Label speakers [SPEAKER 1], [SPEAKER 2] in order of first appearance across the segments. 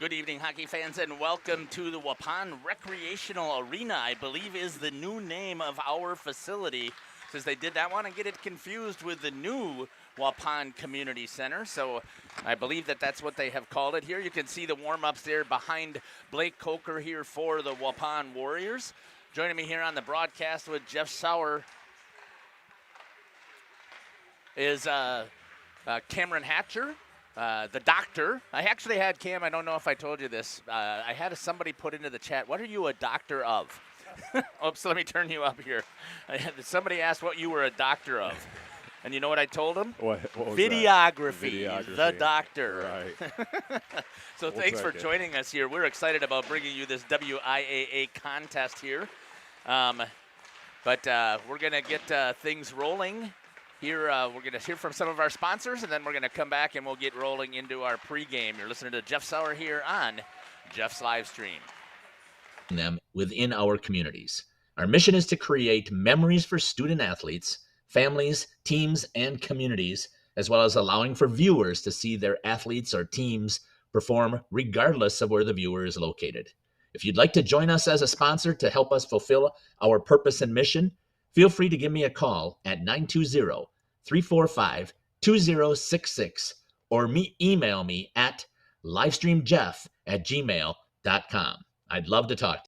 [SPEAKER 1] Good evening, hockey fans, and welcome to the Waupun Recreational Arena, I believe is the new name of our facility, since they did not want to get it confused with the new Waupun Community Center. So I believe that that's what they have called it here. You can see the warm-ups there behind Blake Coker here for the Waupun Warriors. Joining me here on the broadcast with Jeff Sauer is Cameron Hatcher. The doctor. I actually had Cam, I don't know if I told you this. I had somebody put into the chat, what are you a doctor of? Oops, let me turn you up here. Somebody asked what you were a doctor of. And you know what I told him?
[SPEAKER 2] What was
[SPEAKER 1] Videography,
[SPEAKER 2] that?
[SPEAKER 1] the doctor.
[SPEAKER 2] Right.
[SPEAKER 1] So thanks for joining us here. We're excited about bringing you this WIAA contest here. But we're going to get things rolling. Here, we're going to hear from some of our sponsors, and then we're going to come back and we'll get rolling into our pregame. You're listening to Jeff Sauer here on Jeff's live stream.
[SPEAKER 3] Them within our communities. Our mission is to create memories for student athletes, families, teams, and communities, as well as allowing for viewers to see their athletes or teams perform regardless of where the viewer is located. If you'd like to join us as a sponsor to help us fulfill our purpose and mission, feel free to give me a call at 920-345-2066 or email me at livestreamjeff@gmail.com. I'd love to talk.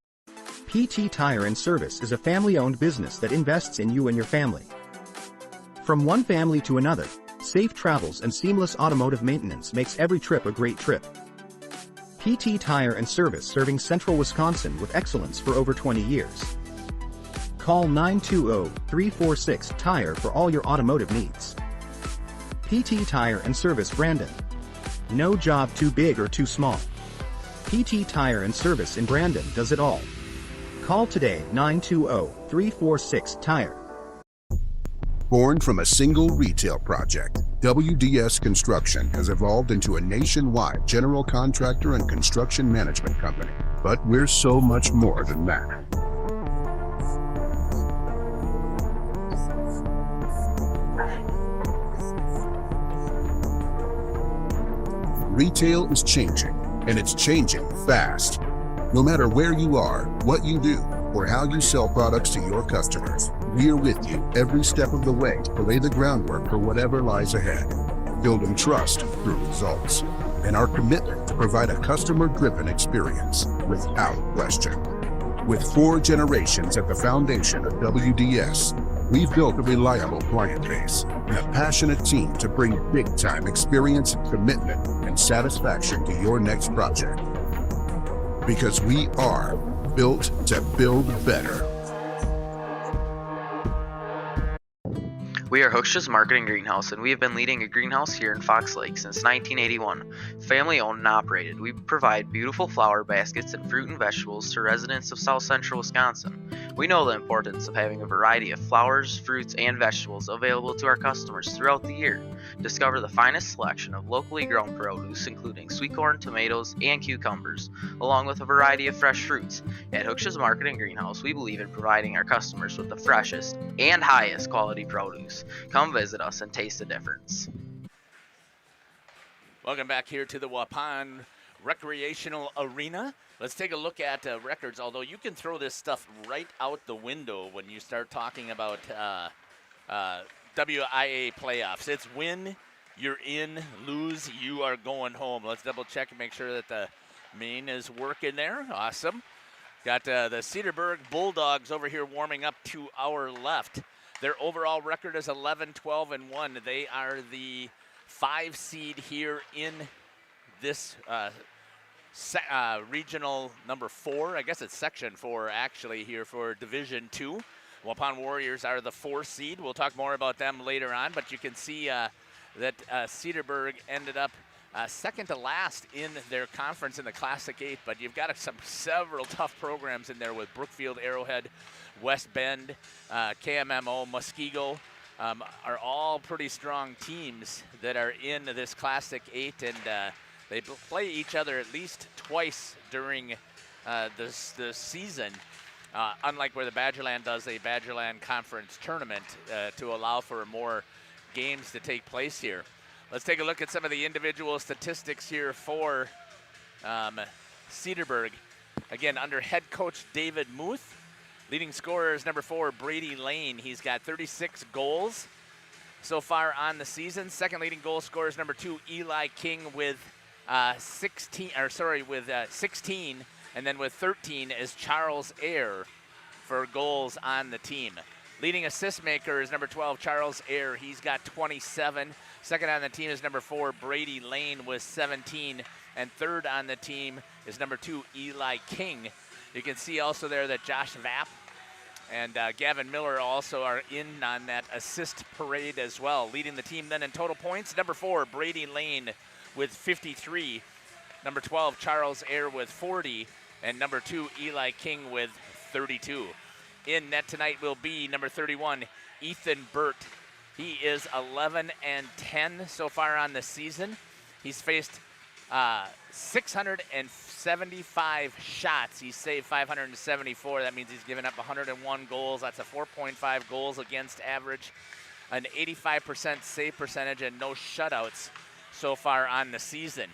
[SPEAKER 4] PT Tire and Service is a family-owned business that invests in you and your family. From one family to another, safe travels and seamless automotive maintenance makes every trip a great trip. PT Tire and Service, serving Central Wisconsin with excellence for over 20 years. Call 920-346-TIRE for all your automotive needs. PT Tire and Service, Brandon. No job too big or too small. PT Tire and Service in Brandon does it all. Call today, 920-346-TIRE.
[SPEAKER 5] Born from a single retail project, WDS Construction has evolved into a nationwide general contractor and construction management company. But we're so much more than that. Retail is changing, and it's changing fast. No matter where you are, what you do, or how you sell products to your customers, we're with you every step of the way to lay the groundwork for whatever lies ahead. Building trust through results, and our commitment to provide a customer-driven experience without question. With 4 generations at the foundation of WDS, we've built a reliable client base and a passionate team to bring big-time experience, commitment, and satisfaction to your next project. Because we are built to build better.
[SPEAKER 6] We are Hooksha's Marketing Greenhouse, and we have been leading a greenhouse here in Fox Lake since 1981. Family owned and operated, we provide beautiful flower baskets and fruit and vegetables to residents of South Central Wisconsin. We know the importance of having a variety of flowers, fruits, and vegetables available to our customers throughout the year. Discover the finest selection of locally grown produce, including sweet corn, tomatoes, and cucumbers, along with a variety of fresh fruits. At Hooksha's Marketing Greenhouse, we believe in providing our customers with the freshest and highest quality produce. Come visit us and taste the difference.
[SPEAKER 1] Welcome back here to the Waupun Recreational Arena. Let's take a look at records, although you can throw this stuff right out the window when you start talking about WIAA playoffs. It's win, you're in, lose, you are going home. Let's double check and make sure that the main is working there. Awesome. Got the Cedarburg Bulldogs over here warming up to our left. Their overall record is 11-12-1. They are the 5 seed here in this regional number 4. I guess it's section 4 actually here for Division 2. Waupun Warriors are the 4 seed. We'll talk more about them later on, but you can see that Cedarburg ended up second to last in their conference in the Classic 8, but you've got several tough programs in there with Brookfield, Arrowhead, West Bend, KMMO, Muskego, are all pretty strong teams that are in this Classic 8, and they play each other at least twice during the season, unlike where the Badgerland does a Badgerland Conference tournament to allow for more games to take place here. Let's take a look at some of the individual statistics here for Cedarburg, again, under head coach David Muth. Leading scorer is number 4, Brady Lane. He's got 36 goals so far on the season. Second leading goal scorer is number 2, Eli King with 16, and then with 13 is Charles Ayer for goals on the team. Leading assist maker is number 12, Charles Ayer. He's got 27. Second on the team is number 4, Brady Lane with 17. And third on the team is number 2, Eli King. You can see also there that Josh Vapp and Gavin Miller also are in on that assist parade as well. Leading the team then in total points, number 4, Brady Lane with 53. Number 12, Charles Ayer with 40. And number 2, Eli King with 32. In net tonight will be number 31, Ethan Burt. He is 11-10 so far on the season. He's faced 675 shots. He's saved 574. That means he's given up 101 goals. That's a 4.5 goals against average, an 85% save percentage, and no shutouts so far on the season.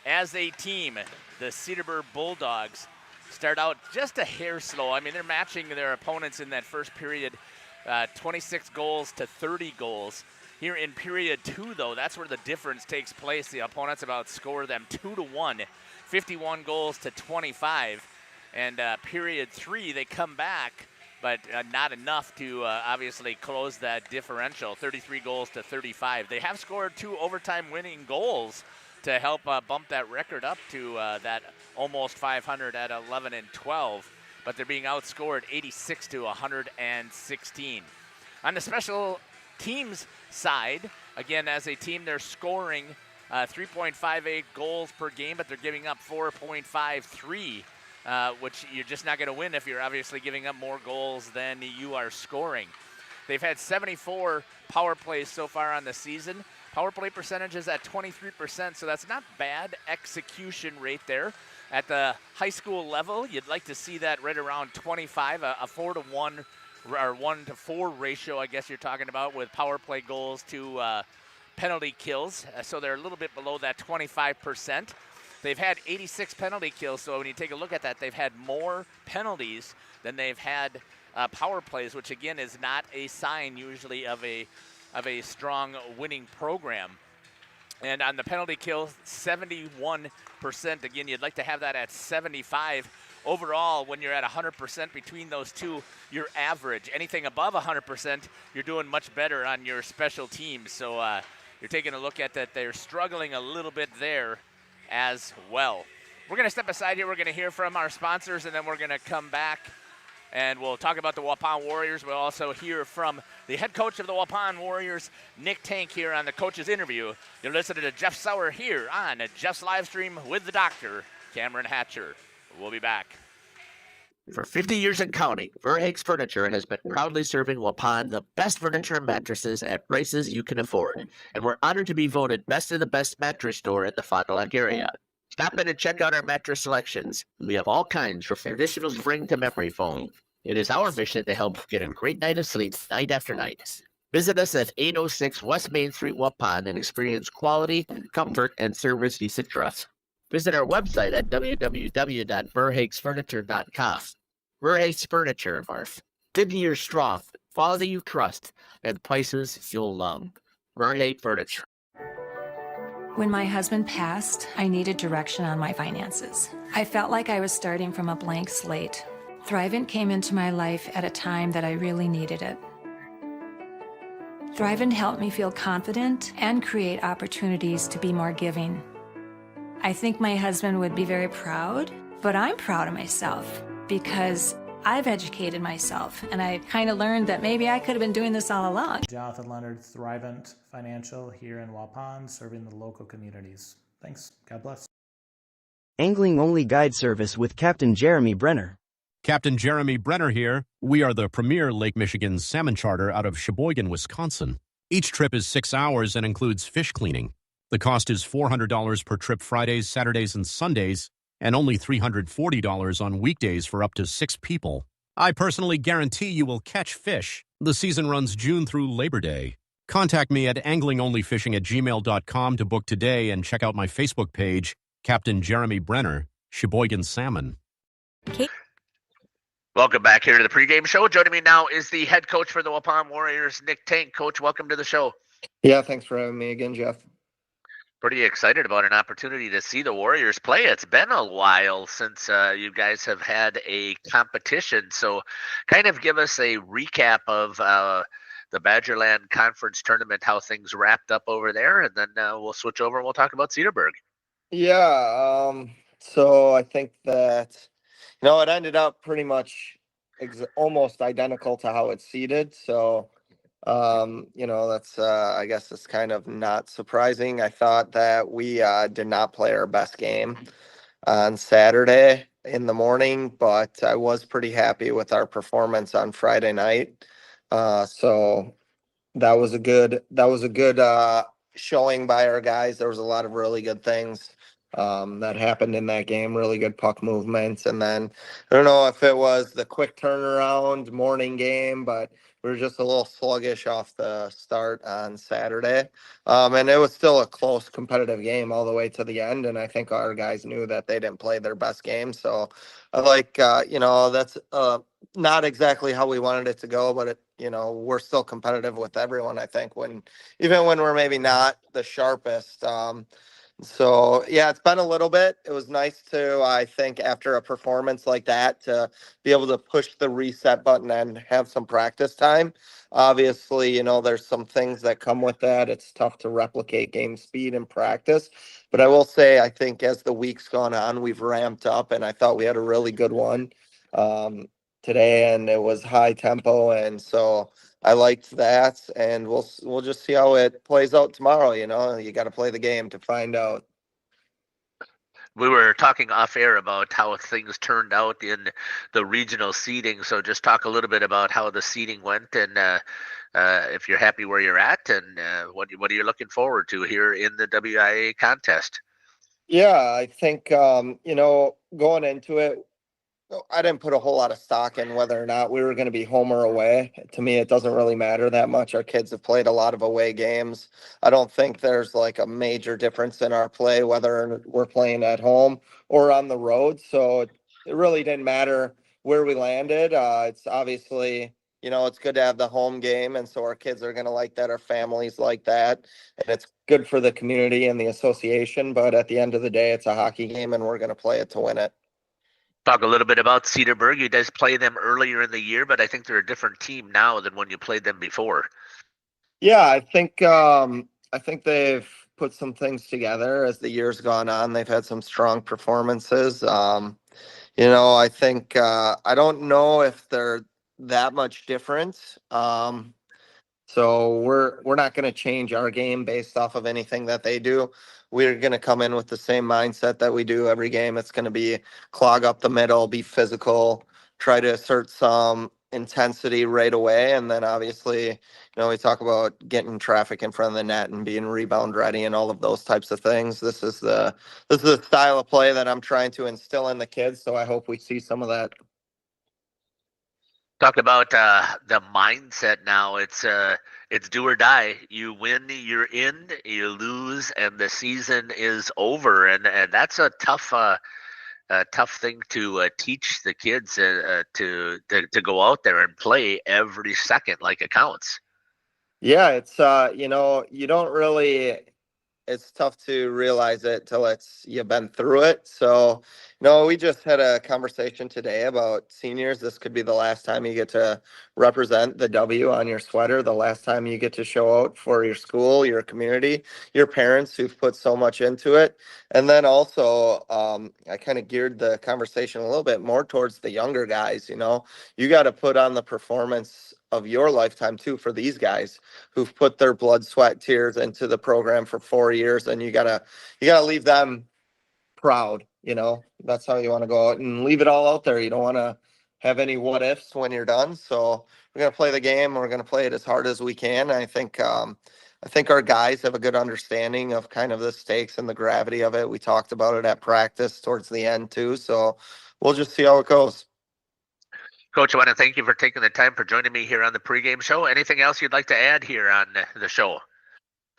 [SPEAKER 1] As a team, the Cedarburg Bulldogs start out just a hair slow. I mean, they're matching their opponents in that first period, 26 goals to 30 goals. Here in period 2, though, that's where the difference takes place. The opponents have outscored them 2-1, 51 goals to 25. And period 3, they come back, but not enough to obviously close that differential, 33 goals to 35. They have scored 2 overtime winning goals to help bump that record up to that almost 500 at 11-12, but they're being outscored 86 to 116. On the special teams side, again, as a team, they're scoring 3.58 goals per game, but they're giving up 4.53, which you're just not going to win if you're obviously giving up more goals than you are scoring. They've had 74 power plays so far on the season. Power play percentage is at 23%, so that's not bad execution rate there. At the high school level, you'd like to see that right around 25, a 4-to-1 or 1-to-4 ratio, I guess you're talking about, with power play goals to penalty kills. So they're a little bit below that 25%. They've had 86 penalty kills, so when you take a look at that, they've had more penalties than they've had power plays, which again is not a sign usually of a strong winning program. And on the penalty kill, 71%. Again, you'd like to have that at 75. Overall, when you're at 100% between those two, you're average. Anything above 100%, you're doing much better on your special teams. So you're taking a look at that. They're struggling a little bit there as well. We're going to step aside here. We're going to hear from our sponsors, and then we're going to come back and we'll talk about the Waupun Warriors. We'll also hear from the head coach of the Waupun Warriors, Nick Tank, here on the coach's interview. You're listening to Jeff Sauer here on Jeff's live stream with the doctor, Cameron Hatcher. We'll be back.
[SPEAKER 2] For 50 years and counting, Verhaeg's Furniture has been proudly serving Waupun the best furniture and mattresses at prices you can afford. And we're honored to be voted best of the best mattress store in the Fond du Lac area. Stop in and check out our mattress selections. We have all kinds from traditional spring to memory foam. It is our mission to help get a great night of sleep night after night. Visit us at 806 West Main Street, Waupun, and experience quality, comfort, and service you should trust. Visit our website at www.verhaegsfurniture.com. Verhaeg's Furniture, 50 years strong, quality you trust, and prices you'll love. Verhaeg Furniture.
[SPEAKER 7] When my husband passed, I needed direction on my finances. I felt like I was starting from a blank slate. Thrivent came into my life at a time that I really needed it. Thrivent helped me feel confident and create opportunities to be more giving. I think my husband would be very proud, but I'm proud of myself because I've educated myself and I kind of learned that maybe I could have been doing this all along.
[SPEAKER 8] Jonathan Leonard, Thrivent Financial here in Waupun, serving the local communities. Thanks. God bless.
[SPEAKER 9] Angling-only guide service with Captain Jeremy Brenner.
[SPEAKER 10] Captain Jeremy Brenner here. We are the premier Lake Michigan salmon charter out of Sheboygan, Wisconsin. Each trip is 6 hours and includes fish cleaning. The cost is $400 per trip Fridays, Saturdays, and Sundays, and only $340 on weekdays for up to 6 people. I personally guarantee you will catch fish. The season runs June through Labor Day. Contact me at anglingonlyfishing@gmail.com to book today and check out my Facebook page, Captain Jeremy Brenner, Sheboygan Salmon.
[SPEAKER 2] Welcome back here to the pregame show. Joining me now is the head coach for the Waupun Warriors, Nick Tank. Coach, welcome to the show.
[SPEAKER 11] Yeah, thanks for having me again, Jeff.
[SPEAKER 2] Pretty excited about an opportunity to see the Warriors play. It's been a while since you guys have had a competition. So kind of give us a recap of the Badgerland Conference Tournament, how things wrapped up over there, and then we'll switch over and we'll talk about Cedarburg.
[SPEAKER 11] Yeah, so I think that, it ended up pretty much almost identical to how it's seeded. So, that's, I guess it's kind of not surprising. I thought that we did not play our best game on Saturday in the morning, but I was pretty happy with our performance on Friday night. So that was a good showing by our guys. There was a lot of really good things that happened in that game, really good puck movements. And then I don't know if it was the quick turnaround morning game, but we were just a little sluggish off the start on Saturday. And it was still a close competitive game all the way to the end. And I think our guys knew that they didn't play their best game. So I like, that's not exactly how we wanted it to go, but we're still competitive with everyone, I think, even when we're maybe not the sharpest. So yeah, it's been a little bit. It was nice to, I think, after a performance like that, to be able to push the reset button and have some practice time. Obviously, there's some things that come with that. It's tough to replicate game speed in practice. But I will say, I think as the week's gone on, we've ramped up, and I thought we had a really good one today, and it was high tempo, and so I liked that, and we'll just see how it plays out tomorrow. You got to play the game to find out.
[SPEAKER 2] We were talking off air about how things turned out in the regional seeding. So just talk a little bit about how the seeding went, and if you're happy where you're at, and what are you looking forward to here in the WIAA contest?
[SPEAKER 11] Yeah, I think going into it, I didn't put a whole lot of stock in whether or not we were going to be home or away. To me, it doesn't really matter that much. Our kids have played a lot of away games. I don't think there's like a major difference in our play, whether we're playing at home or on the road. So it really didn't matter where we landed. It's obviously, it's good to have the home game. And so our kids are going to like that. Our families like that. And it's good for the community and the association. But at the end of the day, it's a hockey game, and we're going to play it to win it.
[SPEAKER 2] Talk a little bit about Cedarburg. You guys played them earlier in the year, but I think they're a different team now than when you played them before.
[SPEAKER 11] Yeah, I think they've put some things together as the year's gone on. They've had some strong performances. I think I don't know if they're that much different. So we're not going to change our game based off of anything that they do. We're going to come in with the same mindset that we do every game. It's going to be clog up the middle, be physical, try to assert some intensity right away. And then obviously, we talk about getting traffic in front of the net and being rebound ready and all of those types of things. This is the style of play that I'm trying to instill in the kids. So I hope we see some of that.
[SPEAKER 2] Talk about the mindset now. It's do or die. You win, you're in. You lose, and the season is over. And that's a tough thing to teach the kids to go out there and play every second like it counts.
[SPEAKER 11] Yeah, it's you don't really. It's tough to realize it till you've been through it. So, we just had a conversation today about seniors. This could be the last time you get to represent the W on your sweater, the last time you get to show out for your school, your community, your parents who've put so much into it. And then also, I kind of geared the conversation a little bit more towards the younger guys. You got to put on the performance of your lifetime too for these guys who've put their blood, sweat, tears into the program for 4 years, and you gotta leave them proud. That's how you want to go out and leave it all out there. You don't want to have any what ifs when you're done. So we're gonna play the game. We're gonna play it as hard as we can. I think our guys have a good understanding of kind of the stakes and the gravity of it. We talked about it at practice towards the end too. So we'll just see how it goes.
[SPEAKER 2] Coach, I want to thank you for taking the time for joining me here on the pregame show. Anything else you'd like to add here on the show?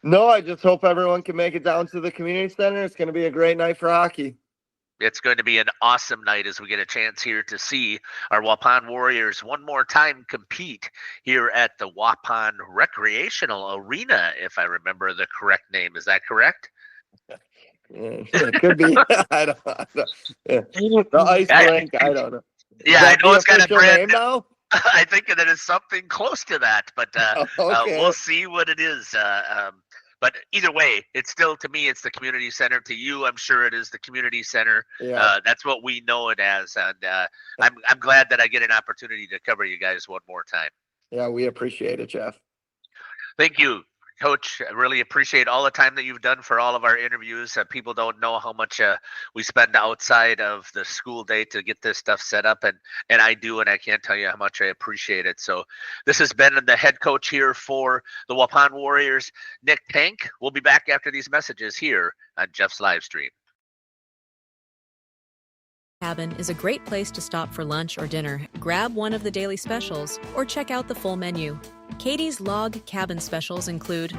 [SPEAKER 11] No, I just hope everyone can make it down to the community center. It's going to be a great night for hockey.
[SPEAKER 2] It's going to be an awesome night as we get a chance here to see our Waupun Warriors one more time compete here at the Waupun Recreational Arena, if I remember the correct name. Is that correct?
[SPEAKER 11] It could be. I don't know. Yeah. The ice rink, I don't know.
[SPEAKER 2] Yeah, I know it's got a brand
[SPEAKER 11] name now.
[SPEAKER 2] I think that it's something close to that, but
[SPEAKER 11] Okay.
[SPEAKER 2] we'll see what it is. But either way, it's still, to me, it's the community center. To you, I'm sure it is the community center.
[SPEAKER 11] Yeah.
[SPEAKER 2] That's what we know it as, and I'm glad that I get an opportunity to cover you guys one more time.
[SPEAKER 11] Yeah, we appreciate it, Jeff.
[SPEAKER 2] Thank you, Coach. I really appreciate all the time that you've done for all of our interviews. People don't know how much we spend outside of the school day to get this stuff set up, and I do, and I can't tell you how much I appreciate it. So this has been the head coach here for the Waupun Warriors, Nick Tank. We'll be back after these messages here on Jeff's live stream.
[SPEAKER 12] Cabin is a great place to stop for lunch or dinner, grab one of the daily specials, or check out the full menu. Katie's Log Cabin specials include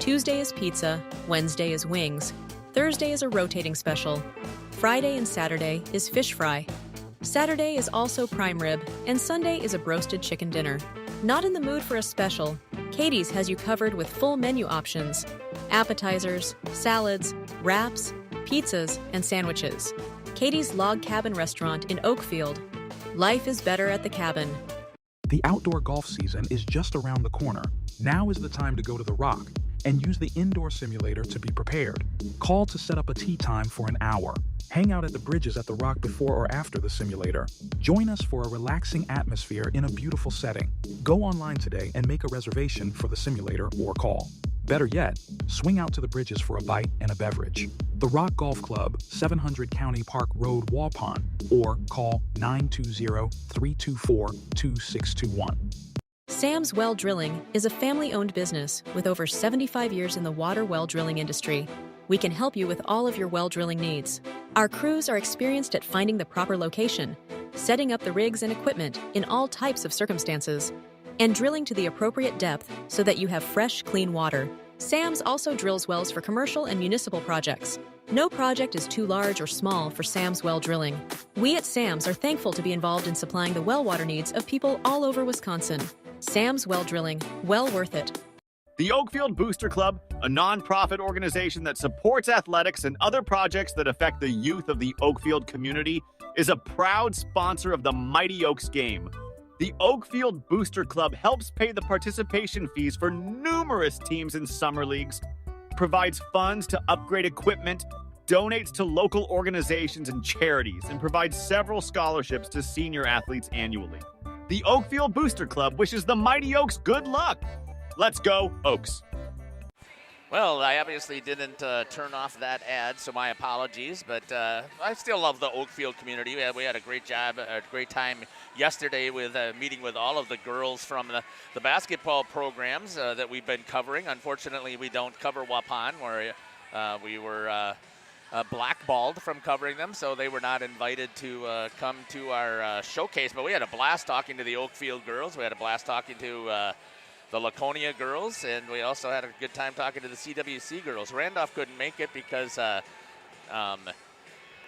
[SPEAKER 12] Tuesday is pizza, Wednesday is wings, Thursday is a rotating special, Friday and Saturday is fish fry, Saturday is also prime rib, and Sunday is a broasted chicken dinner. Not in the mood for a special? Katie's has you covered with full menu options, appetizers, salads, wraps, pizzas, and sandwiches. Katie's Log Cabin Restaurant in Oakfield. Life is better at the cabin.
[SPEAKER 13] The outdoor golf season is just around the corner. Now is the time to go to the Rock and use the indoor simulator to be prepared. Call to set up a tee time for an hour. Hang out at the bridges at the Rock before or after the simulator. Join us for a relaxing atmosphere in a beautiful setting. Go online today and make a reservation for the simulator or call. Better yet, swing out to the bridges for a bite and a beverage. The Rock Golf Club, 700 County Park Road, Waupun, or call 920-324-2621.
[SPEAKER 12] Sam's Well Drilling is a family-owned business with over 75 years in the water well drilling industry. We can help you with all of your well drilling needs. Our crews are experienced at finding the proper location, setting up the rigs and equipment in all types of circumstances, and drilling to the appropriate depth so that you have fresh, clean water. Sam's also drills wells for commercial and municipal projects. No project is too large or small for Sam's Well Drilling. We at Sam's are thankful to be involved in supplying the well water needs of people all over Wisconsin. Sam's Well Drilling, well worth it.
[SPEAKER 14] The Oakfield Booster Club, a nonprofit organization that supports athletics and other projects that affect the youth of the Oakfield community, is a proud sponsor of the Mighty Oaks game. The Oakfield Booster Club helps pay the participation fees for numerous teams in summer leagues, provides funds to upgrade equipment, donates to local organizations and charities, and provides several scholarships to senior athletes annually. The Oakfield Booster Club wishes the Mighty Oaks good luck. Let's go, Oaks.
[SPEAKER 1] Well, I obviously didn't turn off that ad, so my apologies. But I still love the Oakfield community. We had a great time yesterday with meeting with all of the girls from the basketball programs that we've been covering. Unfortunately, we don't cover Waupun, where we were blackballed from covering them, so they were not invited to come to our showcase. But we had a blast talking to the Oakfield girls. We had a blast talking to the Laconia girls, and we also had a good time talking to the CWC girls. Randolph couldn't make it because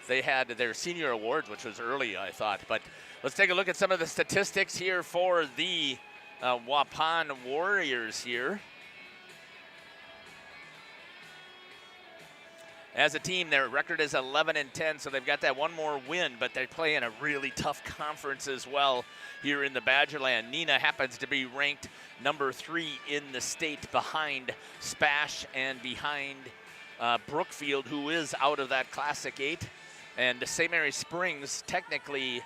[SPEAKER 1] they had their senior awards, which was early, I thought. But let's take a look at some of the statistics here for the Waupun Warriors here. As a team, their record is 11-10, so they've got that one more win, but they play in a really tough conference as well here in the Badgerland. Neenah happens to be ranked number 3 in the state behind Spash and behind Brookfield, who is out of that Classic 8. And St. Mary Springs technically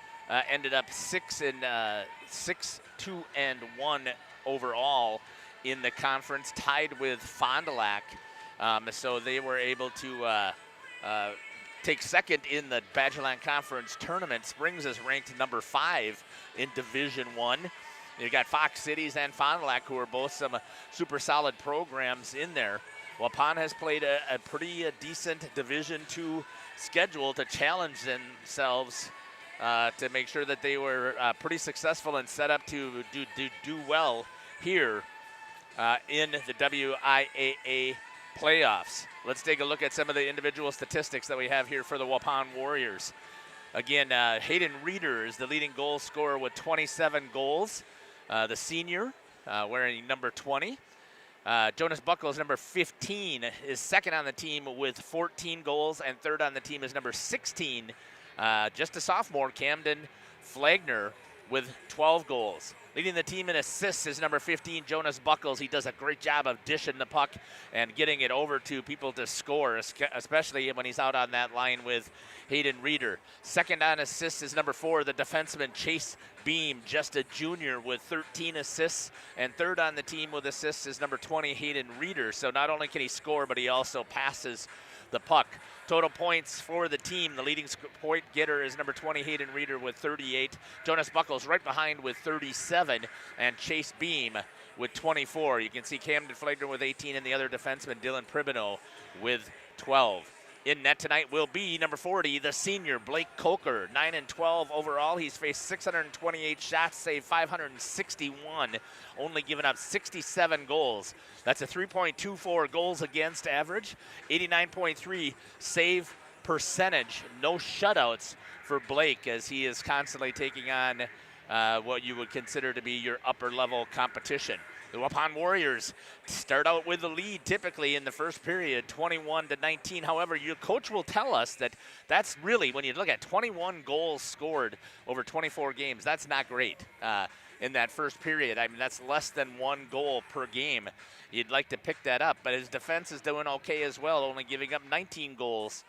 [SPEAKER 1] ended up 6-2-1 overall in the conference, tied with Fond du Lac. So they were able to take second in the Badgerland Conference tournament. Springs is ranked number 5 in Division I. You got Fox Cities and Fond du Lac, who are both some super solid programs in there. Waupun has played a pretty decent Division II schedule to challenge themselves to make sure that they were pretty successful and set up to do well here in the WIAA playoffs. Let's take a look at some of the individual statistics that we have here for the Waupun Warriors. Again, Hayden Reeder is the leading goal scorer with 27 goals. The senior, wearing number 20. Jonas Buckles, number 15, is second on the team with 14 goals, and third on the team is number 16, just a sophomore, Camden Flagner, with 12 goals. Leading the team in assists is number 15, Jonas Buckles. He does a great job of dishing the puck and getting it over to people to score, especially when he's out on that line with Hayden Reeder. Second on assists is number 4, the defenseman Chase Beam, just a junior, with 13 assists. And third on the team with assists is number 20, Hayden Reeder. So not only can he score, but he also passes the puck. Total points for the team. The leading point getter is number 20, Hayden Reeder, with 38. Jonas Buckles right behind with 37, and Chase Beam with 24. You can see Camden Flagner with 18, and the other defenseman, Dylan Pribino, with 12. In net tonight will be number 40, the senior, Blake Coker, 9-12 overall. He's faced 628 shots, saved 561, only given up 67 goals. That's a 3.24 goals against average, 89.3 save percentage, no shutouts for Blake, as he is constantly taking on what you would consider to be your upper level competition. The Waupun Warriors start out with the lead typically in the first period, 21-19. However, your coach will tell us that that's really, when you look at 21 goals scored over 24 games, that's not great in that first period. I mean, that's less than 1 goal per game. You'd like to pick that up, but his defense is doing okay as well, only giving up 19 goals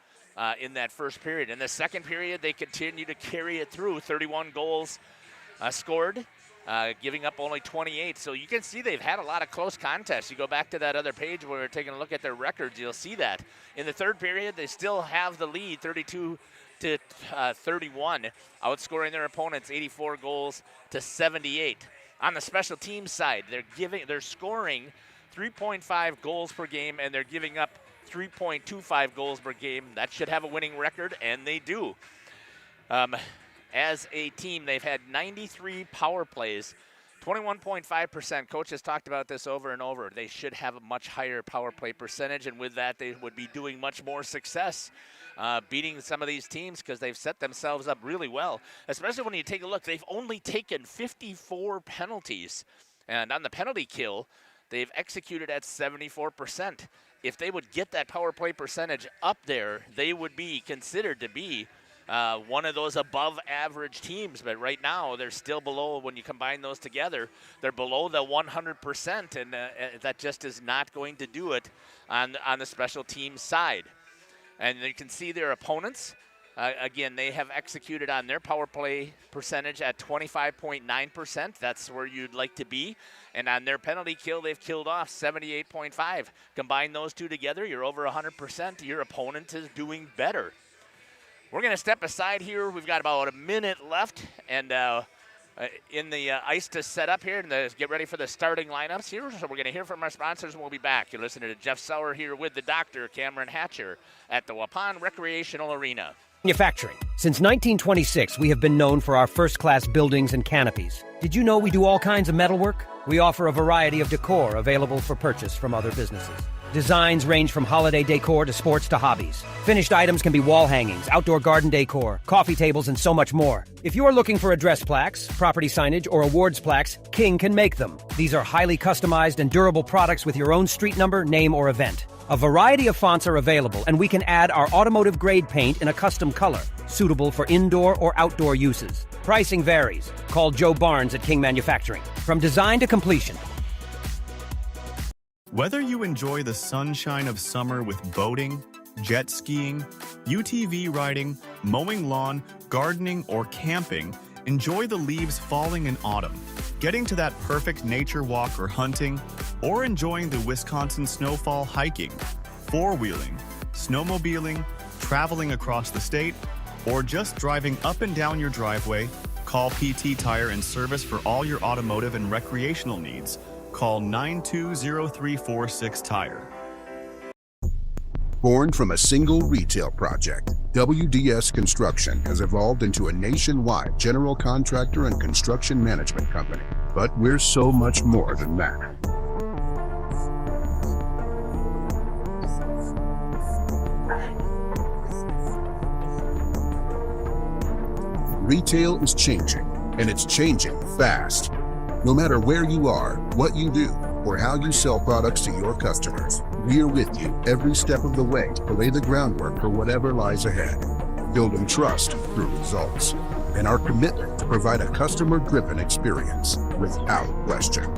[SPEAKER 1] in that first period. In the second period, they continue to carry it through, 31 goals scored. Giving up only 28. So you can see they've had a lot of close contests. You go back to that other page where we're taking a look at their records, you'll see that. In the third period, they still have the lead, 32-31, outscoring their opponents 84 goals to 78. On the special teams side, they're scoring 3.5 goals per game, and they're giving up 3.25 goals per game. That should have a winning record, and they do. As a team, they've had 93 power plays, 21.5%. Coach has talked about this over and over. They should have a much higher power play percentage, and with that, they would be doing much more success beating some of these teams, because they've set themselves up really well, especially when you take a look. They've only taken 54 penalties, and on the penalty kill, they've executed at 74%. If they would get that power play percentage up there, they would be considered to be one of those above average teams, but right now they're still below. When you combine those together, they're below the 100%, and that just is not going to do it on the special teams side. And you can see their opponents. Again, they have executed on their power play percentage at 25.9%. That's where you'd like to be. And on their penalty kill, they've killed off 78.5. Combine those two together, you're over 100%. Your opponent is doing better. We're going to step aside here. We've got about a minute left, and in the ice to set up here and get ready for the starting lineups here. So we're going to hear from our sponsors, and we'll be back. You're listening to Jeff Sauer here with the doctor, Cameron Hatcher, at the Waupun Recreational Arena.
[SPEAKER 15] Manufacturing. Since 1926, we have been known for our first-class buildings and canopies. Did you know we do all kinds of metalwork? We offer a variety of decor available for purchase from other businesses. Designs range from holiday decor to sports to hobbies. Finished items can be wall hangings, outdoor garden decor, coffee tables, and so much more. If you are looking for address plaques, property signage, or awards plaques, King can make them. These are highly customized and durable products with your own street number, name, or event. A variety of fonts are available, and we can add our automotive-grade paint in a custom color, suitable for indoor or outdoor uses. Pricing varies. Call Joe Barnes at King Manufacturing. From design to completion.
[SPEAKER 14] Whether you enjoy the sunshine of summer with boating, jet skiing, UTV riding, mowing lawn, gardening, or camping, enjoy the leaves falling in autumn, getting to that perfect nature walk or hunting, or enjoying the Wisconsin snowfall hiking, four-wheeling, snowmobiling, traveling across the state, or just driving up and down your driveway, call PT Tire and Service for all your automotive and recreational needs. Call 920-346-TIRE.
[SPEAKER 5] Born from a single retail project, WDS Construction has evolved into a nationwide general contractor and construction management company. But we're so much more than that. Retail is changing, and it's changing fast. No matter where you are, what you do, or how you sell products to your customers, we are with you every step of the way to lay the groundwork for whatever lies ahead. Building trust through results, and our commitment to provide a customer-driven experience without question.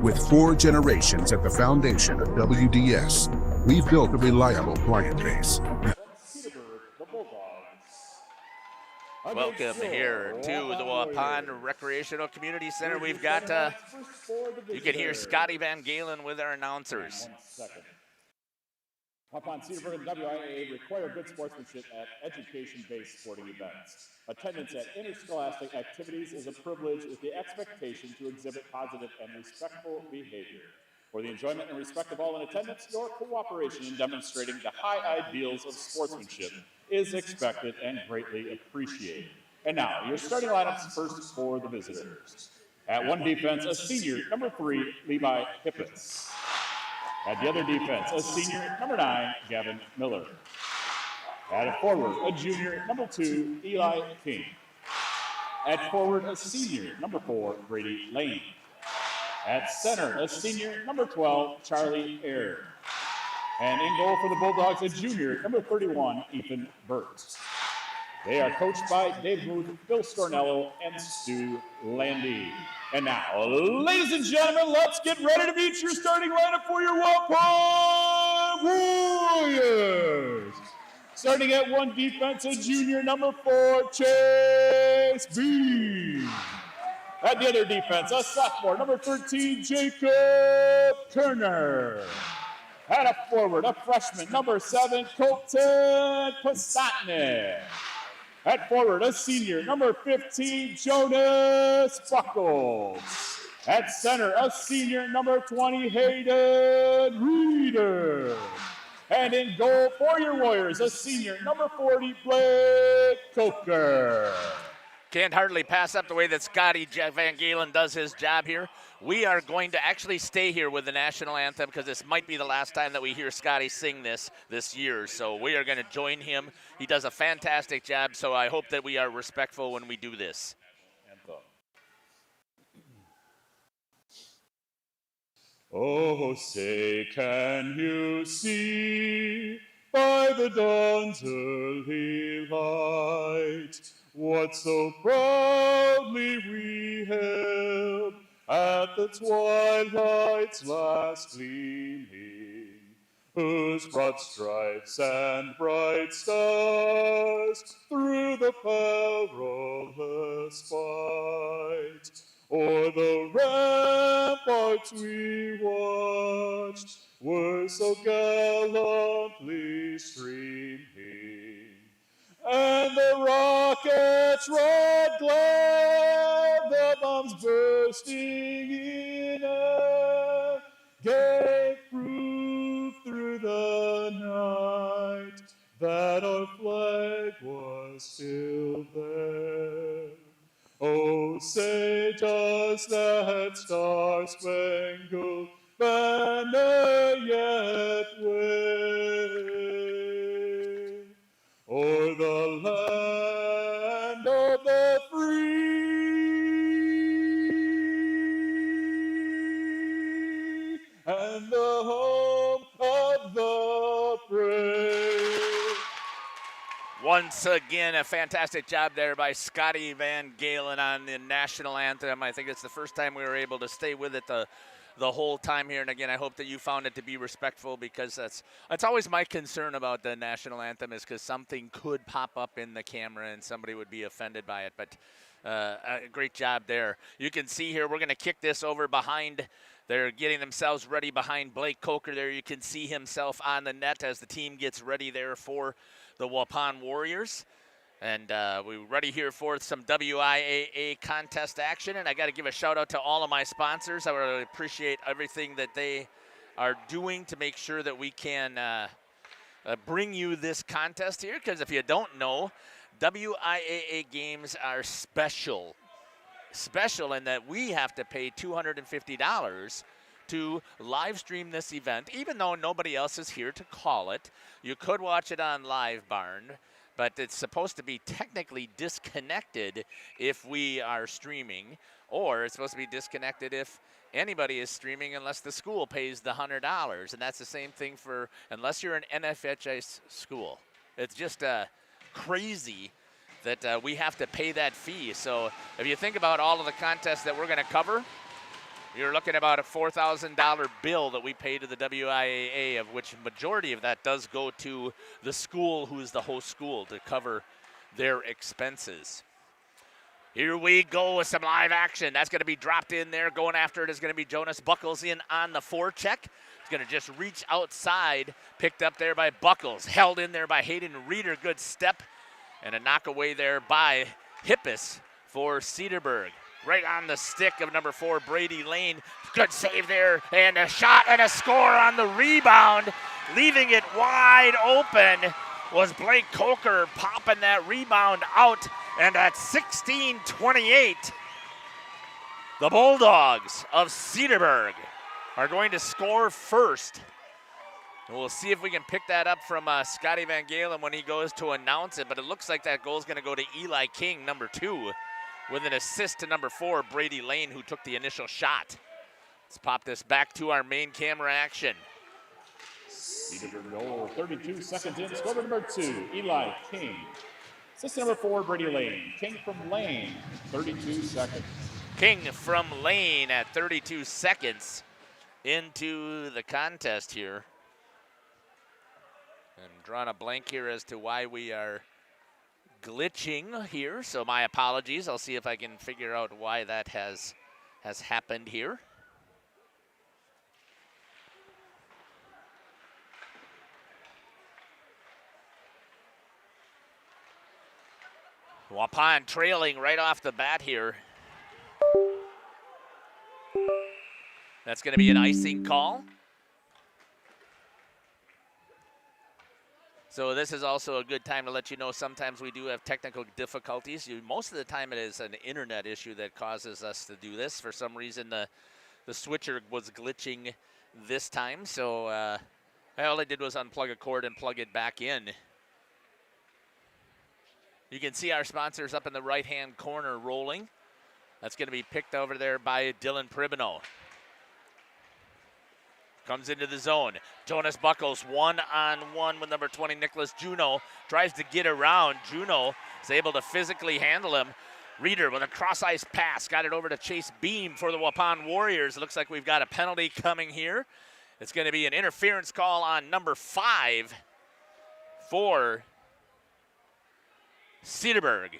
[SPEAKER 5] With 4 generations at the foundation of WDS, we've built a reliable client base.
[SPEAKER 1] Welcome here to the Waupun Recreational Community Center. We've got, you can hear Scotty Van Galen with our announcers.
[SPEAKER 16] Waupun, Cedarburg, and WIAA require good sportsmanship at education-based sporting events. Attendance at interscholastic activities is a privilege with the expectation to exhibit positive and respectful behavior. For the enjoyment and respect of all in attendance, your cooperation in demonstrating the high ideals of sportsmanship is expected and greatly appreciated. And now, your starting lineups first for the visitors. At one defense, a senior, number 3, Levi Hippens. At the other defense, a senior, number 9, Gavin Miller. At a forward, a junior, number 2, Eli King. At forward, a senior, number 4, Brady Lane. At center, a senior, number 12, Charlie Ayer. And in goal for the Bulldogs, a junior, number 31, Ethan Burt. They are coached by Dave Booth, Bill Stornello, and Stu Landy. And now, ladies and gentlemen, let's get ready to meet your starting lineup for your Waupun Warriors. Starting at one defense, a junior, number 4, Chase Bean. At the other defense, a sophomore, number 13, Jacob Turner. At a forward, a freshman, number 7, Colton Pasatnik. At forward, a senior, number 15, Jonas Buckles. At center, a senior, number 20, Hayden Reeder. And in goal for your Warriors, a senior, number 40, Blake Coker.
[SPEAKER 1] Can't hardly pass up the way that Scotty Van Galen does his job here. We are going to actually stay here with the national anthem because this might be the last time that we hear Scotty sing this year. So we are going to join him. He does a fantastic job, so I hope that we are respectful when we do this.
[SPEAKER 16] Oh, say, can you see by the dawn's early light what so proudly we hailed at the twilight's last gleaming, whose broad stripes and bright stars through the perilous fight o'er the ramparts we watched were so gallantly streaming, and the rocket's red glare, the bombs bursting in air, gave proof through the night that our flag was still there. Oh, say does that star-spangled banner yet wave o'er the land of the free and the home of the brave?
[SPEAKER 1] Once again, a fantastic job there by Scotty Van Galen on the national anthem. I think it's the first time we were able to stay with it the whole time here. And again, I hope that you found it to be respectful, because that's always my concern about the national anthem, is because something could pop up in the camera and somebody would be offended by it. But a great job there. You can see here, we're going to kick this over behind. They're getting themselves ready behind Blake Coker there. You can see himself on the net as the team gets ready there for the Waupun Warriors. And we're ready here for some WIAA contest action. And I got to give a shout out to all of my sponsors. I really appreciate everything that they are doing to make sure that we can bring you this contest here. Because if you don't know, WIAA games are special in that we have to pay $250 to live stream this event, even though nobody else is here to call it. You could watch it on Live Barn, but it's supposed to be technically disconnected if we are streaming, or it's supposed to be disconnected if anybody is streaming unless the school pays the $100. And that's the same thing for, unless you're an NFHA school. It's just crazy that we have to pay that fee. So if you think about all of the contests that we're going to cover, you're looking at about a $4,000 bill that we pay to the WIAA, of which majority of that does go to the school, who is the host school, to cover their expenses. Here we go with some live action. That's going to be dropped in there. Going after it is going to be Jonas Buckles in on the forecheck. He's going to just reach outside. Picked up there by Buckles. Held in there by Hayden Reeder. Good step. And a knock away there by Hippis for Cedarburg. Right on the stick of number 4, Brady Lane. Good save there. And a shot and a score on the rebound. Leaving it wide open was Blake Coker popping that rebound out. And at 16-28, the Bulldogs of Cedarburg are going to score first. And we'll see if we can pick that up from Scotty Van Galen when he goes to announce it. But it looks like that goal is going to go to Eli King, number 2, with an assist to number 4, Brady Lane, who took the initial shot. Let's pop this back to our main camera action.
[SPEAKER 16] Cedarburg goal, 32 seconds in. Scorer number 2, Eli King. Assist number 4, Brady Lane. King from Lane, 32 seconds.
[SPEAKER 1] King from Lane at 32 seconds into the contest here. And drawing a blank here as to why we are glitching here, so my apologies. I'll see if I can figure out why that has happened here. Waupun trailing right off the bat here. That's going to be an icing call. So this is also a good time to let you know sometimes we do have technical difficulties. Most of the time it is an internet issue that causes us to do this. For some reason the switcher was glitching this time. So all I did was unplug a cord and plug it back in. You can see our sponsors up in the right-hand corner rolling. That's going to be picked over there by Dylan Pribino. Comes into the zone. Jonas Buckles one-on-one with number 20, Nicholas Juneau. Tries to get around. Juneau is able to physically handle him. Reeder with a cross-ice pass. Got it over to Chase Beam for the Waupun Warriors. Looks like we've got a penalty coming here. It's going to be an interference call on number 5 for Cedarburg.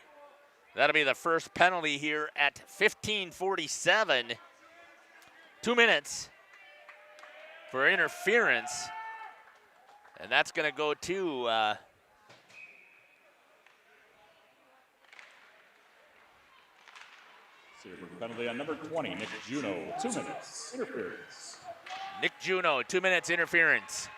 [SPEAKER 1] That'll be the first penalty here at 15:47. 2 minutes for interference. And that's going to go to
[SPEAKER 16] Cedarburg penalty on number 20, Nick Juneau. 2 minutes. Interference.
[SPEAKER 1] Nick Juneau, 2 minutes interference.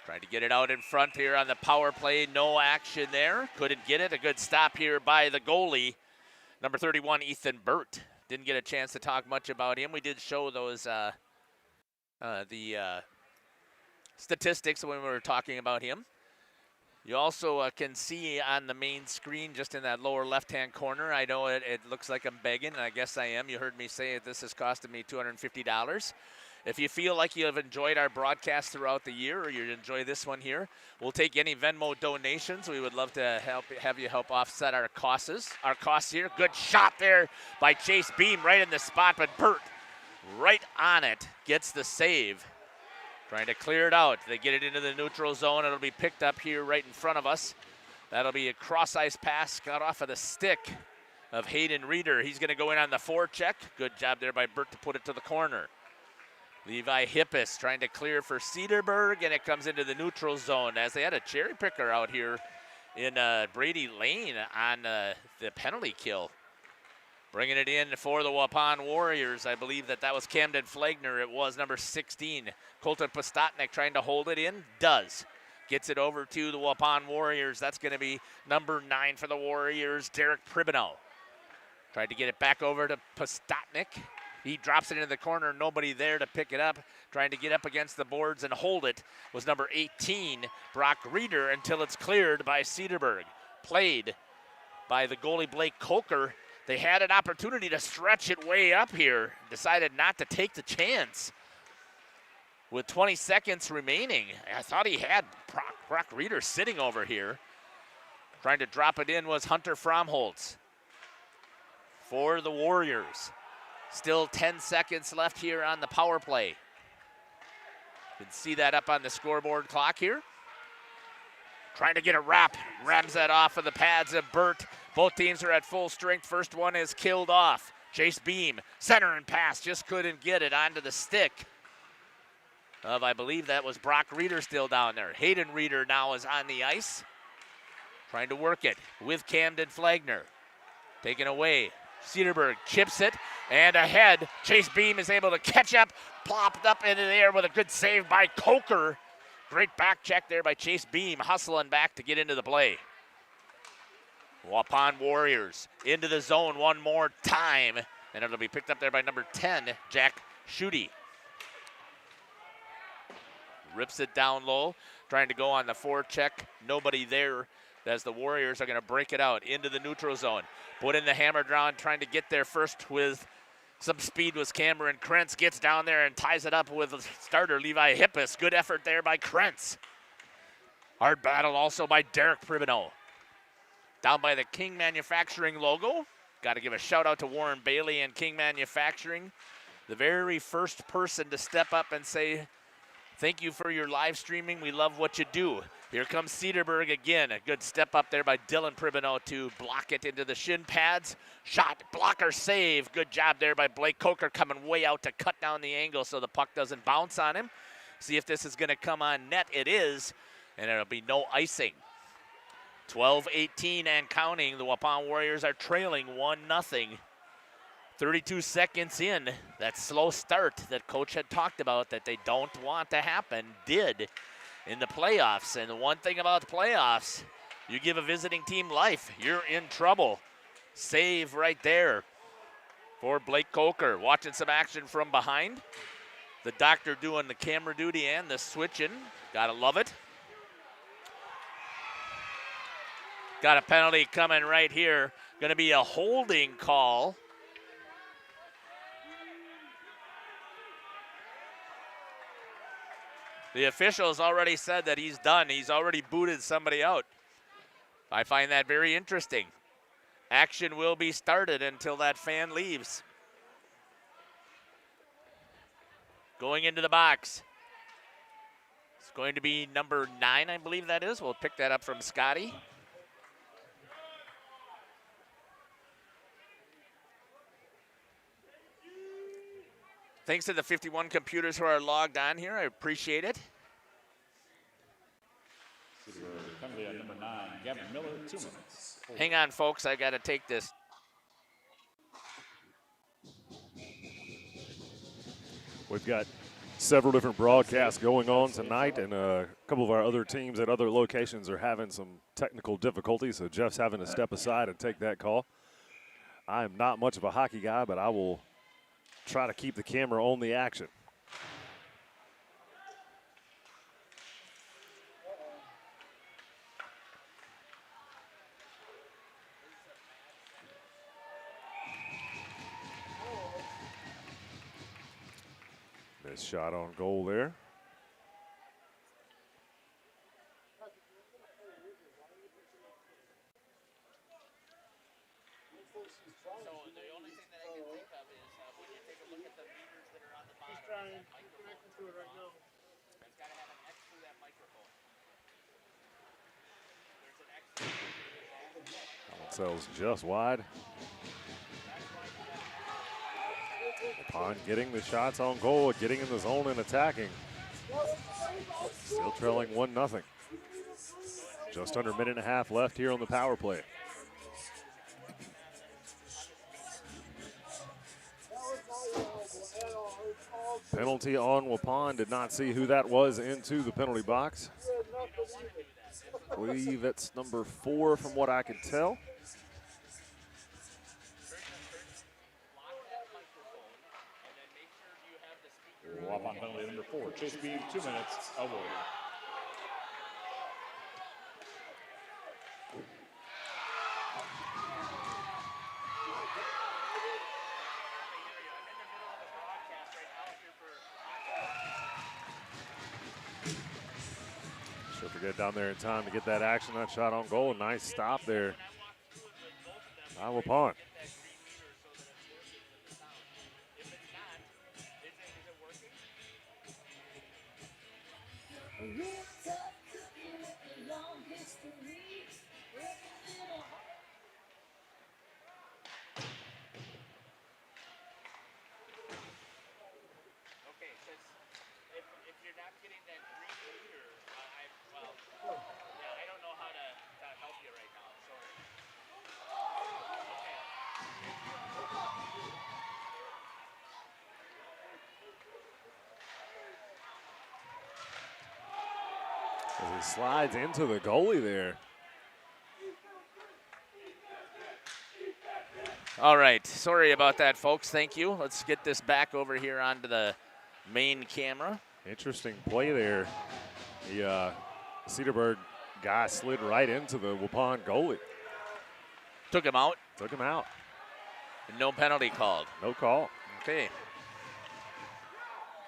[SPEAKER 1] Trying to get it out in front here on the power play. No action there. Couldn't get it. A good stop here by the goalie, number 31, Ethan Burt. Didn't get a chance to talk much about him. We did show those the statistics when we were talking about him. You also can see on the main screen, just in that lower left-hand corner, I know it looks like I'm begging, and I guess I am. You heard me say this has costed me $250. If you feel like you have enjoyed our broadcast throughout the year, or you enjoy this one here, we'll take any Venmo donations. We would love to have you help offset our costs here. Good shot there by Chase Beam right in the spot, but Burt right on it gets the save. Trying to clear it out. They get it into the neutral zone. It'll be picked up here right in front of us. That'll be a cross-ice pass, got off of the stick of Hayden Reeder. He's going to go in on the forecheck. Good job there by Burt to put it to the corner. Levi Hippis trying to clear for Cedarburg, and it comes into the neutral zone as they had a cherry picker out here in Brady Lane on the penalty kill. Bringing it in for the Waupun Warriors. I believe that was Camden Flagner. It was number 16, Colton Postotnik, trying to hold it in. Does. Gets it over to the Waupun Warriors. That's going to be number 9 for the Warriors, Derek Pribino. Tried to get it back over to Postotnik. He drops it into the corner, nobody there to pick it up. Trying to get up against the boards and hold it was number 18, Brock Reeder, until it's cleared by Cedarburg. Played by the goalie Blake Coker. They had an opportunity to stretch it way up here. Decided not to take the chance. With 20 seconds remaining, I thought he had Brock Reeder sitting over here. Trying to drop it in was Hunter Fromholtz for the Warriors. Still 10 seconds left here on the power play. You can see that up on the scoreboard clock here. Trying to get a wrap. Rams that off of the pads of Burt. Both teams are at full strength. First one is killed off. Chase Beam, center and pass, just couldn't get it onto the stick of, I believe that was Brock Reeder still down there. Hayden Reeder now is on the ice. Trying to work it with Camden Flagner. Taken away. Cedarburg chips it, and ahead. Chase Beam is able to catch up, plopped up into the air with a good save by Coker. Great back check there by Chase Beam, hustling back to get into the play. Waupun Warriors into the zone one more time, and it'll be picked up there by number 10, Jack Schutte. Rips it down low, trying to go on the forecheck. Nobody there as the Warriors are going to break it out into the neutral zone. Put in the hammer down, trying to get there first with some speed was Cameron Krentz. Gets down there and ties it up with starter Levi Hippus. Good effort there by Krentz. Hard battle also by Derek Pribino. Down by the King Manufacturing logo. Got to give a shout out to Warren Bailey and King Manufacturing. The very first person to step up and say, thank you for your live streaming. We love what you do. Here comes Cedarburg again. A good step up there by Dylan Pribino to block it into the shin pads. Shot, blocker, save. Good job there by Blake Coker coming way out to cut down the angle so the puck doesn't bounce on him. See if this is going to come on net. It is, and it'll be no icing. 12-18 and counting. The Waupun Warriors are trailing 1-0. 32 seconds in, that slow start that Coach had talked about that they don't want to happen did in the playoffs. And the one thing about the playoffs, you give a visiting team life, you're in trouble. Save right there for Blake Coker. Watching some action from behind. The doctor doing the camera duty and the switching. Gotta love it. Got a penalty coming right here. Gonna be a holding call. The officials already said that he's done. He's already booted somebody out. I find that very interesting. Action will be started until that fan leaves. Going into the box. It's going to be number 9, I believe that is. We'll pick that up from Scotty. Thanks to the 51 computers who are logged on here. I appreciate it.
[SPEAKER 16] Penalty on number 9, Gavin Miller, 2 minutes.
[SPEAKER 1] Hang on, folks. I got to take this.
[SPEAKER 17] We've got several different broadcasts going on tonight, and a couple of our other teams at other locations are having some technical difficulties, so Jeff's having to step aside and take that call. I am not much of a hockey guy, but I will try to keep the camera on the action. Nice shot on goal there. Themselves just wide. Upon getting the shots on goal, getting in the zone and attacking. Still trailing 1-0. Just under a minute and a half left here on the power play. Penalty on Waupun. Did not see who that was into the penalty box. I believe it's number 4 from what I can tell.
[SPEAKER 16] Waupun penalty number 4. Chase beam, 2 minutes, away.
[SPEAKER 17] Sure to get down there in time to get that action, that shot on goal. Nice stop there by Waupun. As he slides into the goalie there.
[SPEAKER 1] All right, sorry about that, folks. Thank you. Let's get this back over here onto the main camera.
[SPEAKER 17] Interesting play there. The Cedarburg guy slid right into the Waupun goalie.
[SPEAKER 1] Took him out.
[SPEAKER 17] Took him out.
[SPEAKER 1] No penalty called.
[SPEAKER 17] No call.
[SPEAKER 1] Okay.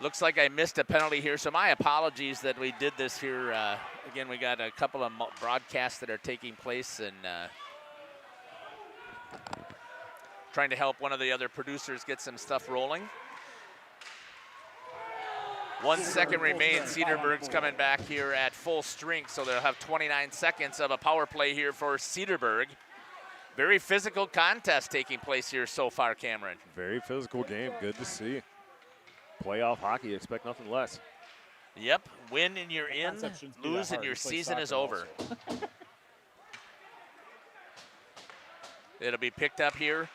[SPEAKER 1] Looks like I missed a penalty here, so my apologies that we did this here. Again, we got a couple of broadcasts that are taking place, and trying to help one of the other producers get some stuff rolling. 1 second remains. Cedarburg's coming back here at full strength, so they'll have 29 seconds of a power play here for Cedarburg. Very physical contest taking place here so far, Cameron.
[SPEAKER 17] Very physical game. Good to see. Playoff hockey, expect nothing less.
[SPEAKER 1] Yep, win and you're in, lose and your season is over. It'll be picked up here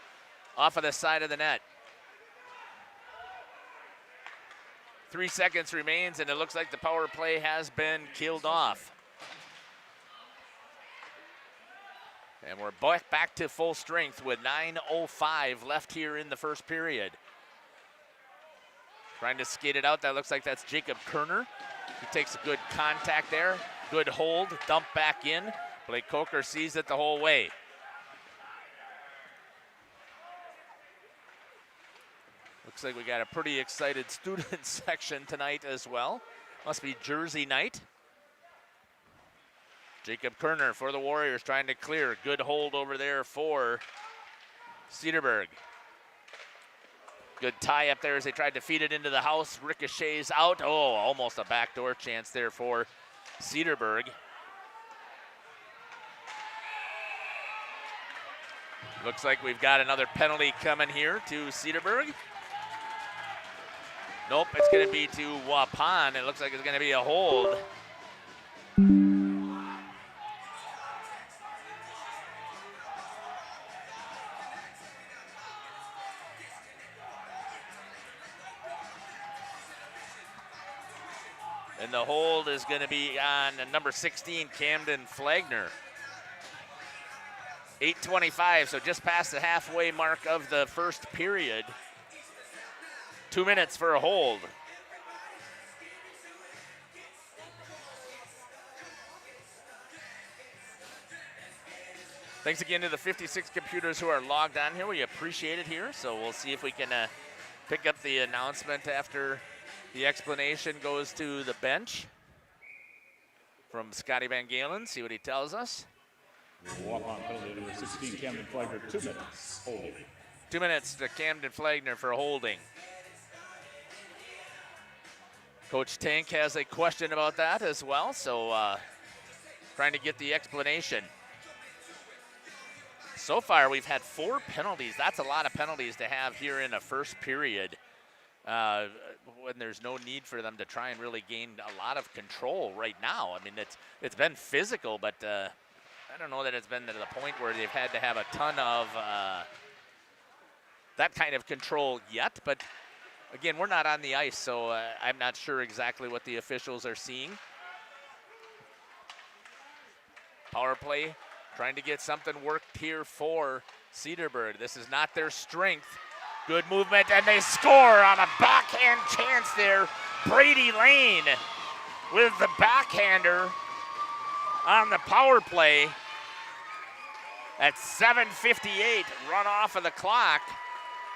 [SPEAKER 1] off of the side of the net. 3 seconds remains, and it looks like the power play has been killed off. And we're back to full strength with 9:05 left here in the first period. Trying to skate it out. That looks like that's Jacob Kerner. He takes a good contact there. Good hold, dump back in. Blake Coker sees it the whole way. Looks like we got a pretty excited student section tonight as well. Must be Jersey night. Jacob Kerner for the Warriors trying to clear. Good hold over there for Cedarburg. Good tie up there as they tried to feed it into the house. Ricochets out. Oh, almost a backdoor chance there for Cedarburg. Looks like we've got another penalty coming here to Cedarburg. Nope, it's going to be to Waupun. It looks like it's going to be a hold. And the hold is going to be on number 16, Camden Flagner. 8:25, so just past the halfway mark of the first period. 2 minutes for a hold. Thanks again to the 56 computers who are logged on here. We appreciate it here. So we'll see if we can pick up the announcement after the explanation goes to the bench from Scotty Van Galen. See what he tells us.
[SPEAKER 16] Waupun penalty number 16, Camden Flagner, 2 minutes, holding.
[SPEAKER 1] 2 minutes to Camden Flagner for holding. Coach Tank has a question about that as well, so trying to get the explanation. So far, we've had 4 penalties. That's a lot of penalties to have here in a first period when there's no need for them to try and really gain a lot of control right now. I mean, it's been physical, but I don't know that it's been to the point where they've had to have a ton of that kind of control yet. But again, we're not on the ice, so I'm not sure exactly what the officials are seeing. Power play, trying to get something worked here for Cedarburg. This is not their strength. Good movement, and they score on a backhand chance there. Brady Lane with the backhander on the power play at 7:58, run off of the clock.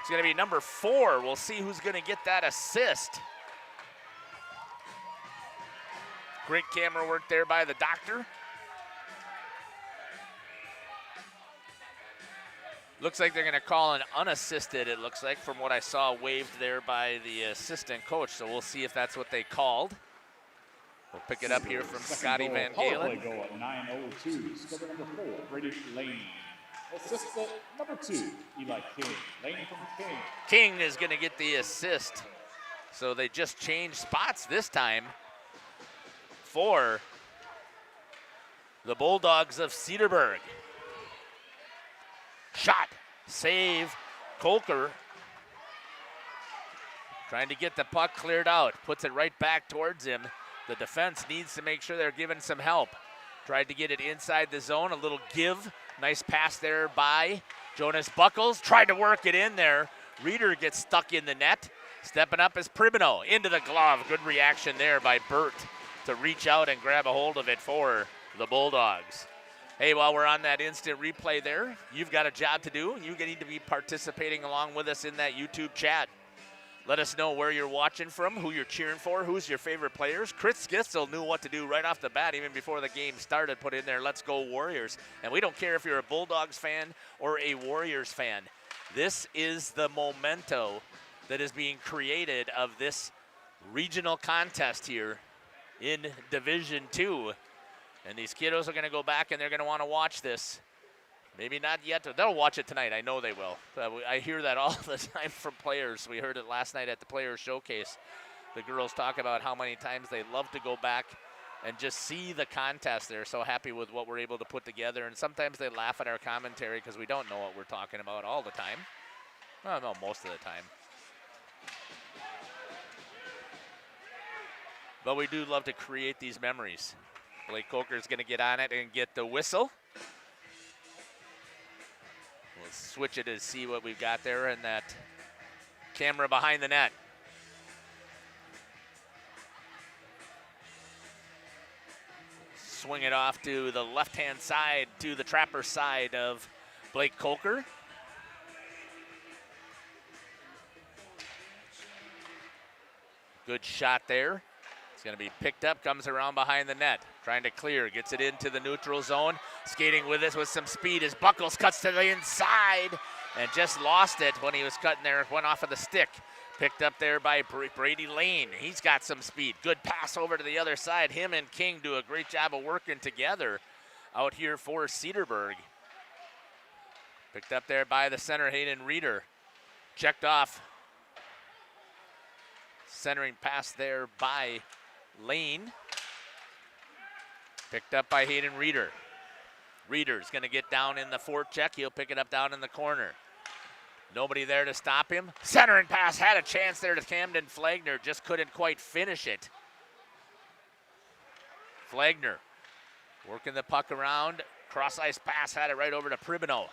[SPEAKER 1] It's going to be number 4. We'll see who's going to get that assist. Great camera work there by the doctor. Looks like they're going to call an unassisted, it looks like, from what I saw waved there by the assistant coach. So we'll see if that's what they called. We'll pick it up here from Scotty Van Galen.
[SPEAKER 16] Power play goal at 9:02. Scorer number 4, Brady Lane. Assistant number 2, Eli King. Lane from King.
[SPEAKER 1] King is going to get the assist. So they just changed spots this time for the Bulldogs of Cedarburg. Shot, save, Kolker trying to get the puck cleared out, puts it right back towards him. The defense needs to make sure they're giving some help. Tried to get it inside the zone, a little give. Nice pass there by Jonas Buckles. Tried to work it in there. Reeder gets stuck in the net. Stepping up is Pribino into the glove. Good reaction there by Burt to reach out and grab a hold of it for the Bulldogs. Hey, while we're on that instant replay there, you've got a job to do. You need to be participating along with us in that YouTube chat. Let us know where you're watching from, who you're cheering for, who's your favorite players. Chris Gitzel knew what to do right off the bat, even before the game started, put in there, let's go Warriors. And we don't care if you're a Bulldogs fan or a Warriors fan. This is the memento that is being created of this regional contest here in Division II. And these kiddos are going to go back and they're going to want to watch this. Maybe not yet. They'll watch it tonight. I know they will. I hear that all the time from players. We heard it last night at the Players Showcase. The girls talk about how many times they love to go back and just see the contest. They're so happy with what we're able to put together. And sometimes they laugh at our commentary because we don't know what we're talking about all the time. Well, no, most of the time. But we do love to create these memories. Blake Coker is going to get on it and get the whistle. We'll switch it to see what we've got there and that camera behind the net. Swing it off to the left-hand side, to the trapper side of Blake Coker. Good shot there. It's going to be picked up, comes around behind the net. Trying to clear, gets it into the neutral zone. Skating with it with some speed as Buckles cuts to the inside and just lost it when he was cutting there. Went off of the stick. Picked up there by Brady Lane. He's got some speed. Good pass over to the other side. Him and King do a great job of working together out here for Cedarburg. Picked up there by the center, Hayden Reeder. Checked off. Centering pass there by Lane. Picked up by Hayden Reeder. Reeder's going to get down in the forecheck. He'll pick it up down in the corner. Nobody there to stop him. Centering pass, had a chance there to Camden Flagner, just couldn't quite finish it. Flagner working the puck around. Cross-ice pass, had it right over to Pribino.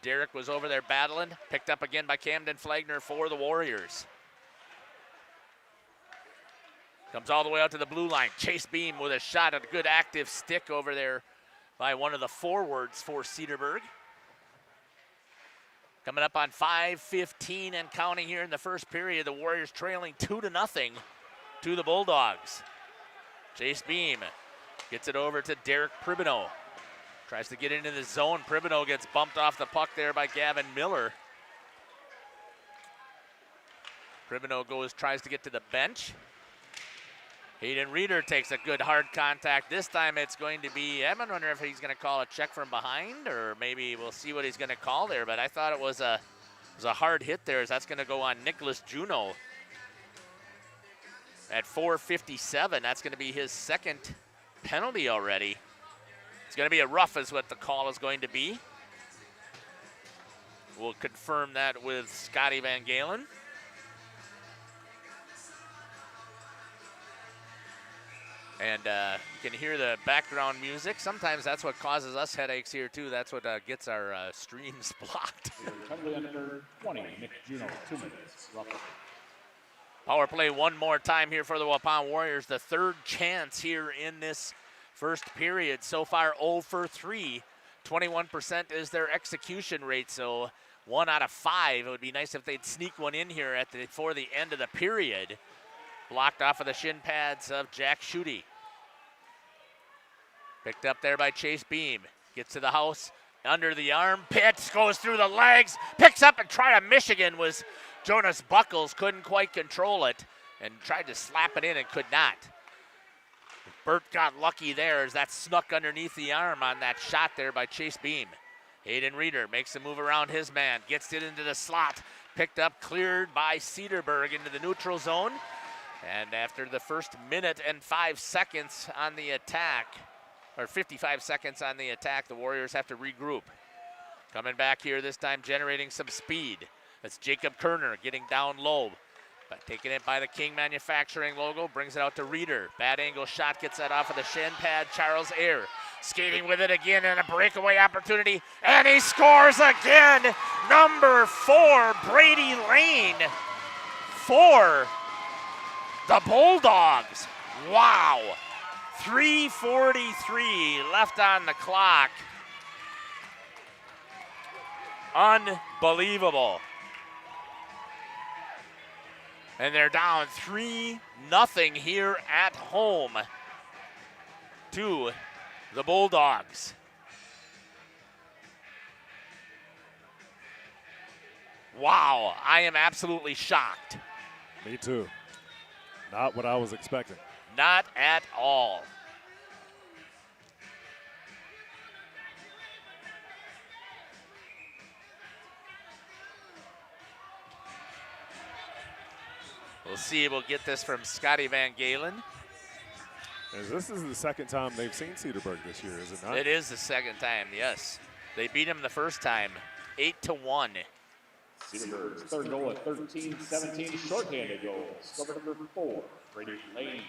[SPEAKER 1] Derek was over there battling. Picked up again by Camden Flagner for the Warriors. Comes all the way out to the blue line. Chase Beam with a shot at a good active stick over there by one of the forwards for Cedarburg. Coming up on 5:15 and counting here in the first period. The Warriors trailing 2-0 to the Bulldogs. Chase Beam gets it over to Derek Pribino. Tries to get into the zone. Pribino gets bumped off the puck there by Gavin Miller. Pribino tries to get to the bench. Hayden Reeder takes a good hard contact. This time it's going to be, I'm wondering if he's going to call a check from behind, or maybe we'll see what he's going to call there, but I thought it was a hard hit there, as that's going to go on Nicholas Juno. At 4:57, that's going to be his second penalty already. It's going to be a rough is what the call is going to be. We'll confirm that with Scotty Van Galen. And you can hear the background music. Sometimes that's what causes us headaches here, too. That's what gets our streams blocked.
[SPEAKER 16] Penalty on number 20, Nick Juno, 2 minutes, roughly.
[SPEAKER 1] Power play one more time here for the Waupun Warriors. The third chance here in this first period. So far 0 for 3. 21% is their execution rate, so 1 out of 5. It would be nice if they'd sneak one in here before the end of the period. Blocked off of the shin pads of Jack Schutte. Picked up there by Chase Beam. Gets to the house, under the arm, pitch, goes through the legs, picks up and try to Michigan was Jonas Buckles. Couldn't quite control it and tried to slap it in and could not. Burt got lucky there as that snuck underneath the arm on that shot there by Chase Beam. Hayden Reeder makes a move around his man, gets it into the slot, picked up, cleared by Cedarburg into the neutral zone. And after the first minute and 5 seconds on the attack, or 55 seconds on the attack, the Warriors have to regroup. Coming back here this time, generating some speed. That's Jacob Kerner getting down low. But taking it by the King Manufacturing logo, brings it out to Reeder. Bad angle shot, gets that off of the shin pad. Charles Ayer skating with it again and a breakaway opportunity. And he scores again. Number 4, Brady Lane for the Bulldogs. Wow. 3:43 left on the clock. Unbelievable. And they're down 3-0 here at home to the Bulldogs. Wow, I am absolutely shocked.
[SPEAKER 17] Me too. Not what I was expecting.
[SPEAKER 1] Not at all. We'll see. We'll get this from Scotty Van Galen.
[SPEAKER 17] And this is the second time they've seen Cedarburg this year, is it not?
[SPEAKER 1] It is the second time, yes. They beat him the first time, 8-1.
[SPEAKER 16] Cedarburg's third goal at 13-17, shorthanded goal. Scored number 4, Brady Lane.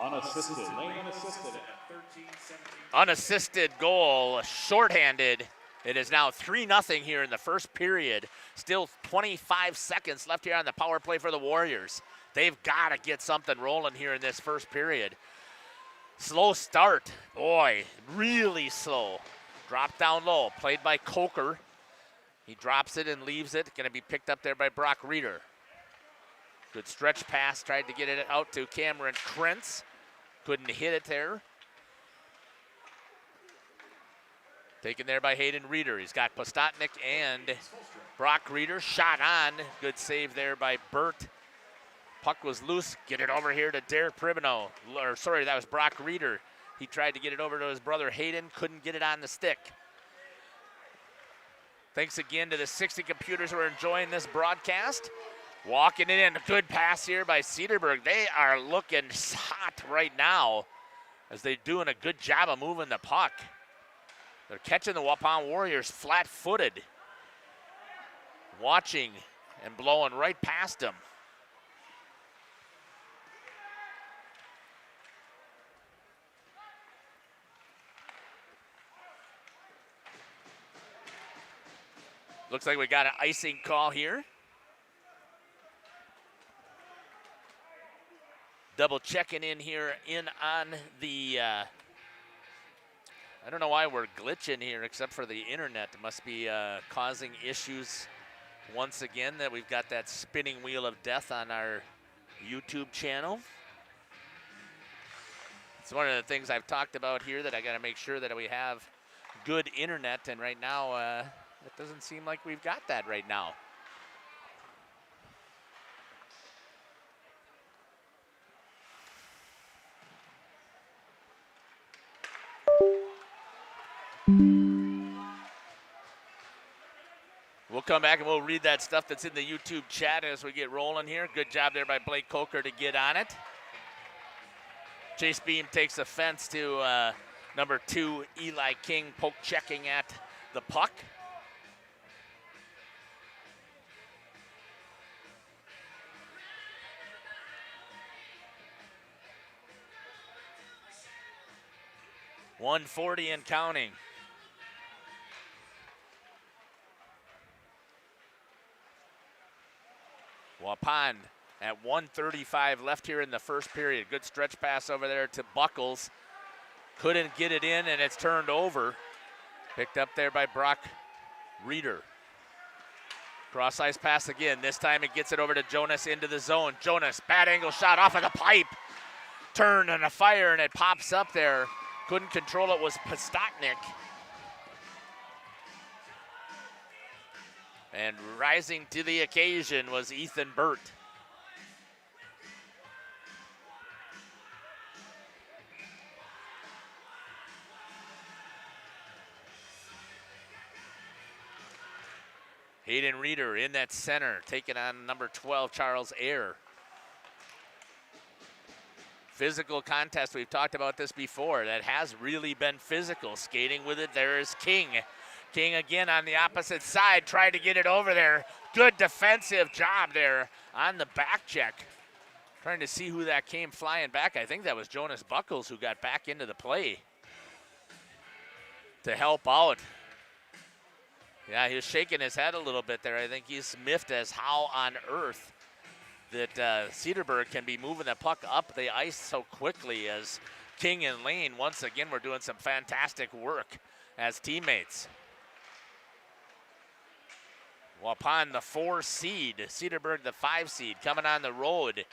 [SPEAKER 16] Unassisted. Lane unassisted at 13-17.
[SPEAKER 1] Unassisted goal, shorthanded. It is now 3-0 here in the first period. Still 25 seconds left here on the power play for the Warriors. They've got to get something rolling here in this first period. Slow start. Boy, really slow. Drop down low. Played by Coker. He drops it and leaves it. Going to be picked up there by Brock Reeder. Good stretch pass. Tried to get it out to Cameron Krentz. Couldn't hit it there. Taken there by Hayden Reeder. He's got Postotnik and Brock Reeder. Shot on. Good save there by Burt. Puck was loose. Get it over here to Derek Pribino. Or sorry, that was Brock Reeder. He tried to get it over to his brother Hayden. Couldn't get it on the stick. Thanks again to the 60 computers who are enjoying this broadcast. Walking it in. A good pass here by Cedarburg. They are looking hot right now as they're doing a good job of moving the puck. They're catching the Waupun Warriors flat-footed. Watching and blowing right past them. Looks like we got an icing call here. Double checking in here on the, I don't know why we're glitching here except for the internet. It must be causing issues once again that we've got that spinning wheel of death on our YouTube channel. It's one of the things I've talked about here that I got to make sure that we have good internet, and right now it doesn't seem like we've got that right now. We'll come back and we'll read that stuff that's in the YouTube chat as we get rolling here. Good job there by Blake Coker to get on it. Chase Beam takes offense to number 2, Eli King, poke checking at the puck. 140 and counting. Waupun at 1:35 left here in the first period. Good stretch pass over there to Buckles. Couldn't get it in, and it's turned over. Picked up there by Brock Reeder. Cross ice pass again. This time it gets it over to Jonas into the zone. Jonas, bad angle shot off of the pipe. Turn and a fire, and it pops up there. Couldn't control it, was Postotnik. And rising to the occasion was Ethan Burt. Hayden Reeder in that center, taking on number 12, Charles Ayer. Physical contest, we've talked about this before, that has really been physical. Skating with it, there is King. King again on the opposite side, tried to get it over there. Good defensive job there on the back check. Trying to see who that came flying back. I think that was Jonas Buckles who got back into the play to help out. Yeah, he was shaking his head a little bit there. I think he's miffed as how on earth that Cedarburg can be moving the puck up the ice so quickly, as King and Lane, once again, were doing some fantastic work as teammates. Waupun, the 4 seed, Cedarburg, the 5 seed, coming on the road,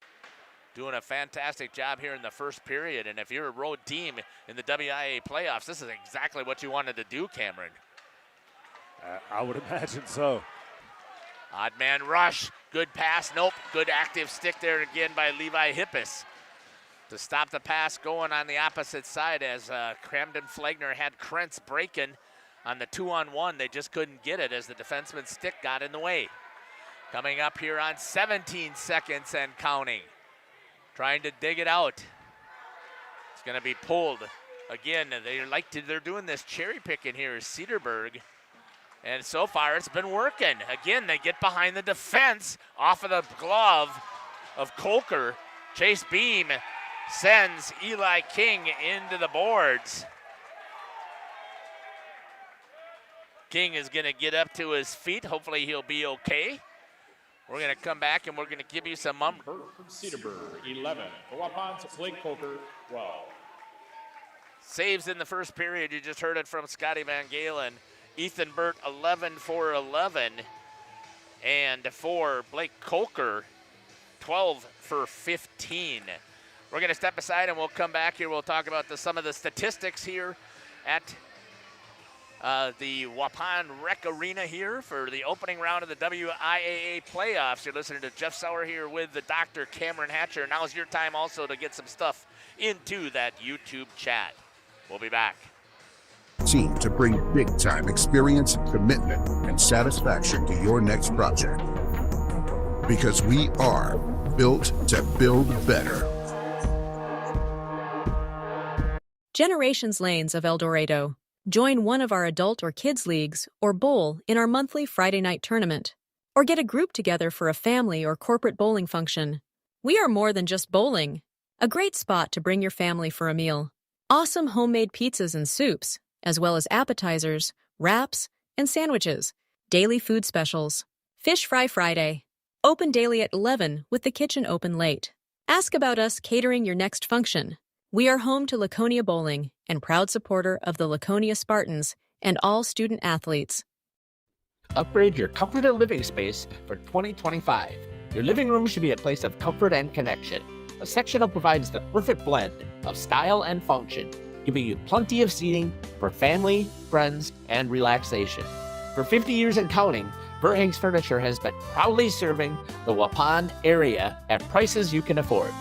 [SPEAKER 1] doing a fantastic job here in the first period. And if you're a road team in the WIAA playoffs, this is exactly what you wanted to do, Cameron.
[SPEAKER 17] I would imagine so.
[SPEAKER 1] Odd man rush, good pass, nope. Good active stick there again by Levi Hippus to stop the pass going on the opposite side, as Camden Flagner had Krentz breaking on the 2-on-1. They just couldn't get it as the defenseman's stick got in the way. Coming up here on 17 seconds and counting. Trying to dig it out. It's gonna be pulled. Again, they're doing this cherry picking here, Cedarburg. And so far, it's been working. Again, they get behind the defense off of the glove of Kolker. Chase Beam sends Eli King into the boards. King is going to get up to his feet. Hopefully, he'll be okay. We're going to come back, and we're going to give you some
[SPEAKER 16] From Cedarburg, 11. For Waupun's Blake Kolker, 12.
[SPEAKER 1] Saves in the first period. You just heard it from Scotty Van Galen. Ethan Burt, 11 for 11. And for Blake Kolker, 12 for 15. We're going to step aside and we'll come back here. We'll talk about some of the statistics here at the Waupun Rec Arena here for the opening round of the WIAA playoffs. You're listening to Jeff Sauer here with the Dr. Cameron Hatcher. Now's your time also to get some stuff into that YouTube chat. We'll be back.
[SPEAKER 5] Team to bring big time experience, commitment, and satisfaction to your next project. Because we are built to build better.
[SPEAKER 12] Generations Lanes of El Dorado. Join one of our adult or kids leagues or bowl in our monthly Friday night tournament. Or get a group together for a family or corporate bowling function. We are more than just bowling. A great spot to bring your family for a meal. Awesome homemade pizzas and soups, as well as appetizers, wraps, and sandwiches. Daily food specials. Fish Fry Friday. Open daily at 11 with the kitchen open late. Ask about us catering your next function. We are home to Laconia Bowling and proud supporter of the Laconia Spartans and all student athletes.
[SPEAKER 2] Upgrade your comfort and living space for 2025. Your living room should be a place of comfort and connection. A sectional provides the perfect blend of style and function, giving you plenty of seating for family, friends, and relaxation. For 50 years and counting, Verhaeg's Furniture has been proudly serving the Waupun area at prices you can afford.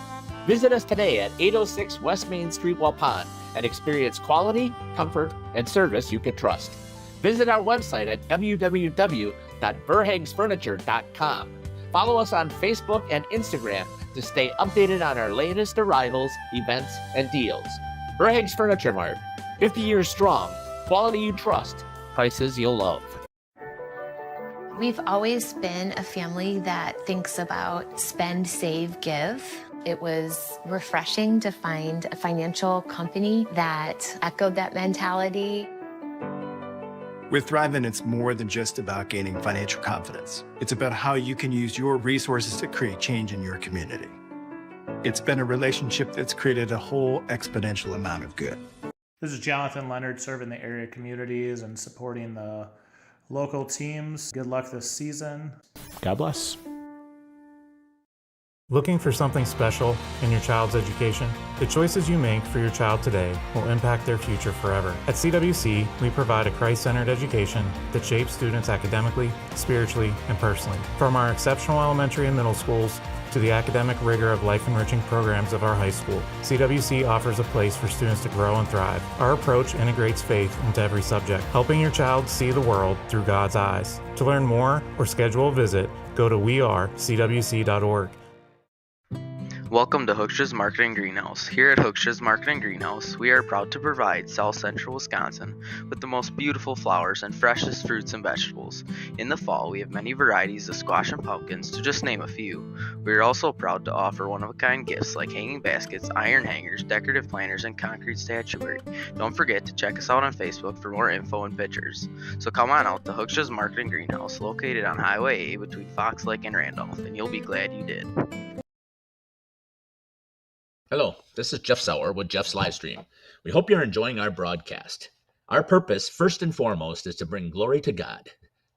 [SPEAKER 2] Visit us today at 806 West Main Street, Waupun, and experience quality, comfort, and service you can trust. Visit our website at www.verhaegsfurniture.com. Follow us on Facebook and Instagram to stay updated on our latest arrivals, events, and deals. Verhaeg's Furniture Mart, 50 years strong, quality you trust, prices you'll love.
[SPEAKER 18] We've always been a family that thinks about spend, save, give. It was refreshing to find a financial company that echoed that mentality.
[SPEAKER 19] With Thrivent, it's more than just about gaining financial confidence. It's about how you can use your resources to create change in your community. It's been a relationship that's created a whole exponential amount of good.
[SPEAKER 8] This is Jonathan Leonard, serving the area communities and supporting the local teams. Good luck this season.
[SPEAKER 20] God bless. Looking for something special in your child's education? The choices you make for your child today will impact their future forever. At CWC, we provide a Christ-centered education that shapes students academically, spiritually, and personally. From our exceptional elementary and middle schools to the academic rigor of life-enriching programs of our high school, CWC offers a place for students to grow and thrive. Our approach integrates faith into every subject, helping your child see the world through God's eyes. To learn more or schedule a visit, go to wearecwc.org.
[SPEAKER 6] Welcome to Hookstra's Marketing Greenhouse. Here at Hookstra's Marketing Greenhouse, we are proud to provide South Central Wisconsin with the most beautiful flowers and freshest fruits and vegetables. In the fall, we have many varieties of squash and pumpkins, to just name a few. We are also proud to offer one-of-a-kind gifts like hanging baskets, iron hangers, decorative planters, and concrete statuary. Don't forget to check us out on Facebook for more info and pictures. So come on out to Hookstra's Marketing Greenhouse, located on Highway A between Fox Lake and Randolph, and you'll be glad you did.
[SPEAKER 3] Hello, this is Jeff Sauer with Jeff's Livestream. We hope you're enjoying our broadcast. Our purpose, first and foremost, is to bring glory to God.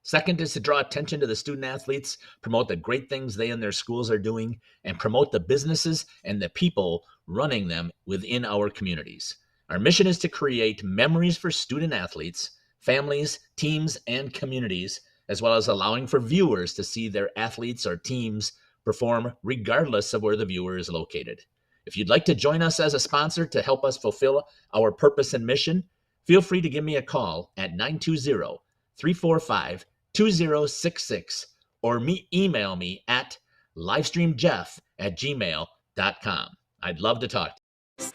[SPEAKER 3] Second is to draw attention to the student athletes, promote the great things they and their schools are doing, and promote the businesses and the people running them within our communities. Our mission is to create memories for student athletes, families, teams, and communities, as well as allowing for viewers to see their athletes or teams perform regardless of where the viewer is located. If you'd like to join us as a sponsor to help us fulfill our purpose and mission, feel free to give me a call at 920-345-2066 or email me at livestreamjeff@gmail.com. I'd love to talk to you.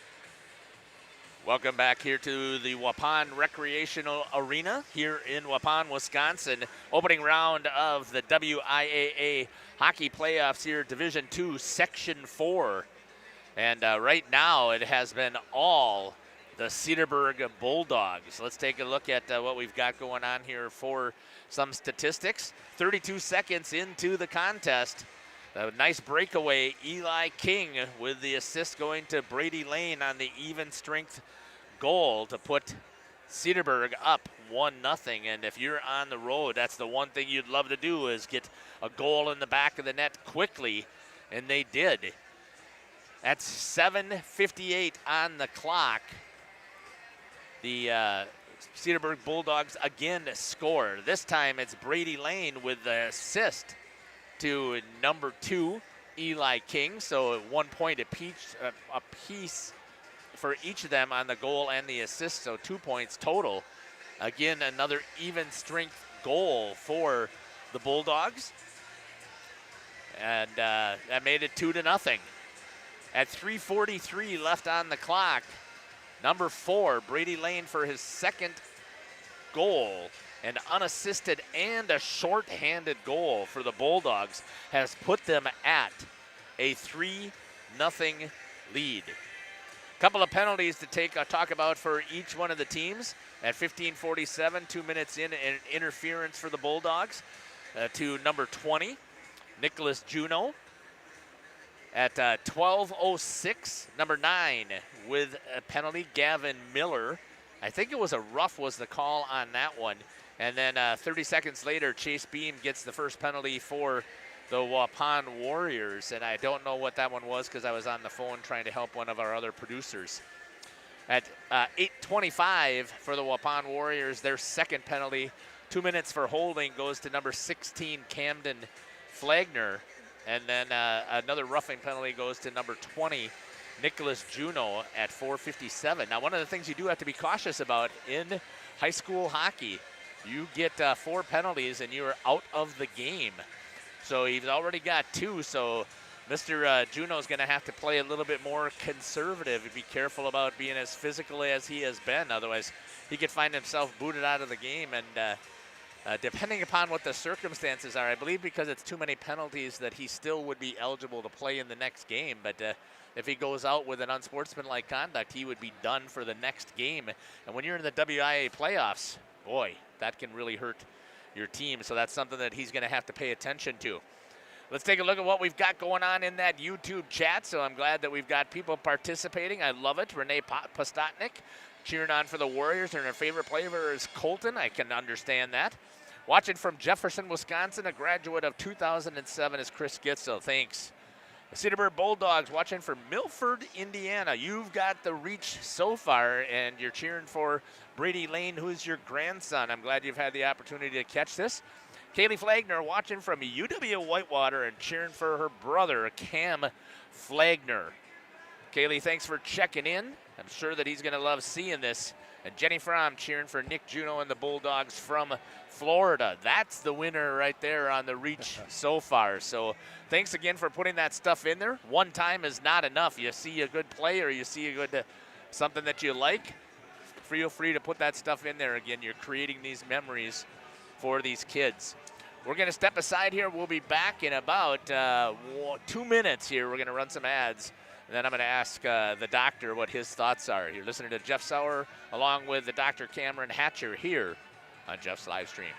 [SPEAKER 1] Welcome back here to the Waupun Recreational Arena here in Waupun, Wisconsin. Opening round of the WIAA hockey playoffs here, Division II, Section 4. And right now it has been all the Cedarburg Bulldogs. Let's take a look at what we've got going on here for some statistics. 32 seconds into the contest. A nice breakaway, Eli King with the assist going to Brady Lane on the even strength goal to put Cedarburg up 1-0. And if you're on the road, that's the one thing you'd love to do is get a goal in the back of the net quickly, and they did. At 7:58 on the clock, the Cedarburg Bulldogs again score. This time it's Brady Lane with the assist to number 2, Eli King. So 1 point apiece for each of them on the goal and the assist, so 2 points total. Again, another even strength goal for the Bulldogs. And that made it 2-0. At 3:43 left on the clock, number 4, Brady Lane, for his second goal, an unassisted and a short-handed goal for the Bulldogs, has put them at a 3-0 lead. Couple of penalties to talk about for each one of the teams. At 15:47, 2 minutes in, an interference for the Bulldogs to number 20, Nicholas Juneau. At 12:06, number 9 with a penalty, Gavin Miller. I think it was a rough was the call on that one. And then 30 seconds later, Chase Beam gets the first penalty for the Waupun Warriors. And I don't know what that one was because I was on the phone trying to help one of our other producers. At 8:25 for the Waupun Warriors, their second penalty, 2 minutes for holding, goes to number 16, Camden Flagner. And then another roughing penalty goes to number 20, Nicholas Juneau, at 4:57. Now, one of the things you do have to be cautious about in high school hockey, you get 4 penalties and you're out of the game. So he's already got 2, so Mr. Juneau is going to have to play a little bit more conservative and be careful about being as physical as he has been. Otherwise, he could find himself booted out of the game, and Depending upon what the circumstances are, I believe because it's too many penalties that he still would be eligible to play in the next game. But if he goes out with an unsportsmanlike conduct, he would be done for the next game. And when you're in the WIAA playoffs, boy, that can really hurt your team. So that's something that he's going to have to pay attention to. Let's take a look at what we've got going on in that YouTube chat. So I'm glad that we've got people participating. I love it. Renee Postotnik cheering on for the Warriors, and her favorite player is Colton. I can understand that. Watching from Jefferson, Wisconsin, a graduate of 2007 is Chris Gitzel. Thanks. The Cedarburg Bulldogs watching from Milford, Indiana. You've got the reach so far, and you're cheering for Brady Lane, who's your grandson. I'm glad you've had the opportunity to catch this. Kaylee Flagner watching from UW Whitewater and cheering for her brother, Cam Flagner. Kaylee, thanks for checking in. I'm sure that he's going to love seeing this. And Jenny Fromm cheering for Nick Juneau and the Bulldogs from Florida. That's the winner right there on the reach so far. So thanks again for putting that stuff in there. One time is not enough. You see a good play or you see a good something that you like, feel free to put that stuff in there. Again, you're creating these memories for these kids. We're going to step aside here. We'll be back in about 2 minutes here. We're going to run some ads. And then I'm going to ask the doctor what his thoughts are. You're listening to Jeff Sauer along with the Dr. Cameron Hatcher here on Jeff's live stream.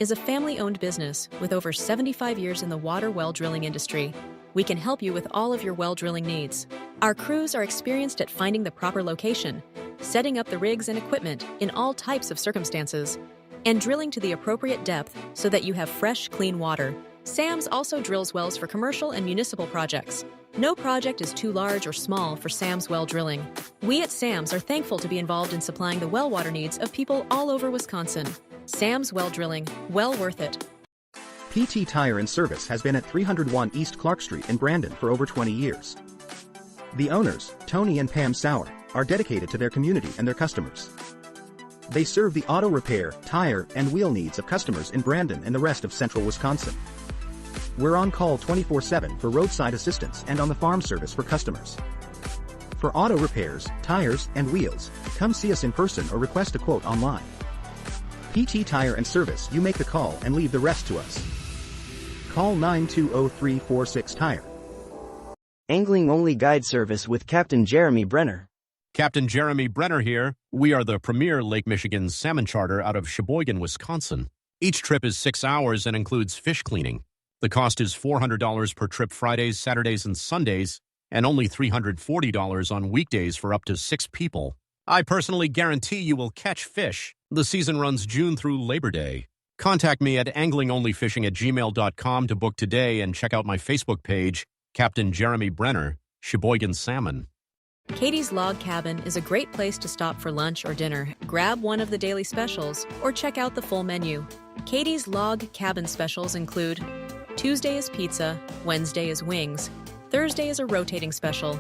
[SPEAKER 12] Is a family-owned business with over 75 years in the water well drilling industry. We can help you with all of your well drilling needs. Our crews are experienced at finding the proper location, setting up the rigs and equipment in all types of circumstances, and drilling to the appropriate depth so that you have fresh, clean water. Sam's also drills wells for commercial and municipal projects. No project is too large or small for Sam's Well Drilling. We at Sam's are thankful to be involved in supplying the well water needs of people all over Wisconsin. Sam's Well Drilling, well worth it.
[SPEAKER 4] PT Tire and Service has been at 301 East Clark Street in Brandon for over 20 years. The owners, Tony and Pam Sauer, are dedicated to their community and their customers. They serve the auto repair, tire, and wheel needs of customers in Brandon and the rest of central Wisconsin. We're on call 24/7 for roadside assistance and on the farm service for customers. For auto repairs, tires, and wheels, come see us in person or request a quote online. PT Tire and Service, you make the call and leave the rest to us. Call 920-346-TIRE.
[SPEAKER 9] Angling-only guide service with Captain Jeremy Brenner.
[SPEAKER 10] Captain Jeremy Brenner here. We are the premier Lake Michigan salmon charter out of Sheboygan, Wisconsin. Each trip is 6 hours and includes fish cleaning. The cost is $400 per trip Fridays, Saturdays, and Sundays, and only $340 on weekdays for up to 6 people. I personally guarantee you will catch fish. The season runs June through Labor Day. Contact me at anglingonlyfishing@gmail.com to book today and check out my Facebook page, Captain Jeremy Brenner, Sheboygan Salmon.
[SPEAKER 12] Katie's Log Cabin is a great place to stop for lunch or dinner. Grab one of the daily specials or check out the full menu. Katie's Log Cabin specials include Tuesday is pizza, Wednesday is wings, Thursday is a rotating special,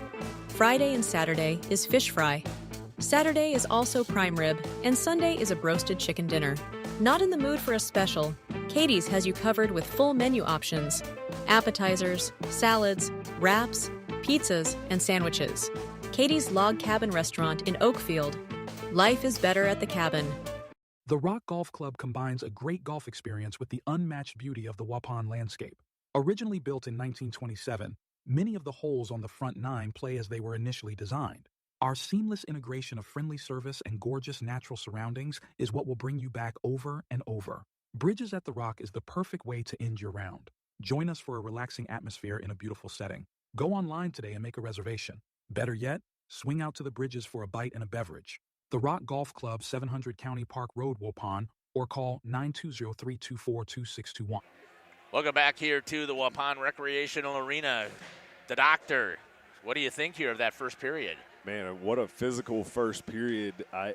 [SPEAKER 12] Friday and Saturday is fish fry, Saturday is also prime rib, and Sunday is a broasted chicken dinner. Not in the mood for a special? Katie's has you covered with full menu options, appetizers, salads, wraps, pizzas, and sandwiches. Katie's Log Cabin Restaurant in Oakfield. Life is better at the cabin.
[SPEAKER 13] The Rock Golf Club combines a great golf experience with the unmatched beauty of the Waupun landscape. Originally built in 1927, many of the holes on the front 9 play as they were initially designed. Our seamless integration of friendly service and gorgeous natural surroundings is what will bring you back over and over. Bridges at the Rock is the perfect way to end your round. Join us for a relaxing atmosphere in a beautiful setting. Go online today and make a reservation. Better yet, swing out to the Bridges for a bite and a beverage. The Rock Golf Club, 700 County Park Road, Waupun, or call 920-324-2621.
[SPEAKER 1] Welcome back here to the Waupun Recreational Arena. The doctor, what do you think here of that first period?
[SPEAKER 17] Man, what a physical first period. I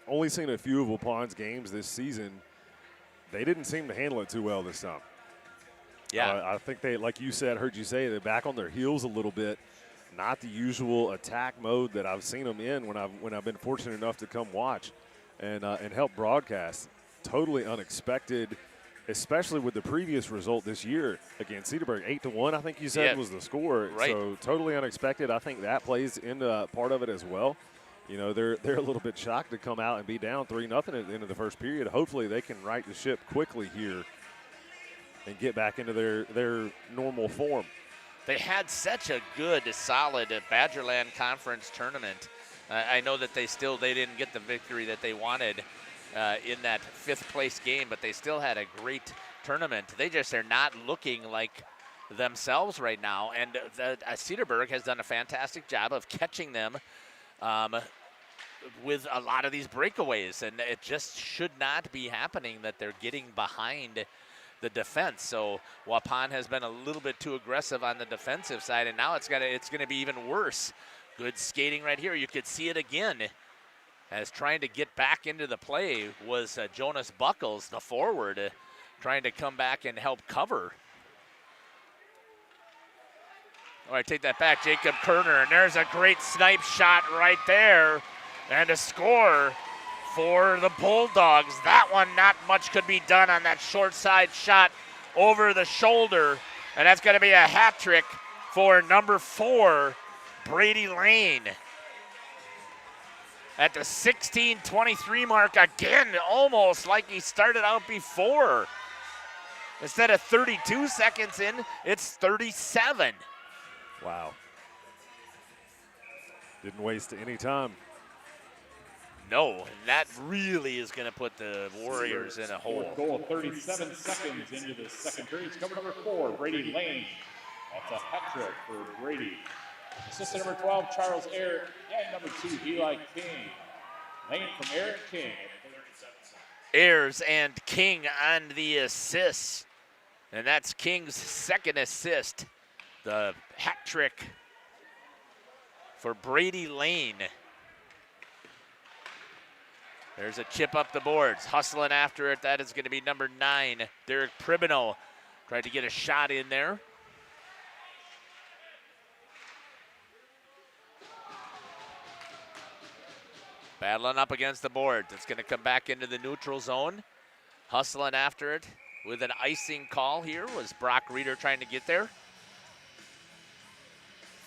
[SPEAKER 17] only seen a few of Waupun's games this season. They didn't seem to handle it too well this time.
[SPEAKER 1] Yeah.
[SPEAKER 17] I think they, like you said, heard you say, they're back on their heels a little bit. Not the usual attack mode that I've seen them in when I've been fortunate enough to come watch and help broadcast. Totally unexpected, especially with the previous result this year against Cedarburg. 8-1, I think you said was the score.
[SPEAKER 1] Right.
[SPEAKER 17] So totally unexpected. I think that plays into part of it as well. you know, they're a little bit shocked to come out and be down 3-0 at the end of the first period. Hopefully they can right the ship quickly here and get back into their normal form.
[SPEAKER 1] They had such a good, solid Badgerland Conference tournament. I know that they didn't get the victory that they wanted in that 5th place game, but they still had a great tournament. They just are not looking like themselves right now, and Cedarburg has done a fantastic job of catching them with a lot of these breakaways, and it just should not be happening that they're getting behind the defense. So Waupun has been a little bit too aggressive on the defensive side, and now it's going to be even worse. Good skating right here. You could see it again as trying to get back into the play was Jonas Buckles, the forward, trying to come back and help cover. All right, take that back, Jacob Kerner, and there's a great snipe shot right there, and a score for the Bulldogs. That one, not much could be done on that short side shot over the shoulder, and that's going to be a hat trick for number 4, Brady Lane. At the 16:23 mark, again, almost like he started out before. Instead of 32 seconds in, it's 37.
[SPEAKER 17] Wow. Didn't waste any time.
[SPEAKER 1] No, and that really is going to put the Warriors in a hole.
[SPEAKER 16] Goal 37 seconds into the second period. Cover number 4, Brady Lane. That's a hat trick for Brady. Assistant number 12, Charles Air, and number 2, Eli King. Lane from Air and King.
[SPEAKER 1] Ayers and King on the assists, and that's King's second assist. The hat trick for Brady Lane. There's a chip up the boards, hustling after it. That is going to be number 9, Derek Pribino. Tried to get a shot in there. Battling up against the board. It's going to come back into the neutral zone. Hustling after it with an icing call here was Brock Reeder trying to get there.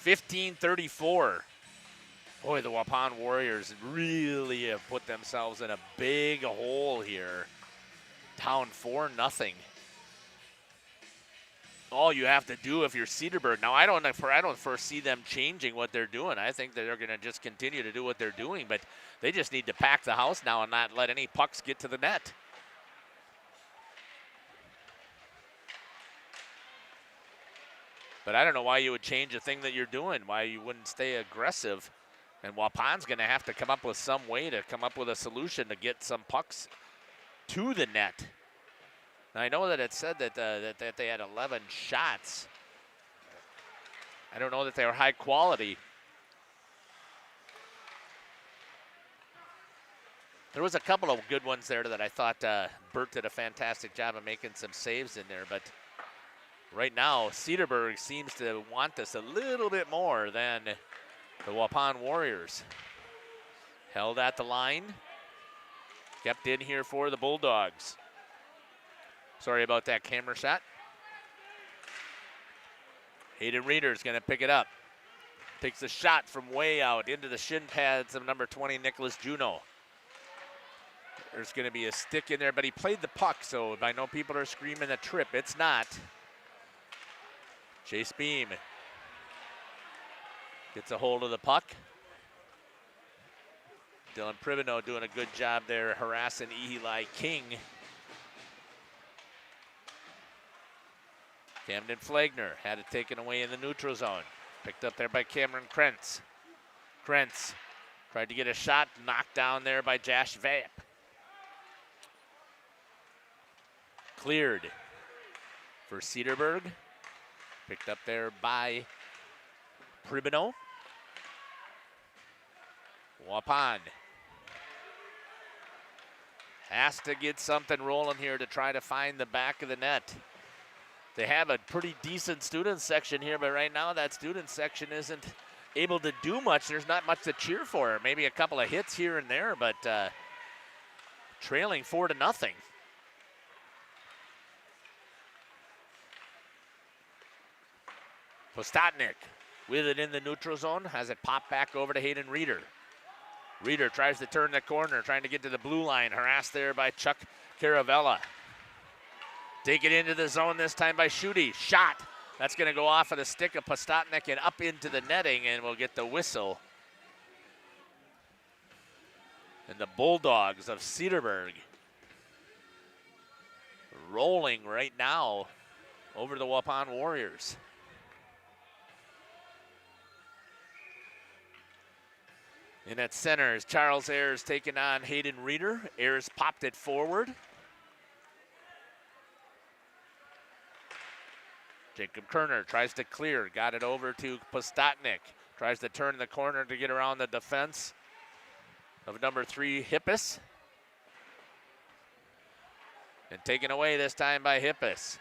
[SPEAKER 1] 15:34. Boy, the Waupun Warriors really have put themselves in a big hole here. Down 4-0. All you have to do if you're Cedarburg. Now, I don't foresee them changing what they're doing. I think that they're going to just continue to do what they're doing, but they just need to pack the house now and not let any pucks get to the net. But I don't know why you would change a thing that you're doing, why you wouldn't stay aggressive. And Waupun's going to have to come up with some way to come up with a solution to get some pucks to the net. Now, I know that it said that that they had 11 shots. I don't know that they were high quality. There was a couple of good ones there that I thought Bert did a fantastic job of making some saves in there. But right now, Cedarburg seems to want this a little bit more than the Waupun Warriors. Held at the line. Kept in here for the Bulldogs. Sorry about that camera shot. Hayden Reeder's going to pick it up. Takes a shot from way out into the shin pads of number 20, Nicholas Juneau. There's going to be a stick in there, but he played the puck, so I know people are screaming a trip. It's not. Chase Beam gets a hold of the puck. Dylan Pribino doing a good job there harassing Eli King. Camden Flagner had it taken away in the neutral zone. Picked up there by Cameron Krentz. Krentz tried to get a shot, knocked down there by Josh Vapp. Cleared for Cedarburg. Picked up there by Pribino. Waupun has to get something rolling here to try to find the back of the net. They have a pretty decent student section here, but right now that student section isn't able to do much. There's not much to cheer for. Maybe a couple of hits here and there, but trailing 4-0. Postotnik with it in the neutral zone, has it popped back over to Hayden Reeder. Reeder tries to turn the corner, trying to get to the blue line. Harassed there by Chuck Caravella. Take it into the zone this time by Schutte. Shot. That's going to go off of the stick of Postotnik and up into the netting, and we'll get the whistle. And the Bulldogs of Cedarburg rolling right now over the Waupun Warriors. In at center is Charles Ayers taking on Hayden Reeder. Ayers popped it forward. Jacob Kerner tries to clear, got it over to Postotnik. Tries to turn the corner to get around the defense of number 3, Hippus. And taken away this time by Hippus.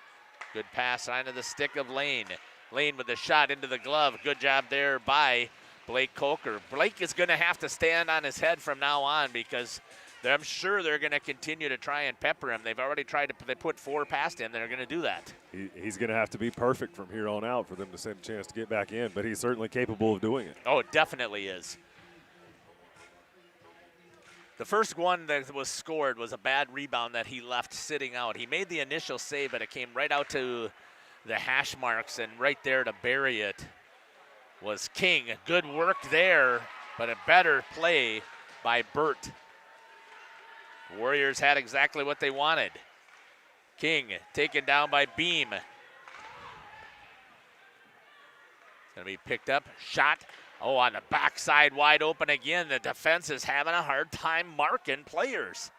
[SPEAKER 1] Good pass onto the stick of Lane. Lane with the shot into the glove. Good job there by Blake Coker. Blake is going to have to stand on his head from now on because I'm sure they're going to continue to try and pepper him. They've already tried to, they put 4 past him. They're going to do that.
[SPEAKER 17] He's going to have to be perfect from here on out for them to stand a chance to get back in, but he's certainly capable of doing it.
[SPEAKER 1] Oh, it definitely is. The first one that was scored was a bad rebound that he left sitting out. He made the initial save, but it came right out to the hash marks, and right there to bury it was King. Good work there, but a better play by Burt. Warriors had exactly what they wanted. King taken down by Beam. It's going to be picked up. Shot. Oh, on the backside, wide open again. The defense is having a hard time marking players.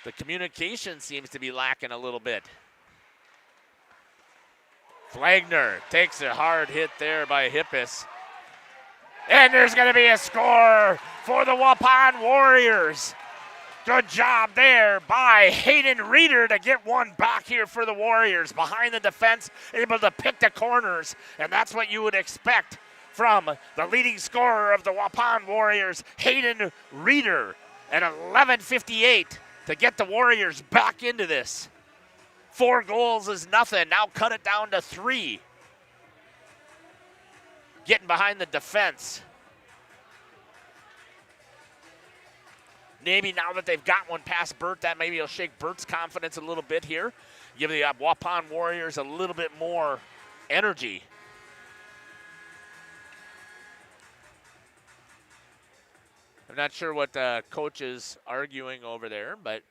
[SPEAKER 1] The communication seems to be lacking a little bit. Flagner takes a hard hit there by Hippus. And there's going to be a score for the Waupun Warriors. Good job there by Hayden Reeder to get one back here for the Warriors. Behind the defense, able to pick the corners, and that's what you would expect from the leading scorer of the Waupun Warriors, Hayden Reeder, at 11:58 to get the Warriors back into this. 4 goals is nothing. Now cut it down to 3. Getting behind the defense. Maybe now that they've got one past Burt, that maybe will shake Burt's confidence a little bit here. Give the Waupun Warriors a little bit more energy. I'm not sure what the coach is arguing over there, but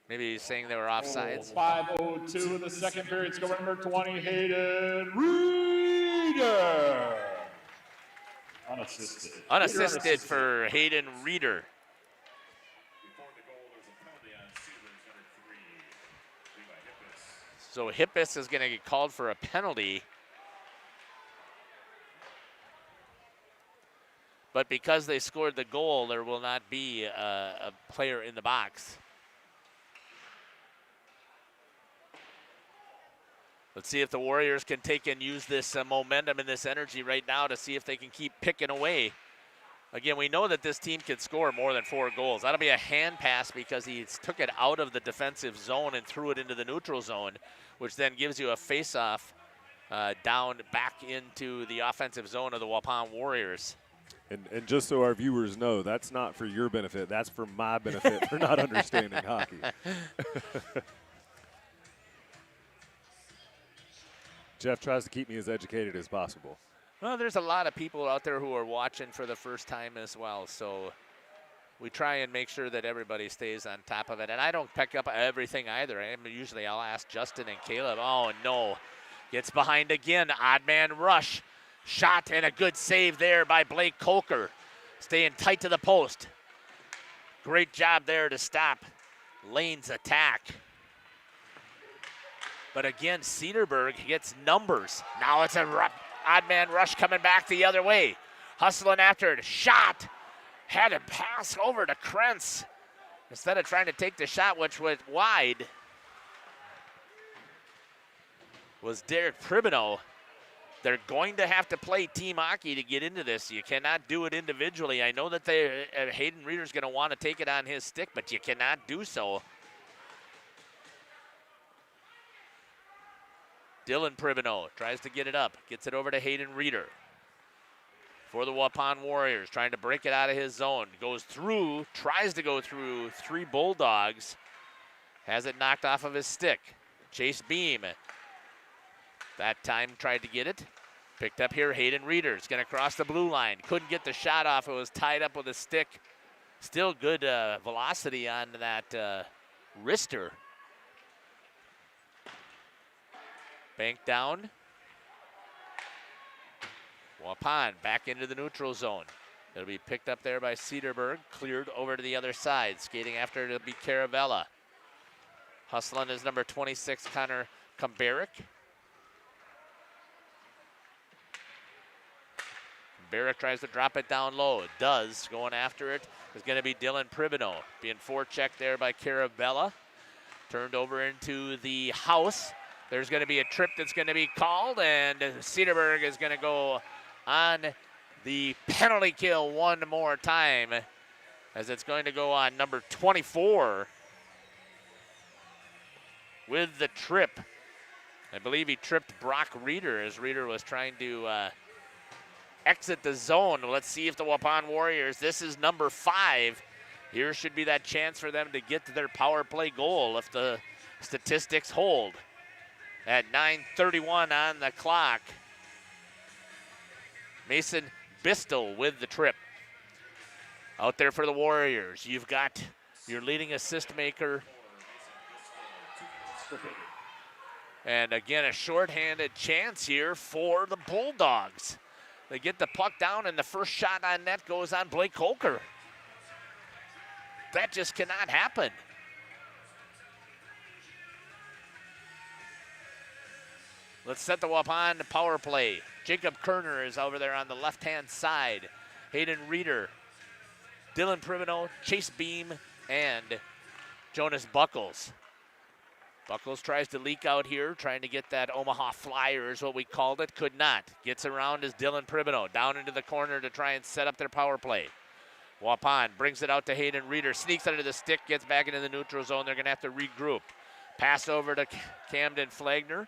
[SPEAKER 1] maybe he's saying they were offsides.
[SPEAKER 16] 5:02 in the second period. Score number 20, Hayden Reeder. Unassisted.
[SPEAKER 1] Unassisted for Hayden Reeder. So Hippus is going to get called for a penalty. But because they scored the goal, there will not be a player in the box. Let's see if the Warriors can take and use this momentum and this energy right now to see if they can keep picking away. Again, we know that this team can score more than 4 goals. That'll be a hand pass because he took it out of the defensive zone and threw it into the neutral zone, which then gives you a face-off down back into the offensive zone of the Waupun Warriors.
[SPEAKER 17] And just so our viewers know, that's not for your benefit. That's for my benefit for not understanding hockey. Jeff tries to keep me as educated as possible.
[SPEAKER 1] Well, there's a lot of people out there who are watching for the first time as well, so we try and make sure that everybody stays on top of it. And I don't pick up everything either. Usually I'll ask Justin and Caleb. Oh, no. Gets behind again. Odd man rush. Shot and a good save there by Blake Coker. Staying tight to the post. Great job there to stop Lane's attack. But again, Cedarburg gets numbers. Now it's a odd man rush coming back the other way. Hustling after it. Shot. Had to pass over to Krentz. Instead of trying to take the shot, which was wide, was Derek Pribino. They're going to have to play team hockey to get into this. You cannot do it individually. I know that Hayden Reeder's going to want to take it on his stick, but you cannot do so. Dylan Pribino tries to get it up, gets it over to Hayden Reeder. For the Waupun Warriors, trying to break it out of his zone. Goes through, tries to go through 3 Bulldogs. Has it knocked off of his stick. Chase Beam. That time tried to get it. Picked up here, Hayden Reeder's going to cross the blue line. Couldn't get the shot off. It was tied up with a stick. Still good velocity on that wrister. Bank down. Waupun back into the neutral zone. It'll be picked up there by Cedarburg. Cleared over to the other side. Skating after it'll be Caravella. Hustling is number 26, Connor Kumberic. Barrett tries to drop it down low. It does. Going after it is going to be Dylan Pribino. Being forechecked there by Caravella. Turned over into the house. There's going to be a trip that's going to be called, and Cedarburg is going to go on the penalty kill one more time, as it's going to go on number 24 with the trip. I believe he tripped Brock Reeder as Reeder was trying to exit the zone. Let's see if the Waupun Warriors, this is number 5. Here should be that chance for them to get to their power play goal if the statistics hold. At 9:31 on the clock, Mason Bistel with the trip. Out there for the Warriors, you've got your leading assist maker. And again, a shorthanded chance here for the Bulldogs. They get the puck down, and the first shot on net goes on Blake Holker. That just cannot happen. Let's set the Waupun power play. Jacob Kerner is over there on the left-hand side. Hayden Reeder, Dylan Pribino, Chase Beam, and Jonas Buckles. Buckles tries to leak out here, trying to get that Omaha Flyer is what we called it. Could not. Gets around as Dylan Pribino down into the corner to try and set up their power play. Waupun brings it out to Hayden Reeder. Sneaks under the stick, gets back into the neutral zone. They're going to have to regroup. Pass over to Camden Flagner.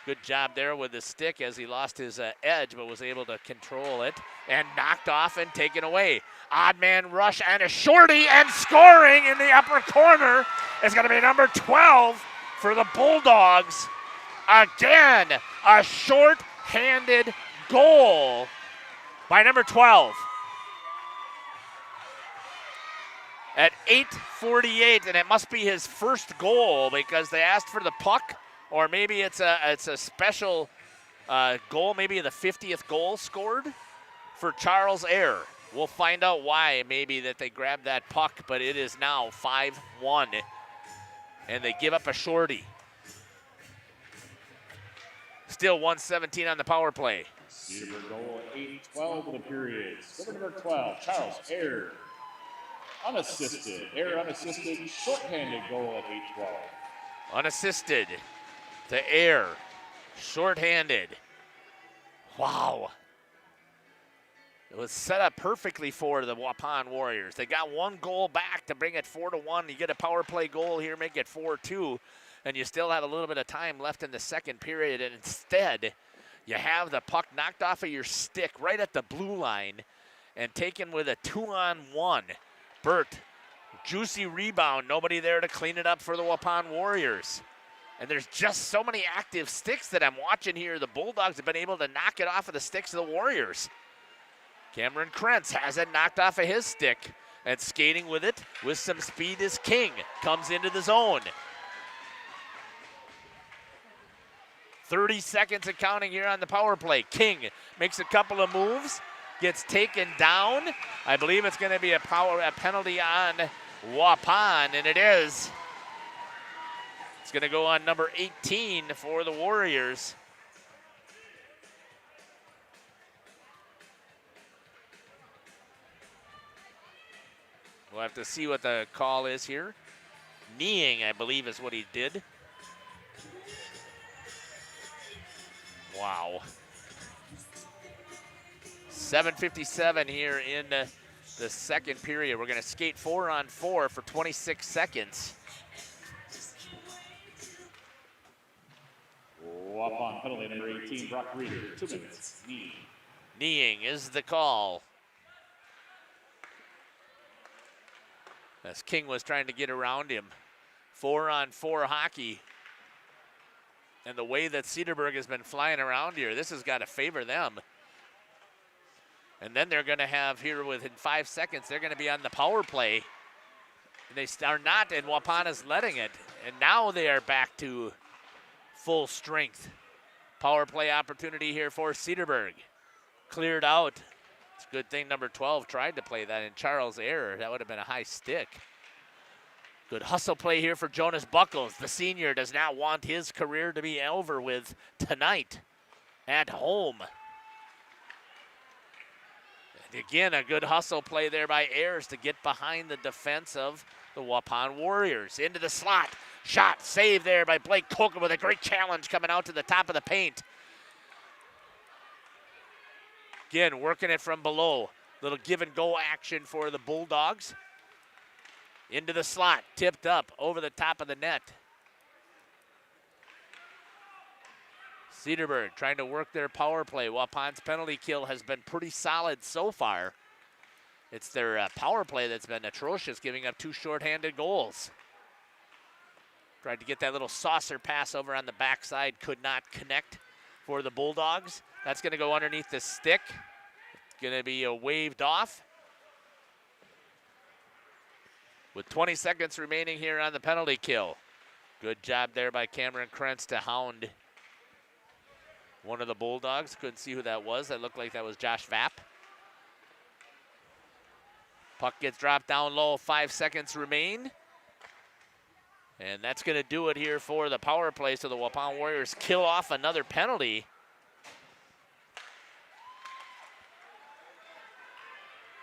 [SPEAKER 1] Good job there with the stick as he lost his edge, but was able to control it. And knocked off and taken away. Odd man rush and a shorty, and scoring in the upper corner is going to be number 12 for the Bulldogs. Again, a short-handed goal by number 12. At 8:48, and it must be his first goal because they asked for the puck, or maybe it's a special goal, maybe the 50th goal scored for Charles Eyre. We'll find out why, maybe that they grabbed that puck, but it is now 5-1, and they give up a shorty. Still 1:17 on the power play.
[SPEAKER 16] Cedarburg goal at 8:12 of the period. Scorer number 12, Charles Eyre. Unassisted. Eyre unassisted, shorthanded goal at 8:12.
[SPEAKER 1] Unassisted to Eyre, shorthanded. Wow. It was set up perfectly for the Waupun Warriors. They got one goal back to bring it 4-1. You get a power play goal here, make it 4-2, and you still have a little bit of time left in the second period, and instead you have the puck knocked off of your stick right at the blue line and taken with a 2-on-1. Burt, juicy rebound, nobody there to clean it up for the Waupun Warriors. And there's just so many active sticks that I'm watching here. The Bulldogs have been able to knock it off of the sticks of the Warriors. Cameron Krentz has it knocked off of his stick, and skating with it with some speed is King. Comes into the zone. 30 seconds and counting here on the power play. King makes a couple of moves, gets taken down. I believe it's going to be a penalty on Waupun, and it is. It's going to go on number 18 for the Warriors. We'll have to see what the call is here. Kneeing, I believe, is what he did. Wow. 7:57 here in the second period. We're going to skate 4-on-4 for 26 seconds.
[SPEAKER 16] Waupun penalty number 18, Brock Reeder, 2 minutes. Knee.
[SPEAKER 1] Kneeing is the call. As King was trying to get around him. 4-on-4 hockey. And the way that Cedarburg has been flying around here, this has got to favor them. And then they're going to have here within 5 seconds, they're going to be on the power play. And they are not, and Waupun is letting it. And now they are back to full strength. Power play opportunity here for Cedarburg. Cleared out. It's a good thing number 12 tried to play that in Charles' error. That would have been a high stick. Good hustle play here for Jonas Buckles. The senior does not want his career to be over with tonight at home. And again, a good hustle play there by Ayers to get behind the defense of the Waupun Warriors. Into the slot. Shot, save there by Blake Coker with a great challenge coming out to the top of the paint. Again, working it from below. Little give and go action for the Bulldogs. Into the slot, tipped up over the top of the net. Cedarburg trying to work their power play. Waupun's penalty kill has been pretty solid so far. It's their power play that's been atrocious, giving up 2 shorthanded goals. Tried to get that little saucer pass over on the backside, could not connect for the Bulldogs. That's going to go underneath the stick. It's going to be waved off. With 20 seconds remaining here on the penalty kill. Good job there by Cameron Krentz to hound one of the Bulldogs. Couldn't see who that was. That looked like that was Josh Vapp. Puck gets dropped down low. 5 seconds remain. And that's going to do it here for the power play. So the Waupun Warriors kill off another penalty.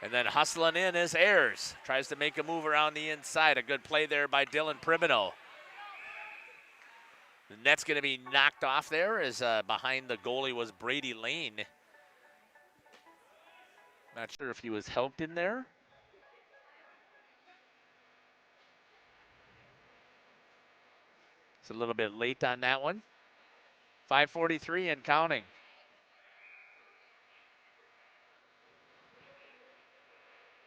[SPEAKER 1] And then hustling in is Ayers. Tries to make a move around the inside. A good play there by Dylan Primino. The net's going to be knocked off there as behind the goalie was Brady Lane. Not sure if he was helped in there. It's a little bit late on that one. 5:43 and counting.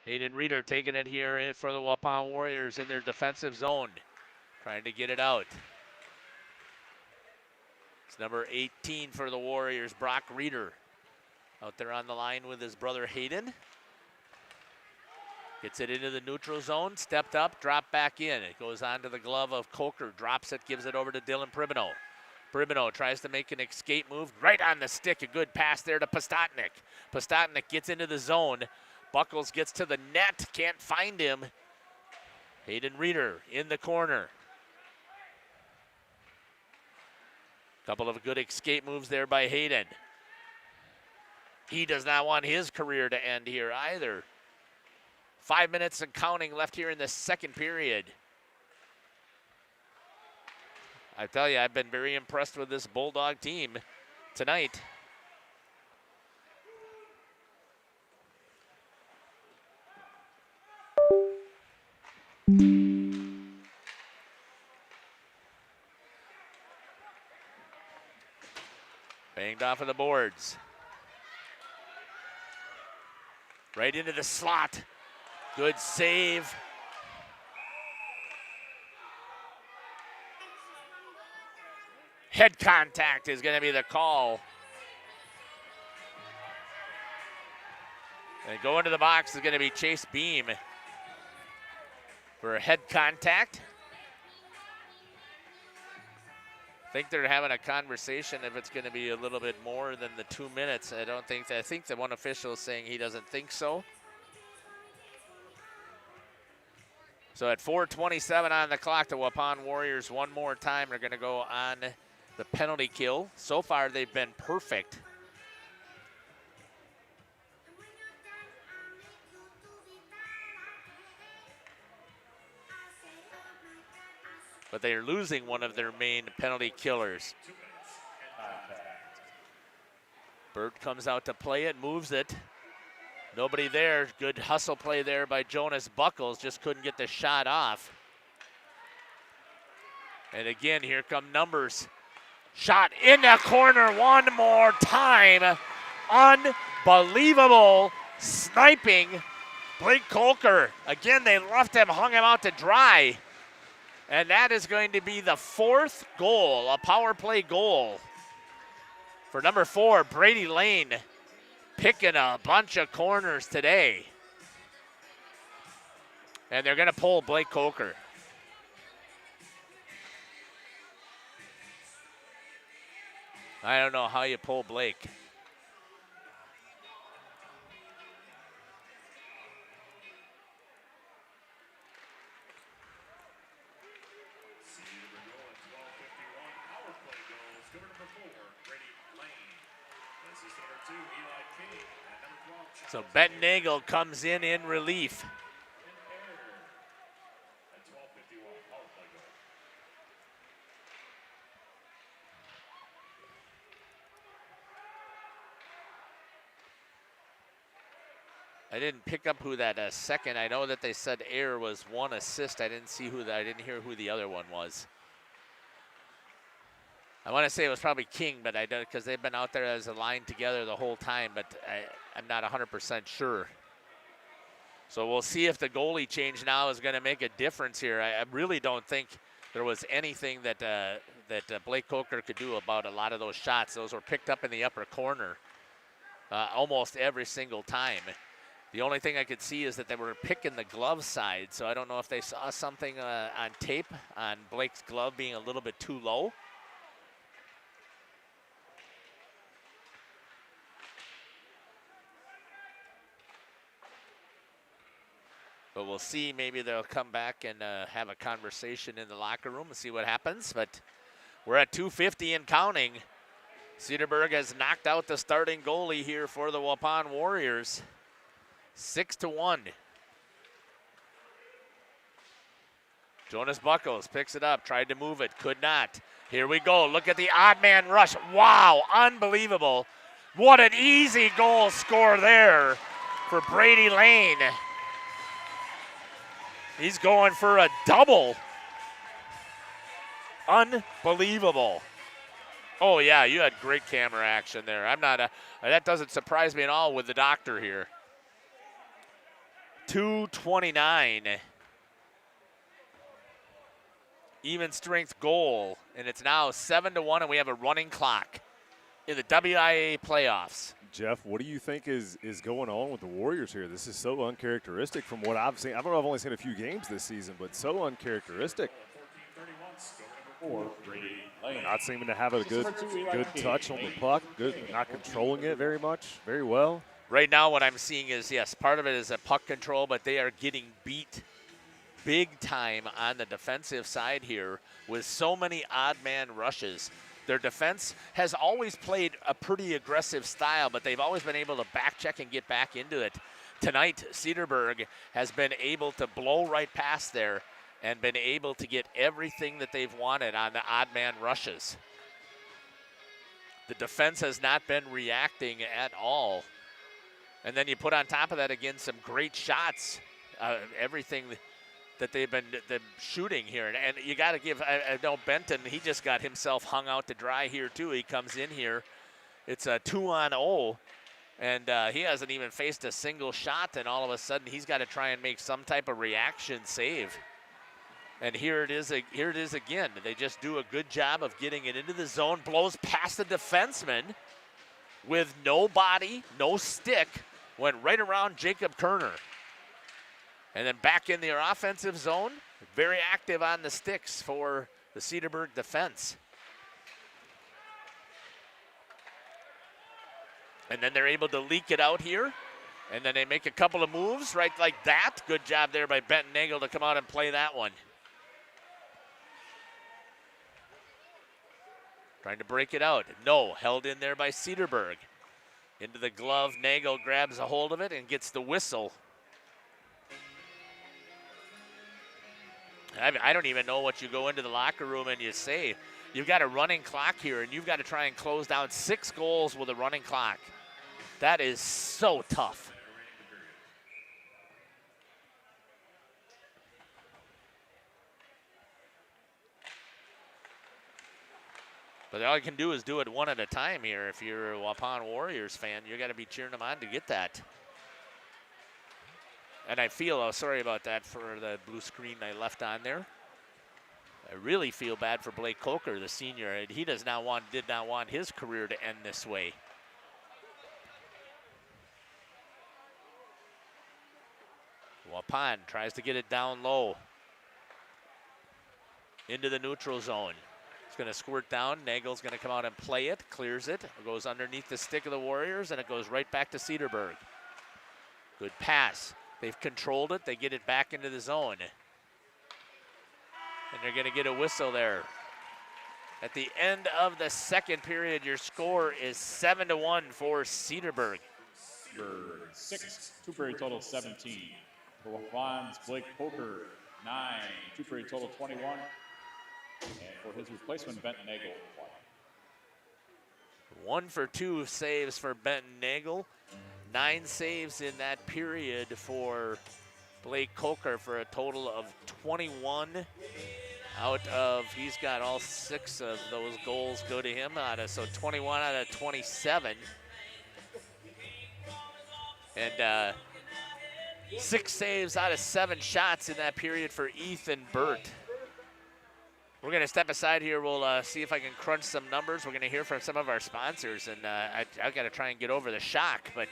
[SPEAKER 1] Hayden Reeder taking it here for the Waupun Warriors in their defensive zone. Trying to get it out. It's number 18 for the Warriors, Brock Reeder. Out there on the line with his brother Hayden. Gets it into the neutral zone, stepped up, dropped back in. It goes onto the glove of Coker, drops it, gives it over to Dylan Primino. Primino tries to make an escape move, right on the stick. A good pass there to Postotnik. Postotnik gets into the zone. Buckles gets to the net, can't find him. Hayden Reeder in the corner. Couple of good escape moves there by Hayden. He does not want his career to end here either. 5 minutes and counting left here in the second period. I tell you, I've been very impressed with this Bulldog team tonight. Banged off of the boards. Right into the slot. Good save. Head contact is going to be the call. And going to the box is going to be Chase Beam for a head contact. I think they're having a conversation if it's going to be a little bit more than the 2 minutes. I think the one official is saying he doesn't think so. So at 4:27 on the clock, the Waupun Warriors one more time are going to go on the penalty kill. So far, they've been perfect. But they are losing one of their main penalty killers. Burt comes out to play it, moves it. Nobody there. Good hustle play there by Jonas Buckles. Just couldn't get the shot off. And again, here come numbers. Shot in the corner one more time. Unbelievable sniping. Blake Kolker. Again, they left him, hung him out to dry. And that is going to be the 4th goal, a power play goal. For number 4, Brady Lane, picking a bunch of corners today. And they're going to pull Blake Kolker. I don't know how you pull Blake. So Benton Nagel comes in relief. I didn't pick up who that second. I know that they said Air was 1 assist. I didn't see I didn't hear who the other one was. I want to say it was probably King, but I don't, because they've been out there as a line together the whole time, but I'm not 100% sure. So we'll see if the goalie change now is going to make a difference here. I really don't think there was anything that Blake Kolker could do about a lot of those shots. Those were picked up in the upper corner almost every single time. The only thing I could see is that they were picking the glove side, so I don't know if they saw something on tape on Blake's glove being a little bit too low. But we'll see. Maybe they'll come back and have a conversation in the locker room and see what happens. But we're at 2:50 and counting. Cedarburg has knocked out the starting goalie here for the Waupun Warriors. 6-1. Jonas Buckles picks it up, tried to move it, could not. Here we go. Look at the odd man rush. Wow, unbelievable. What an easy goal score there for Brady Lane. He's going for a double. Unbelievable. Oh, yeah, you had great camera action there. That doesn't surprise me at all with the doctor here. 2:29. Even strength goal, and it's now 7-1, and we have a running clock in the WIAA playoffs.
[SPEAKER 17] Jeff, what do you think is going on with the Warriors here? This is so uncharacteristic from what I've seen. I don't know, I've only seen a few games this season, but so uncharacteristic. Not seeming to have a good touch on the puck, not controlling it very well.
[SPEAKER 1] Right now what I'm seeing is, yes, part of it is a puck control, but they are getting beat big time on the defensive side here with so many odd man rushes. Their defense has always played a pretty aggressive style, but they've always been able to back check and get back into it. Tonight, Cedarburg has been able to blow right past there and been able to get everything that they've wanted on the odd man rushes. The defense has not been reacting at all. And then you put on top of that, again, some great shots, everything that they've been shooting here. And you got to give, I know Benton, he just got himself hung out to dry here too. He comes in here. It's a 2-on-0, and he hasn't even faced a single shot, and all of a sudden he's got to try and make some type of reaction save. And here it is again. They just do a good job of getting it into the zone, blows past the defenseman with no body, no stick, went right around Jacob Kerner. And then back in their offensive zone, very active on the sticks for the Cedarburg defense. And then they're able to leak it out here. And then they make a couple of moves right like that. Good job there by Benton Nagel to come out and play that one. Trying to break it out. No, held in there by Cedarburg. Into the glove, Nagel grabs a hold of it and gets the whistle. I don't even know what you go into the locker room and you say. You've got a running clock here, and you've got to try and close down 6 goals with a running clock. That is so tough. But all you can do is do it one at a time here. If you're a Waupun Warriors fan, you got to be cheering them on to get that. And I feel, sorry about that for the blue screen I left on there. I really feel bad for Blake Coker, the senior. He did not want his career to end this way. Waupun tries to get it down low into the neutral zone. It's going to squirt down. Nagel's going to come out and play it, clears it, goes underneath the stick of the Warriors, and it goes right back to Cedarburg. Good pass. They've controlled it. They get it back into the zone. And they're going to get a whistle there. At the end of the second period, your score is 7-1 for Cedarburg.
[SPEAKER 16] 6, two-period total 17. For Waupun's Blake Poker, 9, two-period total 21. And for his replacement, Benton Nagel, 1.
[SPEAKER 1] 1 for 2 saves for Benton Nagel. 9 saves in that period for Blake Coker for a total of 21 out of, he's got all 6 of those goals go to him so 21 out of 27. And 6 saves out of 7 shots in that period for Ethan Burt. We're going to step aside here. We'll see if I can crunch some numbers. We're going to hear from some of our sponsors, and I've got to try and get over the shock. But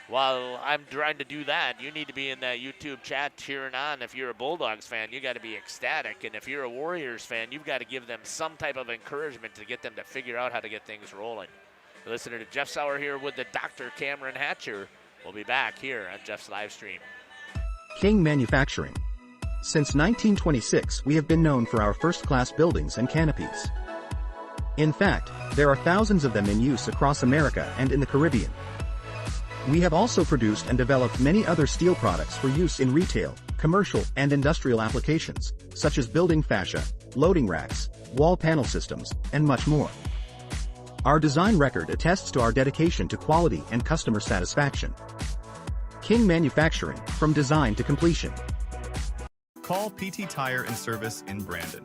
[SPEAKER 1] while I'm trying to do that, you need to be in that YouTube chat cheering on. If you're a Bulldogs fan, you got to be ecstatic. And if you're a Warriors fan, you've got to give them some type of encouragement to get them to figure out how to get things rolling. You're listening to Jeff Sauer here with the Dr. Cameron Hatcher. We'll be back here on Jeff's live stream.
[SPEAKER 4] King Manufacturing. Since 1926, we have been known for our first-class buildings and canopies. In fact, there are thousands of them in use across America and in the Caribbean. We have also produced and developed many other steel products for use in retail, commercial, and industrial applications, such as building fascia, loading racks, wall panel systems, and much more. Our design record attests to our dedication to quality and customer satisfaction. King Manufacturing, from design to completion.
[SPEAKER 21] Call PT Tire and Service in Brandon.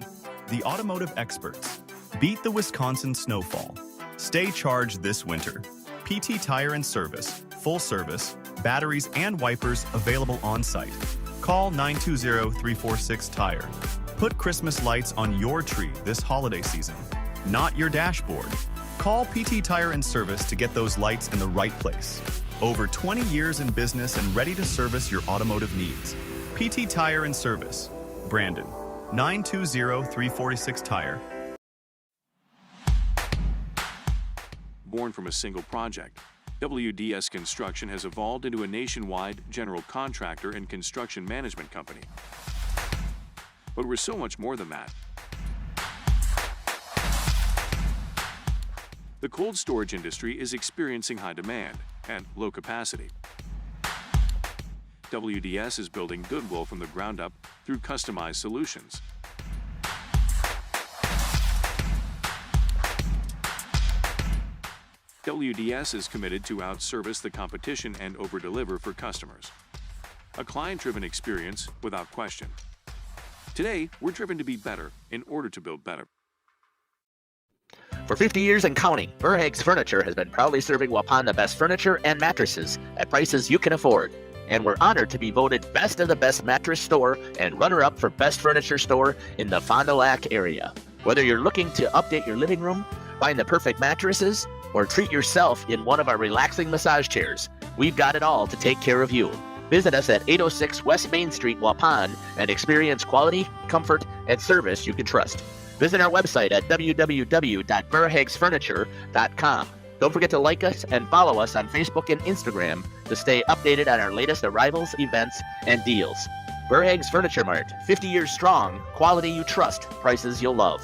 [SPEAKER 21] The automotive experts. Beat the Wisconsin snowfall. Stay charged this winter. PT Tire and Service. Full service, batteries and wipers available on site. Call 920-346-TIRE. Put Christmas lights on your tree this holiday season, not your dashboard. Call PT Tire and Service to get those lights in the right place. Over 20 years in business and ready to service your automotive needs. PT Tire and Service, Brandon, 920-346-TIRE.
[SPEAKER 22] Born from a single project, WDS Construction has evolved into a nationwide general contractor and construction management company. But we're so much more than that. The cold storage industry is experiencing high demand and low capacity. WDS is building goodwill from the ground up through customized solutions. WDS is committed to outservice the competition and overdeliver for customers. A client-driven experience without question. Today, we're driven to be better in order to build better.
[SPEAKER 2] For 50 years and counting, Verhaeg's Furniture has been proudly serving Waupun the best furniture and mattresses at prices you can afford. And we're honored to be voted best of the best mattress store and runner-up for best furniture store in the Fond du Lac area. Whether you're looking to update your living room, find the perfect mattresses, or treat yourself in one of our relaxing massage chairs, we've got it all to take care of you. Visit us at 806 West Main Street, Waupun, and experience quality, comfort, and service you can trust. Visit our website at www.verhaegsfurniture.com. Don't forget to like us and follow us on Facebook and Instagram to stay updated on our latest arrivals, events, and deals. Verhaeg's Furniture Mart, 50 years strong, quality you trust, prices you'll love.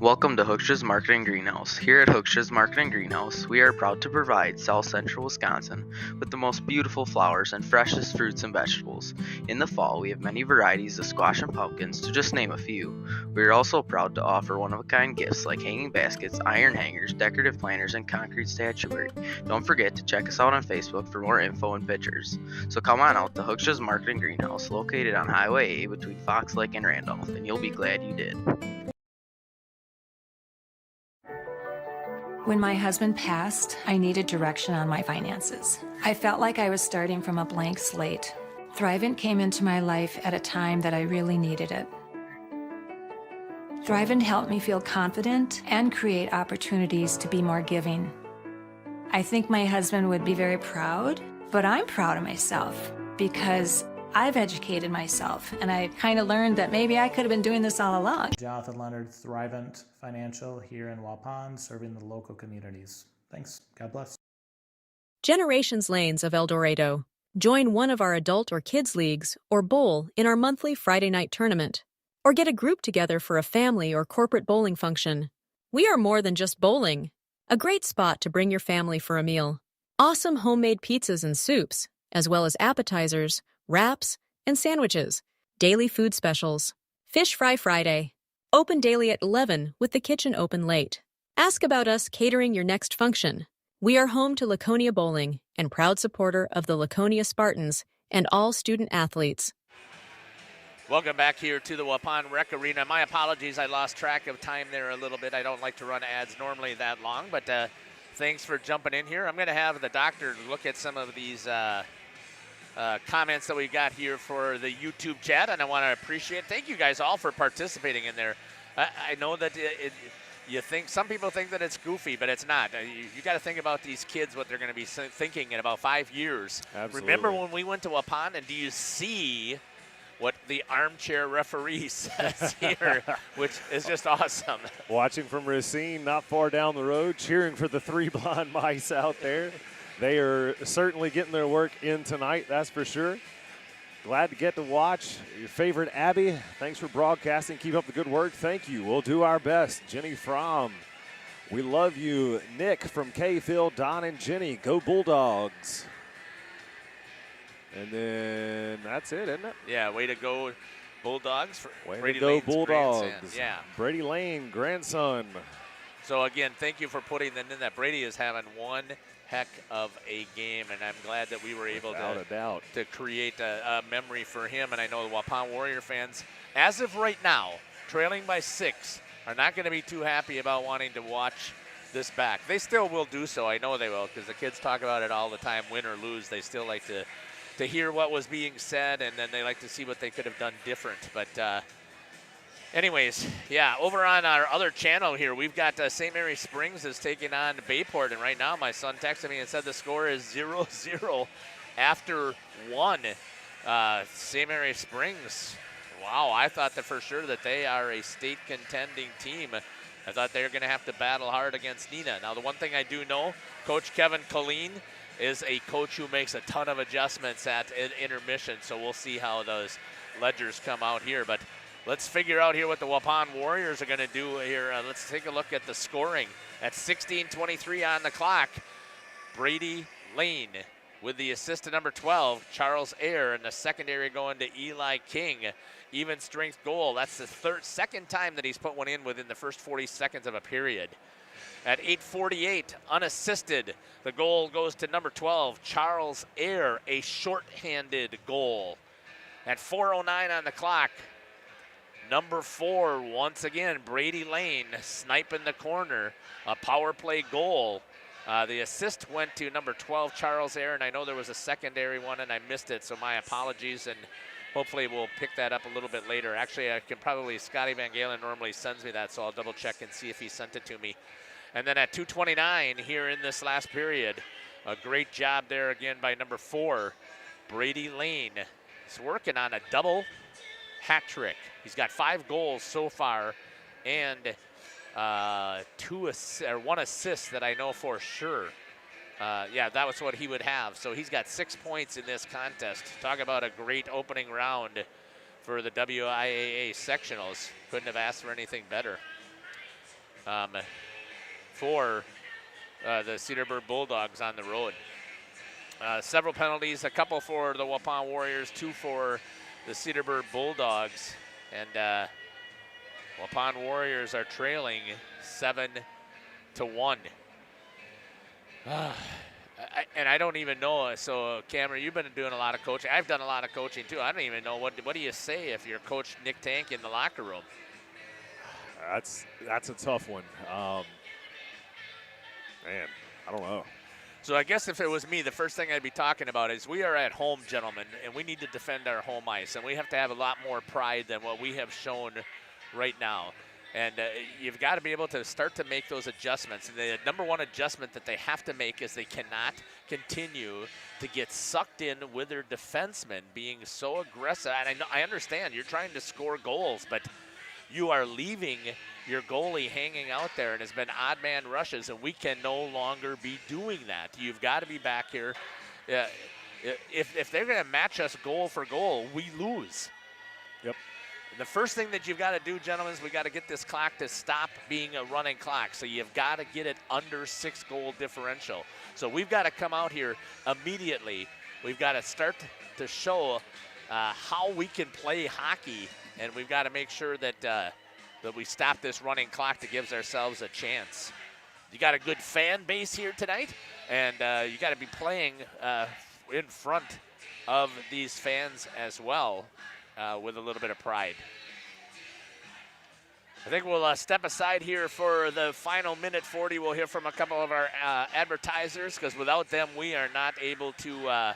[SPEAKER 6] Welcome to Hooksha's Market and Greenhouse. Here at Hooksha's Market and Greenhouse, we are proud to provide South Central Wisconsin with the most beautiful flowers and freshest fruits and vegetables. In the fall, we have many varieties of squash and pumpkins, to just name a few. We are also proud to offer one-of-a-kind gifts like hanging baskets, iron hangers, decorative planters, and concrete statuary. Don't forget to check us out on Facebook for more info and pictures. So come on out to Hooksha's Market and Greenhouse, located on Highway A between Fox Lake and Randolph, and you'll be glad you did.
[SPEAKER 7] When my husband passed, I needed direction on my finances. I felt like I was starting from a blank slate. Thrivent came into my life at a time that I really needed it. Thrivent helped me feel confident and create opportunities to be more giving. I think my husband would be very proud, but I'm proud of myself because I've educated myself, and I kind of learned that maybe I could have been doing this all along.
[SPEAKER 8] Jonathan Leonard, Thrivent Financial here in Waupun, serving the local communities. Thanks. God bless.
[SPEAKER 12] Generations Lanes of El Dorado. Join one of our adult or kids leagues or bowl in our monthly Friday night tournament. Or get a group together for a family or corporate bowling function. We are more than just bowling. A great spot to bring your family for a meal. Awesome homemade pizzas and soups, as well as appetizers, wraps, and sandwiches. Daily food specials. Fish Fry Friday. Open daily at 11 with the kitchen open late. Ask about us catering your next function. We are home to Laconia Bowling and proud supporter of the Laconia Spartans and all student athletes.
[SPEAKER 1] Welcome back here to the Waupun Rec Arena. My apologies, I lost track of time there a little bit. I don't like to run ads normally that long, but thanks for jumping in here. I'm going to have the doctor look at some of these comments that we got here for the YouTube chat, and I want to appreciate, thank you guys all for participating in there. I know that you think, some people think that it's goofy, but it's not. You got to think about these kids, what they're going to be thinking in about 5 years.
[SPEAKER 17] Absolutely.
[SPEAKER 1] Remember when we went to Waupun, and do you see what the armchair referee says here, which is just awesome.
[SPEAKER 17] Watching from Racine, not far down the road, cheering for the 3 blind mice out there. They are certainly getting their work in tonight, that's for sure. Glad to get to watch your favorite Abby. Thanks for broadcasting. Keep up the good work. Thank you. We'll do our best. Jenny Fromm, we love you. Nick from K-Phil, Don and Jenny, go Bulldogs. And then that's it, isn't it?
[SPEAKER 1] Yeah, way to go, Bulldogs. For
[SPEAKER 17] Way
[SPEAKER 1] Brady
[SPEAKER 17] to go,
[SPEAKER 1] Lane's
[SPEAKER 17] Bulldogs.
[SPEAKER 1] grandson. Yeah.
[SPEAKER 17] Brady Lane, grandson.
[SPEAKER 1] So, again, thank you for putting them in that. Brady is having one heck of a game, and I'm glad that we were able to create a memory for him. And I know the Waupun Warrior fans, as of right now, trailing by 6, are not going to be too happy about wanting to watch this back. They still will do so. I know they will, because the kids talk about it all the time, win or lose. They still like to hear what was being said, and then they like to see what they could have done different. But anyways, yeah, over on our other channel here, we've got St. Mary Springs is taking on Bayport, and right now my son texted me and said the score is 0-0 after 1. St. Mary Springs, wow, I thought that for sure that they are a state contending team. I thought they were going to have to battle hard against Neenah. Now, the one thing I do know, Coach Kevin Colleen is a coach who makes a ton of adjustments at intermission, so we'll see how those ledgers come out here. But let's figure out here what the Waupun Warriors are going to do here. Let's take a look at the scoring. At 16:23 on the clock, Brady Lane with the assist to number 12, Charles Ayer, and the secondary going to Eli King. Even strength goal. That's the second time that he's put one in within the first 40 seconds of a period. At 8:48, unassisted, the goal goes to number 12, Charles Ayer, a shorthanded goal. At 4:09 on the clock, number 4, once again, Brady Lane, sniping the corner, a power play goal. The assist went to number 12, Charles Ayer, and I know there was a secondary one and I missed it, so my apologies, and hopefully we'll pick that up a little bit later. Actually, I can probably, Scotty Van Galen normally sends me that, so I'll double check and see if he sent it to me. And then at 2:29 here in this last period, a great job there again by number 4, Brady Lane. He's working on a double hat trick. He's got 5 goals so far and 1 assist that I know for sure. Yeah, that was what he would have. So he's got 6 points in this contest. Talk about a great opening round for the WIAA sectionals. Couldn't have asked for anything better. For the Cedarburg Bulldogs on the road. Several penalties, a couple for the Waupun Warriors, 2 for the Cedarburg Bulldogs. And Waupun Warriors are trailing 7-1. And I don't even know. So, Cameron, you've been doing a lot of coaching. I've done a lot of coaching, too. I don't even know. What do you say if you're Coach Nick Tank in the locker room?
[SPEAKER 17] That's a tough one. Man, I don't know.
[SPEAKER 1] So I guess if it was me, the first thing I'd be talking about is we are at home, gentlemen, and we need to defend our home ice, and we have to have a lot more pride than what we have shown right now. And you've got to be able to start to make those adjustments. And the number one adjustment that they have to make is they cannot continue to get sucked in with their defensemen being so aggressive. And I understand you're trying to score goals, but you are leaving your goalie hanging out there, and it's been odd man rushes, and we can no longer be doing that. You've got to be back here. If they're going to match us goal for goal, we lose.
[SPEAKER 17] Yep.
[SPEAKER 1] The first thing that you've got to do, gentlemen, is we got to get this clock to stop being a running clock. So you've got to get it under 6-goal differential. So we've got to come out here immediately. We've got to start to show how we can play hockey, and we've got to make sure that that we stop this running clock that gives ourselves a chance. You got a good fan base here tonight, and you got to be playing in front of these fans as well with a little bit of pride. I think we'll step aside here for the final minute 40. We'll hear from a couple of our advertisers, because without them, we are not able to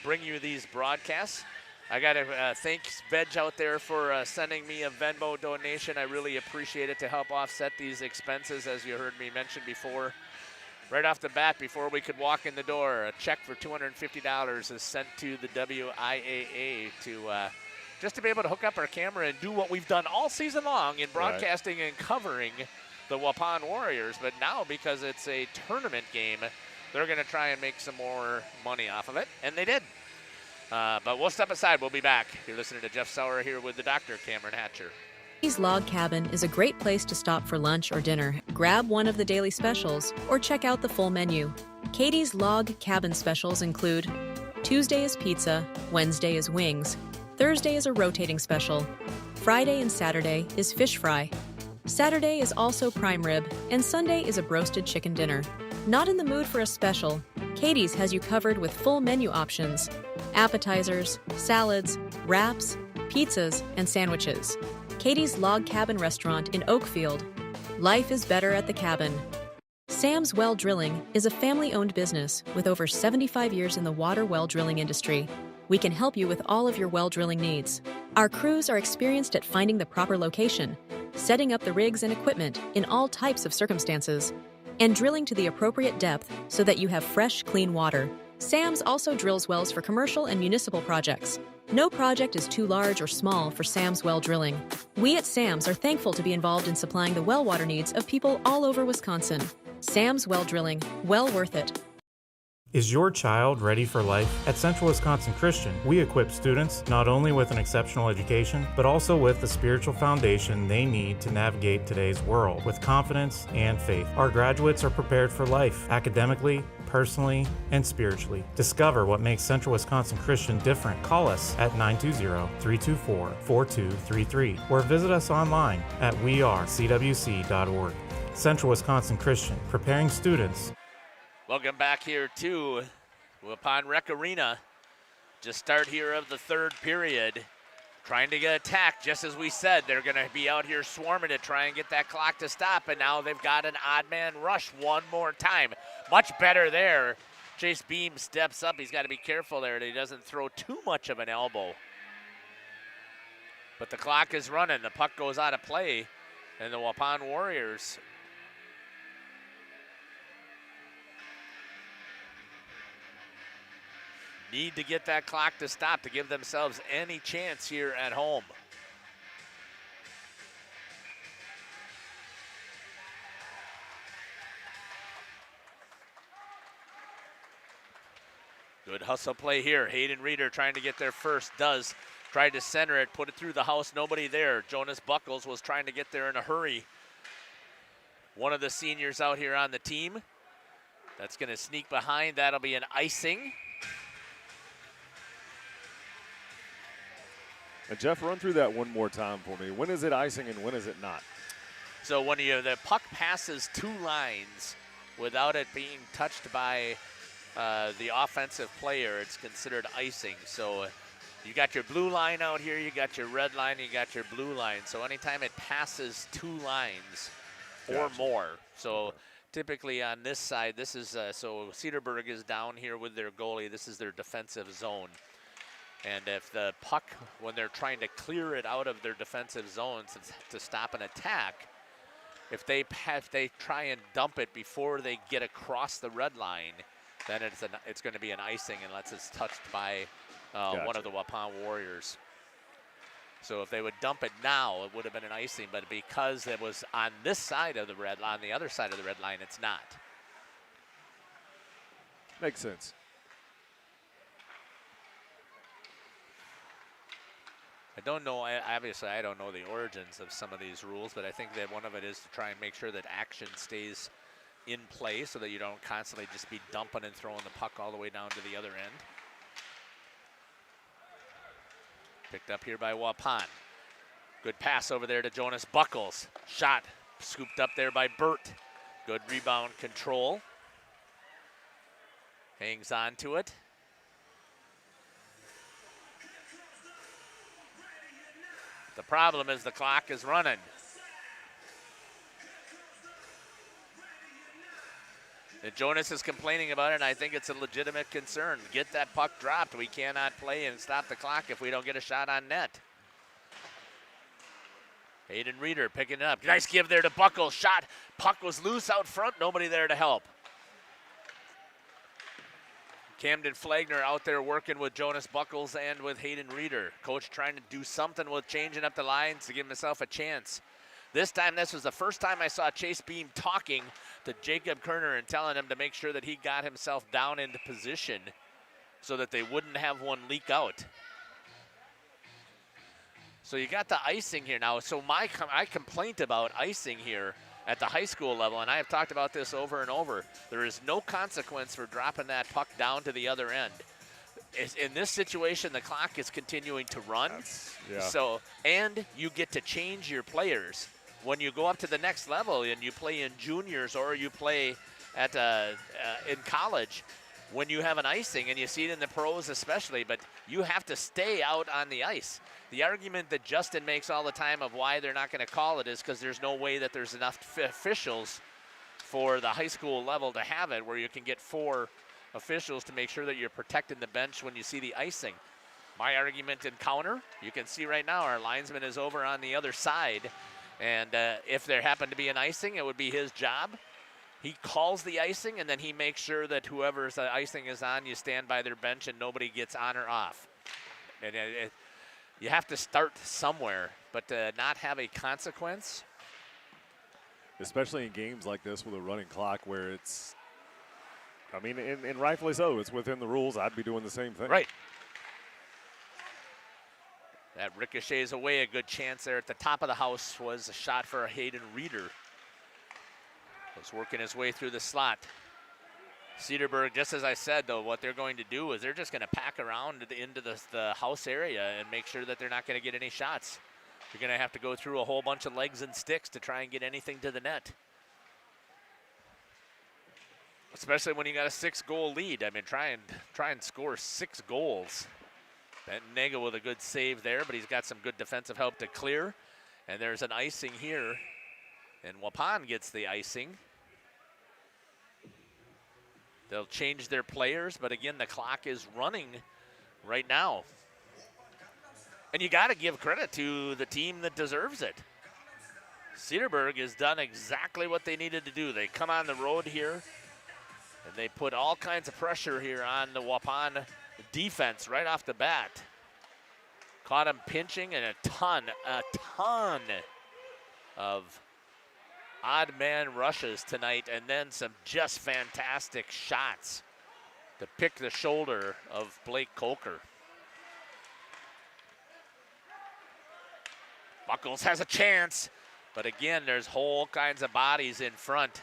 [SPEAKER 1] bring you these broadcasts. I got to thank Veg out there for sending me a Venmo donation. I really appreciate it to help offset these expenses, as you heard me mention before. Right off the bat, before we could walk in the door, a check for $250 is sent to the WIAA to just to be able to hook up our camera and do what we've done all season long in broadcasting and covering the Waupun Warriors. But now, because it's a tournament game, they're going to try and make some more money off of it, and they did. But we'll step aside. We'll be back. You're listening to Jeff Sauer here with the Dr. Cameron Hatcher.
[SPEAKER 12] Katie's Log Cabin is a great place to stop for lunch or dinner. Grab one of the daily specials or check out the full menu. Katie's Log Cabin specials include Tuesday is pizza, Wednesday is wings, Thursday is a rotating special, Friday and Saturday is fish fry, Saturday is also prime rib, and Sunday is a broasted chicken dinner. Not in the mood for a special? Katie's has you covered with full menu options, appetizers, salads, wraps, pizzas, and sandwiches. Katie's Log Cabin Restaurant in Oakfield. Life is better at the cabin. Sam's Well Drilling is a family-owned business with over 75 years in the water well drilling industry. We can help you with all of your well drilling needs. Our crews are experienced at finding the proper location, setting up the rigs and equipment in all types of circumstances, and drilling to the appropriate depth so that you have fresh, clean water. Sam's also drills wells for commercial and municipal projects. No project is too large or small for Sam's Well Drilling. We at Sam's are thankful to be involved in supplying the well water needs of people all over Wisconsin. Sam's Well Drilling, well worth it.
[SPEAKER 20] Is your child ready for life? At Central Wisconsin Christian, we equip students not only with an exceptional education, but also with the spiritual foundation they need to navigate today's world with confidence and faith. Our graduates are prepared for life, academically, personally, and spiritually. Discover what makes Central Wisconsin Christian different. Call us at 920-324-4233 or visit us online at wearecwc.org. Central Wisconsin Christian, preparing students.
[SPEAKER 1] Welcome back here to Waupun Rec Arena. Just start here of the third period. Trying to get attacked, just as we said. They're going to be out here swarming to try and get that clock to stop, and now they've got an odd man rush one more time. Much better there. Chase Beam steps up. He's got to be careful there that he doesn't throw too much of an elbow. But the clock is running. The puck goes out of play, and the Waupun Warriors need to get that clock to stop to give themselves any chance here at home. Good hustle play here. Hayden Reeder trying to get there first. Tried to center it, put it through the house, nobody there. Jonas Buckles was trying to get there in a hurry. One of the seniors out here on the team. That's going to sneak behind. That'll be an icing.
[SPEAKER 17] And Jeff, run through that one more time for me. When is it icing and when is it not?
[SPEAKER 1] So when the puck passes two lines without it being touched by the offensive player, it's considered icing. So you got your blue line out here, you got your red line, you got your blue line. So anytime it passes two lines or more. So typically on this side, this is, so Cedarburg is down here with their goalie. This is their defensive zone. And if the puck, when they're trying to clear it out of their defensive zones to stop an attack, if they try and dump it before they get across the red line, then it's going to be an icing unless it's touched by one of the Waupun Warriors. So if they would dump it now, it would have been an icing, but because it was on this side of the red line, on the other side of the red line, it's not.
[SPEAKER 17] Makes sense.
[SPEAKER 1] I don't know, obviously I don't know the origins of some of these rules, but I think that one of it is to try and make sure that action stays in play so that you don't constantly just be dumping and throwing the puck all the way down to the other end. Picked up here by Waupun. Good pass over there to Jonas Buckles. Shot scooped up there by Burt. Good rebound control. Hangs on to it. The problem is the clock is running. And Jonas is complaining about it, and I think it's a legitimate concern. Get that puck dropped. We cannot play and stop the clock if we don't get a shot on net. Hayden Reeder picking it up. Nice give there to Buckles. Shot. Puck was loose out front. Nobody there to help. Camden Flagner out there working with Jonas Buckles and with Hayden Reeder. Coach trying to do something with changing up the lines to give himself a chance. This time, this was the first time I saw Chase Beam talking to Jacob Kerner and telling him to make sure that he got himself down into position so that they wouldn't have one leak out. So you got the icing here now. So my complaint about icing here at the high school level, and I have talked about this over and over, there is no consequence for dropping that puck down to the other end. In this situation, the clock is continuing to run. So, and you get to change your players. When you go up to the next level and you play in juniors or you play at in college, when you have an icing, and you see it in the pros especially, but you have to stay out on the ice. The argument that Justin makes all the time of why they're not going to call it is because there's no way that there's enough officials for the high school level to have it where you can get 4 officials to make sure that you're protecting the bench when you see the icing. My argument in counter, you can see right now our linesman is over on the other side, and if there happened to be an icing, it would be his job. He calls the icing, and then he makes sure that whoever's icing is on, you stand by their bench and nobody gets on or off. And you have to start somewhere, but to not have a consequence.
[SPEAKER 17] Especially in games like this with a running clock where it's, I mean, and rightfully so, it's within the rules. I'd be doing the same thing.
[SPEAKER 1] Right. That ricochets away. A good chance there at the top of the house was a shot for Hayden Reeder. Was working his way through the slot. Cedarburg, just as I said, though, what they're going to do is they're just going to pack around into the house area and make sure that they're not going to get any shots. You're going to have to go through a whole bunch of legs and sticks to try and get anything to the net. Especially when you got a 6-goal lead. I mean, try and score 6 goals. Bentonega with a good save there, but he's got some good defensive help to clear. And there's an icing here. And Waupun gets the icing. They'll change their players, but again, the clock is running right now. And you got to give credit to the team that deserves it. Cedarburg has done exactly what they needed to do. They come on the road here, and they put all kinds of pressure here on the Waupun defense right off the bat. Caught him pinching, and a ton of odd man rushes tonight, and then some just fantastic shots to pick the shoulder of Blake Coker. Buckles has a chance, but again, there's whole kinds of bodies in front.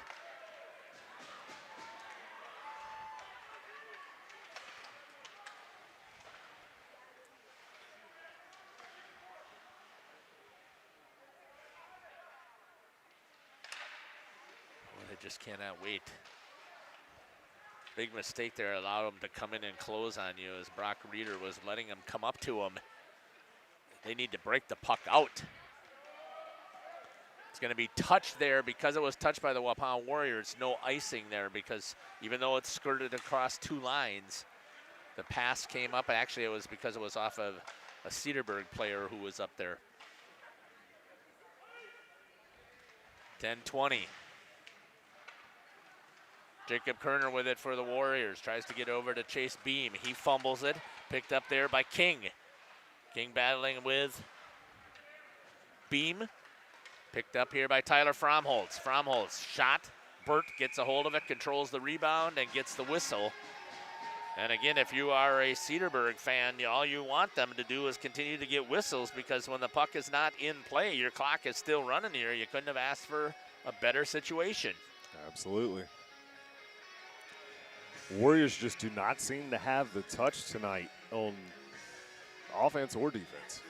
[SPEAKER 1] Just cannot wait. Big mistake there, allowed him to come in and close on you as Brock Reeder was letting him come up to him. They need to break the puck out. It's going to be touched there because it was touched by the Waupun Warriors. No icing there because even though it skirted across 2 lines, the pass came up. Actually, it was because it was off of a Cedarburg player who was up there. 10-20. Jacob Kerner with it for the Warriors. Tries to get over to Chase Beam. He fumbles it. Picked up there by King. King battling with Beam. Picked up here by Tyler Fromholtz. Fromholtz shot. Burt gets a hold of it, controls the rebound, and gets the whistle. And again, if you are a Cedarburg fan, all you want them to do is continue to get whistles, because when the puck is not in play, your clock is still running here. You couldn't have asked for a better situation.
[SPEAKER 17] Absolutely. Warriors just do not seem to have the touch tonight on offense or defense.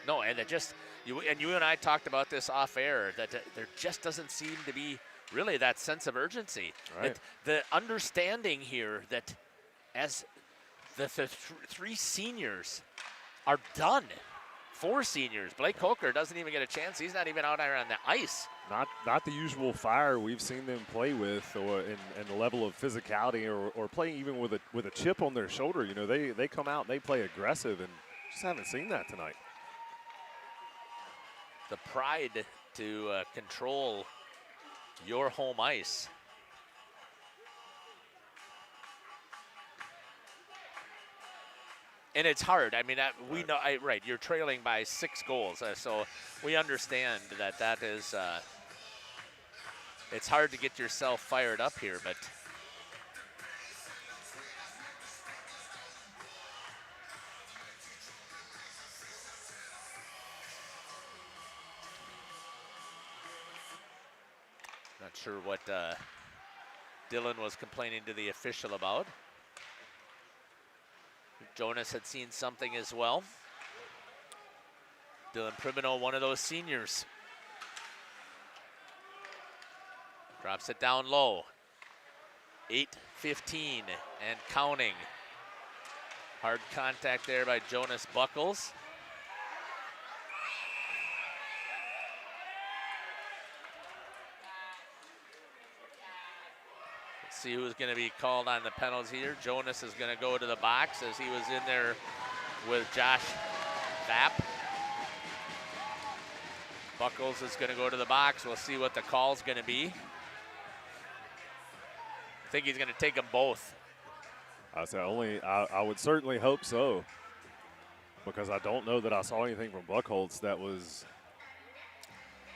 [SPEAKER 1] No, and it just, you and I talked about this off air, that there just doesn't seem to be really that sense of urgency.
[SPEAKER 17] Right.
[SPEAKER 1] The understanding here that as the 3 seniors are done, 4 seniors. Blake Coker doesn't even get a chance. He's not even out there on the ice.
[SPEAKER 17] Not the usual fire we've seen them play with, or and the level of physicality, or playing even with a chip on their shoulder. You know, they come out and they play aggressive, and just haven't seen that tonight.
[SPEAKER 1] The pride to control your home ice. And it's hard. I mean, we know, right, you're trailing by 6 goals. So we understand that is, it's hard to get yourself fired up here, but not sure what Dylan was complaining to the official about. Jonas had seen something as well. Dylan Primino, one of those seniors. Drops it down low. 8:15 and counting. Hard contact there by Jonas Buckles. See who's going to be called on the penalties here. Jonas is going to go to the box as he was in there with Josh Vapp. Buckles is going to go to the box. We'll see what the call's going to be. I think he's going to take them both.
[SPEAKER 17] I would certainly hope so, because I don't know that I saw anything from Buckholz that was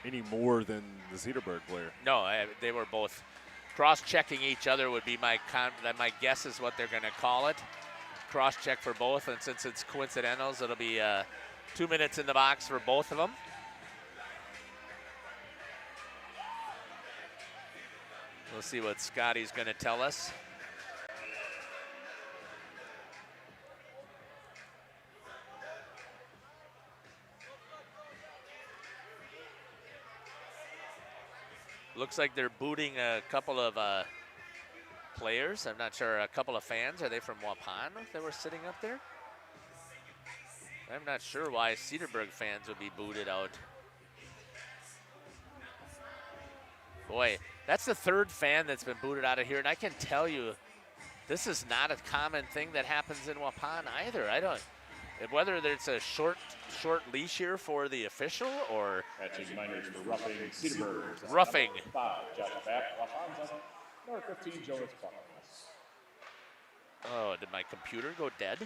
[SPEAKER 17] any more than the Cedarburg player.
[SPEAKER 1] No, they were both cross-checking each other would be my guess is what they're going to call it. Cross-check for both, and since it's coincidentals, it'll be 2 minutes in the box for both of them. We'll see what Scotty's going to tell us. Looks like they're booting a couple of players. I'm not sure, a couple of fans. Are they from Waupun that were sitting up there? I'm not sure why Cedarburg fans would be booted out. Boy, that's the 3rd fan that's been booted out of here, and I can tell you this is not a common thing that happens in Waupun either. I don't, whether it's a short leash here for the official or
[SPEAKER 16] catching minors for roughing Cedarburg.
[SPEAKER 1] Roughing.
[SPEAKER 16] 5, Josh Vapp. Wapun's on number 15, Jonas Buckles.
[SPEAKER 1] Oh, did my computer go dead?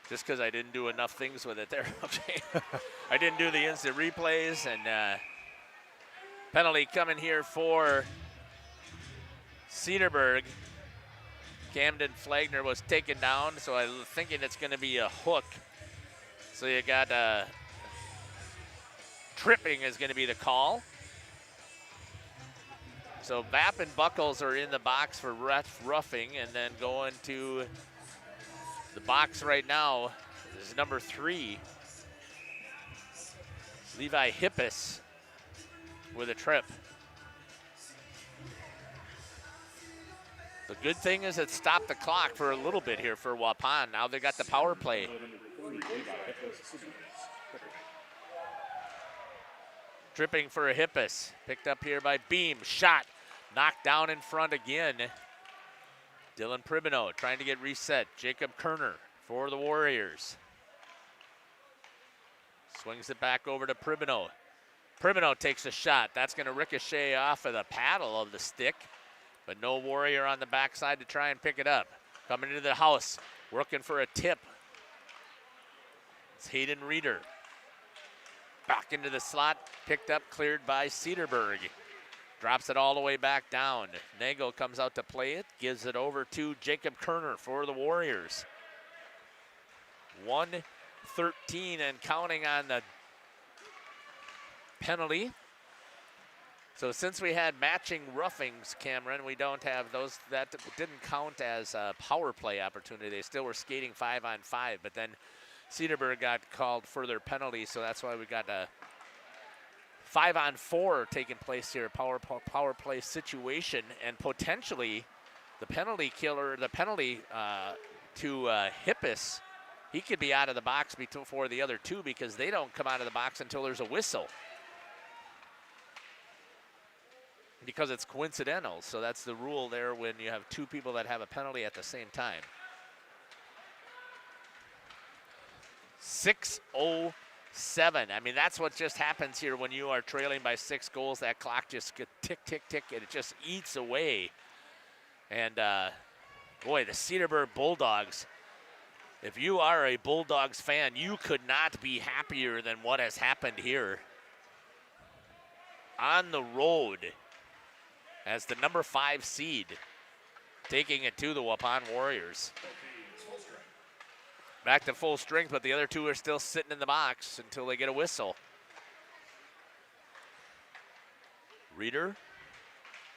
[SPEAKER 1] Just because I didn't do enough things with it there. Okay. I didn't do the instant replays, and penalty coming here for Cedarburg. Camden Flagner was taken down, so I'm thinking it's going to be a hook. So you got tripping is going to be the call. So Vapp and Buckles are in the box for roughing, and then going to the box right now is number 3, Levi Hippis with a trip. The good thing is it stopped the clock for a little bit here for Waupun. Now they got the power play. Tripping for a Hippus. Picked up here by Beam. Shot. Knocked down in front again. Dylan Pribino trying to get reset. Jacob Kerner for the Warriors. Swings it back over to Pribino. Pribino takes a shot. That's going to ricochet off of the paddle of the stick, but no Warrior on the backside to try and pick it up. Coming into the house, working for a tip. It's Hayden Reeder. Back into the slot, picked up, cleared by Cedarburg. Drops it all the way back down. Nagel comes out to play it, gives it over to Jacob Kerner for the Warriors. 1:13 and counting on the penalty. So since we had matching roughings, Cameron, we don't have those. That didn't count as a power play opportunity. They still were skating 5-on-5, but then Cedarburg got called for their penalty, so that's why we got a 5-on-4 taking place here, power play situation, and potentially the penalty killer, the penalty to Hippus, he could be out of the box before the other two because they don't come out of the box until there's a whistle. Because it's coincidental, so that's the rule there when you have two people that have a penalty at the same time. 6:07. I mean, that's what just happens here when you are trailing by 6 goals. That clock just gets tick, tick, tick, and it just eats away. And, boy, the Cedarburg Bulldogs, if you are a Bulldogs fan, you could not be happier than what has happened here. On the road as the number 5 seed, taking it to the Waupun Warriors. Back to full strength, but the other two are still sitting in the box until they get a whistle. Reeder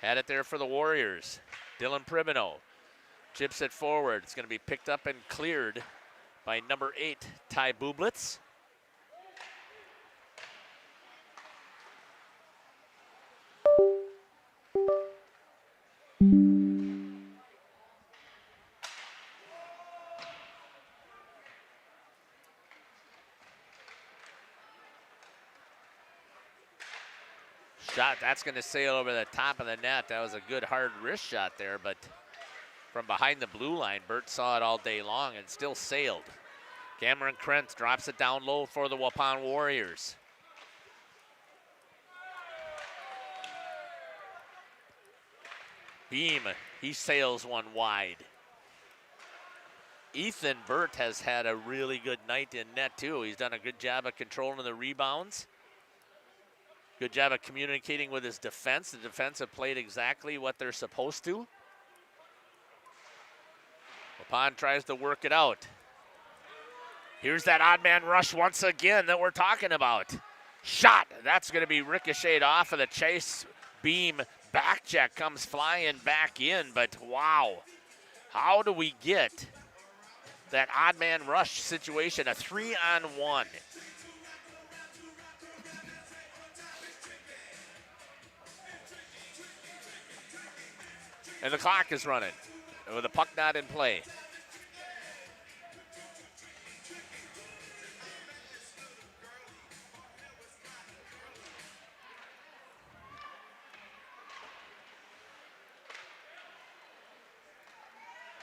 [SPEAKER 1] had it there for the Warriors. Dylan Pribino chips it forward. It's going to be picked up and cleared by number 8, Ty Bublitz. Shot, that's going to sail over the top of the net. That was a good hard wrist shot there, but from behind the blue line, Burt saw it all day long and still sailed. Cameron Krentz drops it down low for the Waupun Warriors. Beam, he sails one wide. Ethan Burt has had a really good night in net too. He's done a good job of controlling the rebounds. Good job of communicating with his defense. The defense have played exactly what they're supposed to. Waupun tries to work it out. Here's that odd man rush once again that we're talking about. Shot, that's going to be ricocheted off of the chase. Beam back check comes flying back in, but wow. How do we get that odd man rush situation, a 3-on-1? And the clock is running with the puck not in play.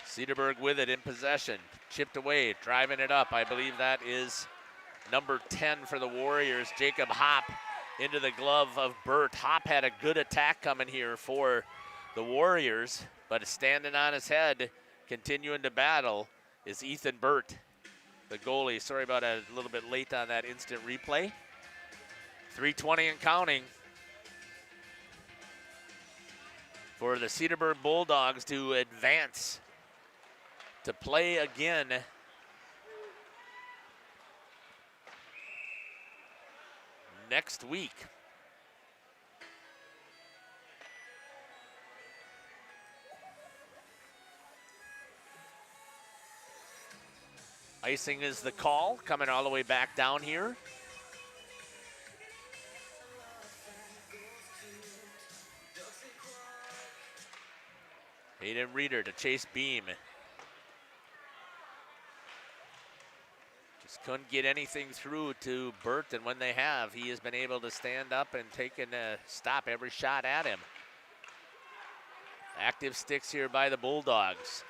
[SPEAKER 1] Cedarburg with it in possession. Chipped away, driving it up. I believe that is number 10 for the Warriors, Jacob Hopp, into the glove of Burt. Hopp had a good attack coming here for the Warriors, but standing on his head, continuing to battle, is Ethan Burt, the goalie. Sorry about a little bit late on that instant replay. 3:20 and counting for the Cedarburg Bulldogs to advance to play again next week. Icing is the call, coming all the way back down here. Hayden Reeder to Chase Beam. Just couldn't get anything through to Burt, and when they have, he has been able to stand up and stop every shot at him. Active sticks here by the Bulldogs.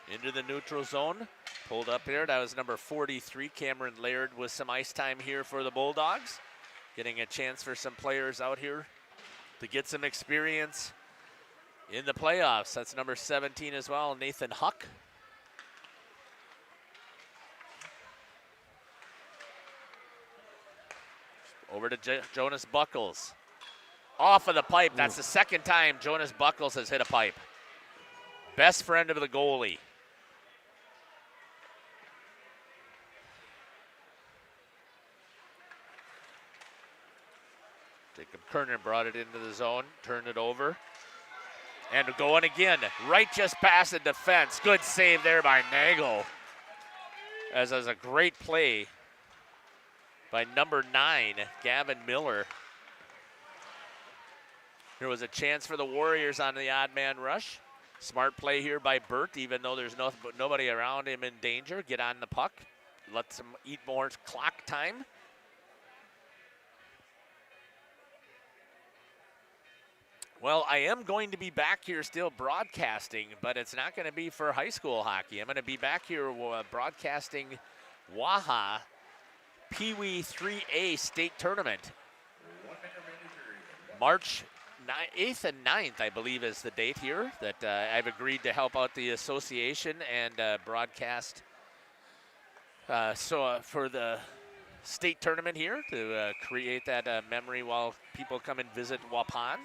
[SPEAKER 1] Into the neutral zone. Pulled up here. That was number 43, Cameron Laird, with some ice time here for the Bulldogs. Getting a chance for some players out here to get some experience in the playoffs. That's number 17 as well, Nathan Huck. Over to Jonas Buckles. Off of the pipe. That's the second time Jonas Buckles has hit a pipe. Best friend of the goalie. Jacob Kerner brought it into the zone, turned it over. And going again, right just past the defense. Good save there by Nagel. As a great play by number 9, Gavin Miller. There was a chance for the Warriors on the odd man rush. Smart play here by Burt, even though there's nobody around him in danger. Get on the puck, lets him eat more clock time. Well, I am going to be back here still broadcasting, but it's not going to be for high school hockey. I'm going to be back here broadcasting WIAA Pee Wee 3A state tournament. March 8th and 9th, I believe, is the date here that I've agreed to help out the association and broadcast for the state tournament here to create that memory while people come and visit Waupun.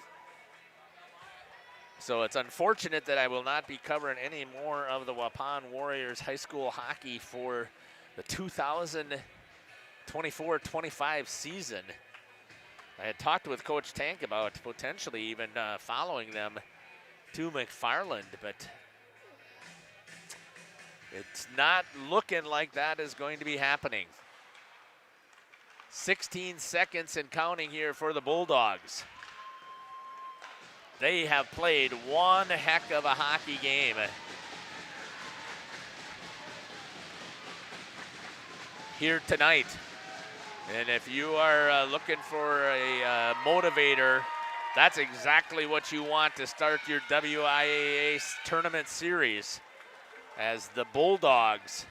[SPEAKER 1] So it's unfortunate that I will not be covering any more of the Waupun Warriors high school hockey for the 2024-25 season. I had talked with Coach Tank about potentially even following them to McFarland, but it's not looking like that is going to be happening. 16 seconds and counting here for the Bulldogs. They have played one heck of a hockey game here tonight. And if you are looking for a motivator, that's exactly what you want to start your WIAA tournament series, as the Bulldogs,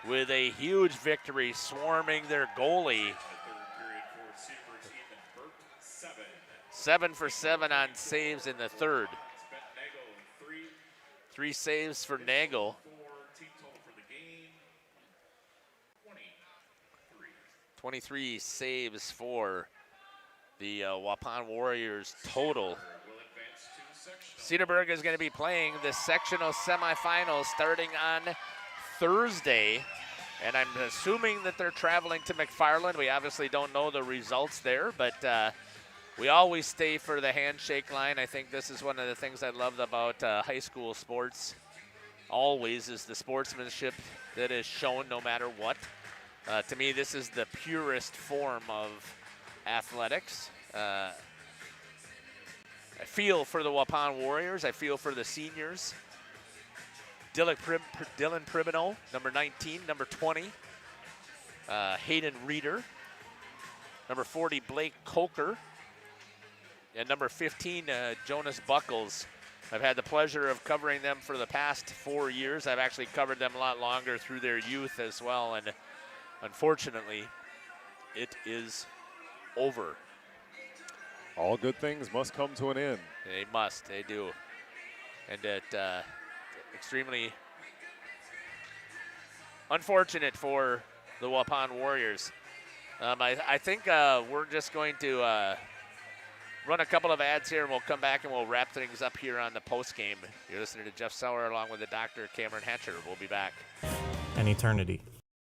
[SPEAKER 1] with a huge victory, swarming their goalie. 7 for 7 on saves in the third. 3 saves for Nagel. 23 saves for the Waupun Warriors total. Cedarburg is going to be playing the sectional semifinals starting on Thursday. And I'm assuming that they're traveling to McFarland. We obviously don't know the results there, but we always stay for the handshake line. I think this is one of the things I love about high school sports. Always is the sportsmanship that is shown no matter what. To me, this is the purest form of athletics. I feel for the Waupun Warriors. I feel for the seniors. Dylan Pribino, number 19, number 20. Hayden Reeder. Number 40, Blake Coker. And number 15, Jonas Buckles. I've had the pleasure of covering them for the past 4 years. I've actually covered them a lot longer through their youth as well. And unfortunately, it is over.
[SPEAKER 17] All good things must come to an end.
[SPEAKER 1] They must, they do. And it extremely unfortunate for the Waupun Warriors. I think we're just going to run a couple of ads here, and we'll come back and we'll wrap things up here on the postgame. You're listening to Jeff Sauer along with the Dr. Cameron Hatcher. We'll be back.
[SPEAKER 20] An eternity.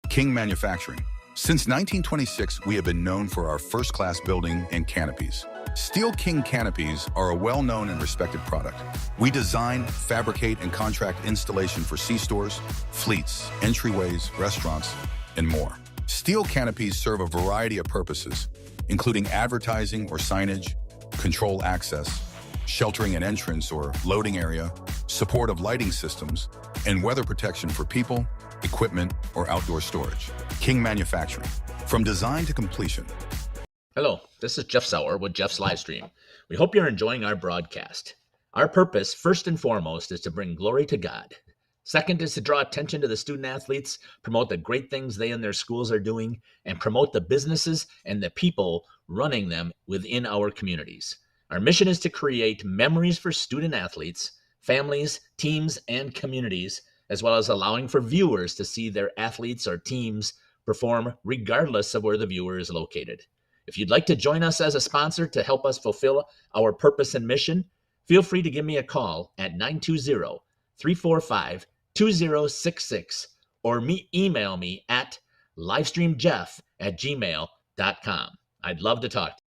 [SPEAKER 11] King Manufacturing. Since 1926, we have been known for our first-class building and canopies. Steel King canopies are a well-known and respected product. We design, fabricate, and contract installation for C-stores, fleets, entryways, restaurants, and more. Steel canopies serve a variety of purposes, including advertising or signage, control access, sheltering an entrance or loading area, support of lighting systems, and weather protection for people, equipment, or outdoor storage. King Manufacturing. From design to completion.
[SPEAKER 3] Hello, this is Jeff Sauer with Jeff's Livestream. We hope you're enjoying our broadcast. Our purpose, first and foremost, is to bring glory to God. Second is to draw attention to the student athletes, promote the great things they and their schools are doing, and promote the businesses and the people running them within our communities. Our mission is to create memories for student athletes, families, teams, and communities, as well as allowing for viewers to see their athletes or teams perform regardless of where the viewer is located. If you'd like to join us as a sponsor to help us fulfill our purpose and mission, feel free to give me a call at 920-345-2066 or email me at livestreamjeff@gmail.com. I'd love to talk to you.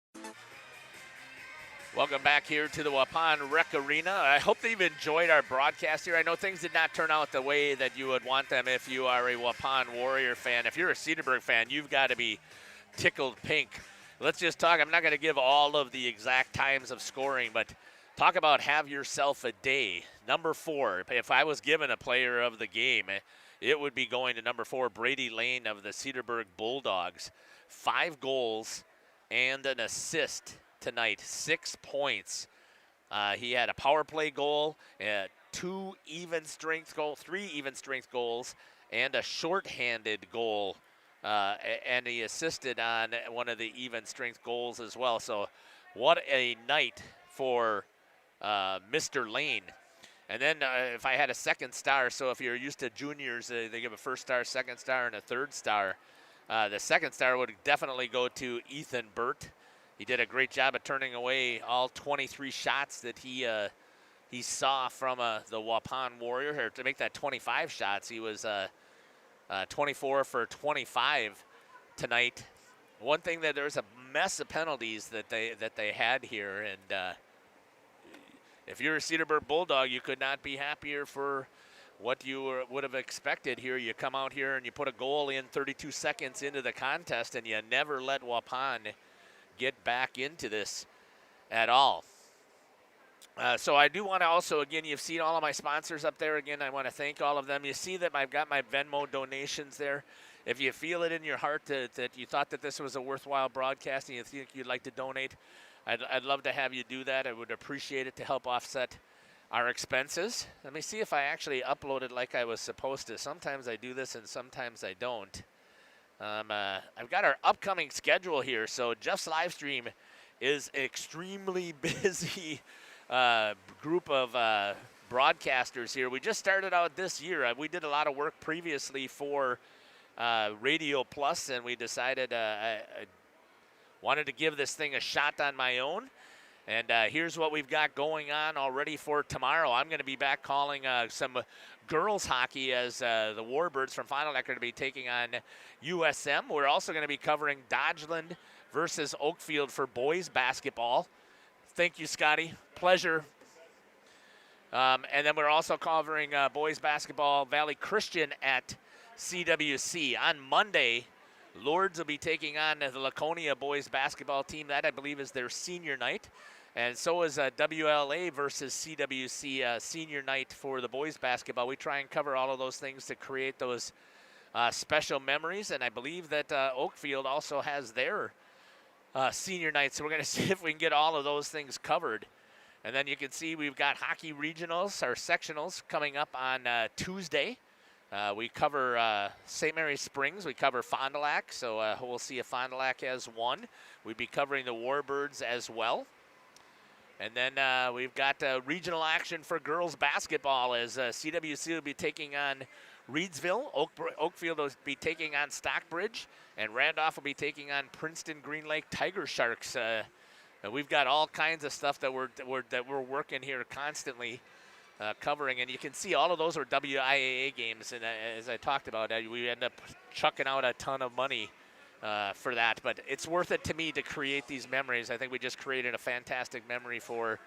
[SPEAKER 1] Welcome back here to the Waupun Rec Arena. I hope that you've enjoyed our broadcast here. I know things did not turn out the way that you would want them if you are a Waupun Warrior fan. If you're a Cedarburg fan, you've got to be tickled pink. Let's just talk. I'm not going to give all of the exact times of scoring, but talk about have yourself a day. Number 4, if I was given a player of the game, it would be going to number 4, Brady Lane of the Cedarburg Bulldogs. 5 goals and an assist tonight, 6 points. He had a power play goal, 3 even strength goals, and a shorthanded goal. And he assisted on one of the even strength goals as well. So what a night for Mr. Lane. And then if I had a second star, so if you're used to juniors, they give a first star, second star, and a third star. The second star would definitely go to Ethan Burt. He did a great job of turning away all 23 shots that he saw from the Waupun Warrior. Here, to make that 25 shots, he was 24 for 25 tonight. One thing that there's a mess of penalties that they had here, and if you're a Cedarburg Bulldog, you could not be happier for what you would have expected here. You come out here and you put a goal in 32 seconds into the contest, and you never let Waupun get back into this at all. So I do want to also, again, you've seen all of my sponsors up there. Again, I want to thank all of them. You see that I've got my Venmo donations there. If you feel it in your heart that you thought that this was a worthwhile broadcast and you think you'd like to donate, I'd love to have you do that. I would appreciate it to help offset our expenses. Let me see if I actually uploaded like I was supposed to. Sometimes I do this and sometimes I don't. I've got our upcoming schedule here. So Jeff's Livestream is extremely busy group of broadcasters here. We just started out this year. We did a lot of work previously for Radio Plus, and we decided I wanted to give this thing a shot on my own. And here's what we've got going on already for tomorrow. I'm going to be back calling some girls hockey as the Warbirds from Fond du Lac are going to be taking on USM. We're also going to be covering Dodgeland versus Oakfield for boys basketball. Thank you, Scotty. Pleasure. And then we're also covering boys basketball, Valley Christian at CWC. On Monday, Lourdes will be taking on the Laconia boys basketball team. That, I believe, is their senior night. And so is WLA versus CWC senior night for the boys basketball. We try and cover all of those things to create those special memories. And I believe that Oakfield also has their senior night. So we're going to see if we can get all of those things covered. And then you can see we've got hockey regionals, or sectionals, coming up on Tuesday. We cover St. Mary's Springs. We cover Fond du Lac, so we'll see if Fond du Lac has one. We'd be covering the Warbirds as well. And then we've got regional action for girls basketball as CWC will be taking on Reedsville. Oakfield will be taking on Stockbridge. And Randolph will be taking on Princeton Green Lake Tiger Sharks. We've got all kinds of stuff that we're working here constantly. Covering, and you can see all of those are WIAA games, and as I talked about, we end up chucking out a ton of money for that, but it's worth it to me to create these memories. I think we just created a fantastic memory for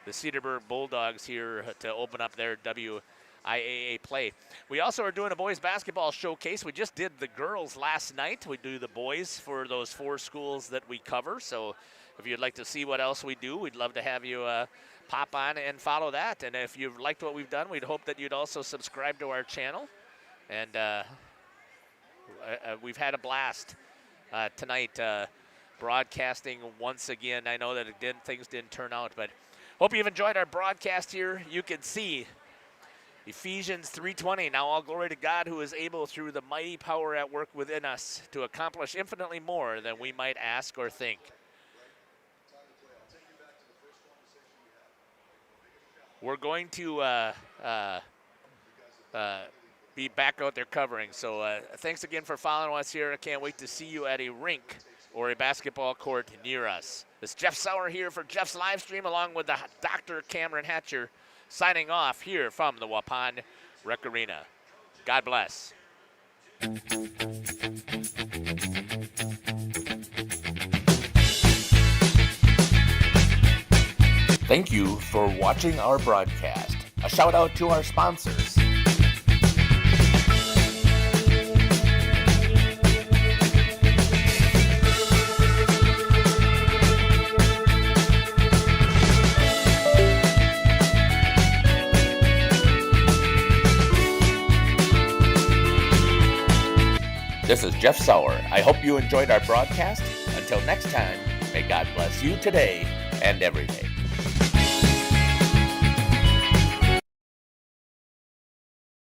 [SPEAKER 1] the Cedarburg Bulldogs here to open up their WIAA play. We also are doing a boys basketball showcase. We just did the girls last night. We do the boys for those 4 schools that we cover, so if you'd like to see what else we do, we'd love to have you pop on and follow that. And if you've liked what we've done, we'd hope that you'd also subscribe to our channel. And we've had a blast tonight broadcasting once again. I know that things didn't turn out, but hope you've enjoyed our broadcast here. You can see Ephesians 3:20, now all glory to God who is able through the mighty power at work within us to accomplish infinitely more than we might ask or think. We're going to be back out there covering. So thanks again for following us here. I can't wait to see you at a rink or a basketball court near us. It's Jeff Sauer here for Jeff's live stream, along with the Dr. Cameron Hatcher, signing off here from the Waupun Rec Arena. God bless. Thank you for watching our broadcast. A shout out to our sponsors. This is Jeff Sauer. I hope you enjoyed our broadcast. Until next time, may God bless you today and every day.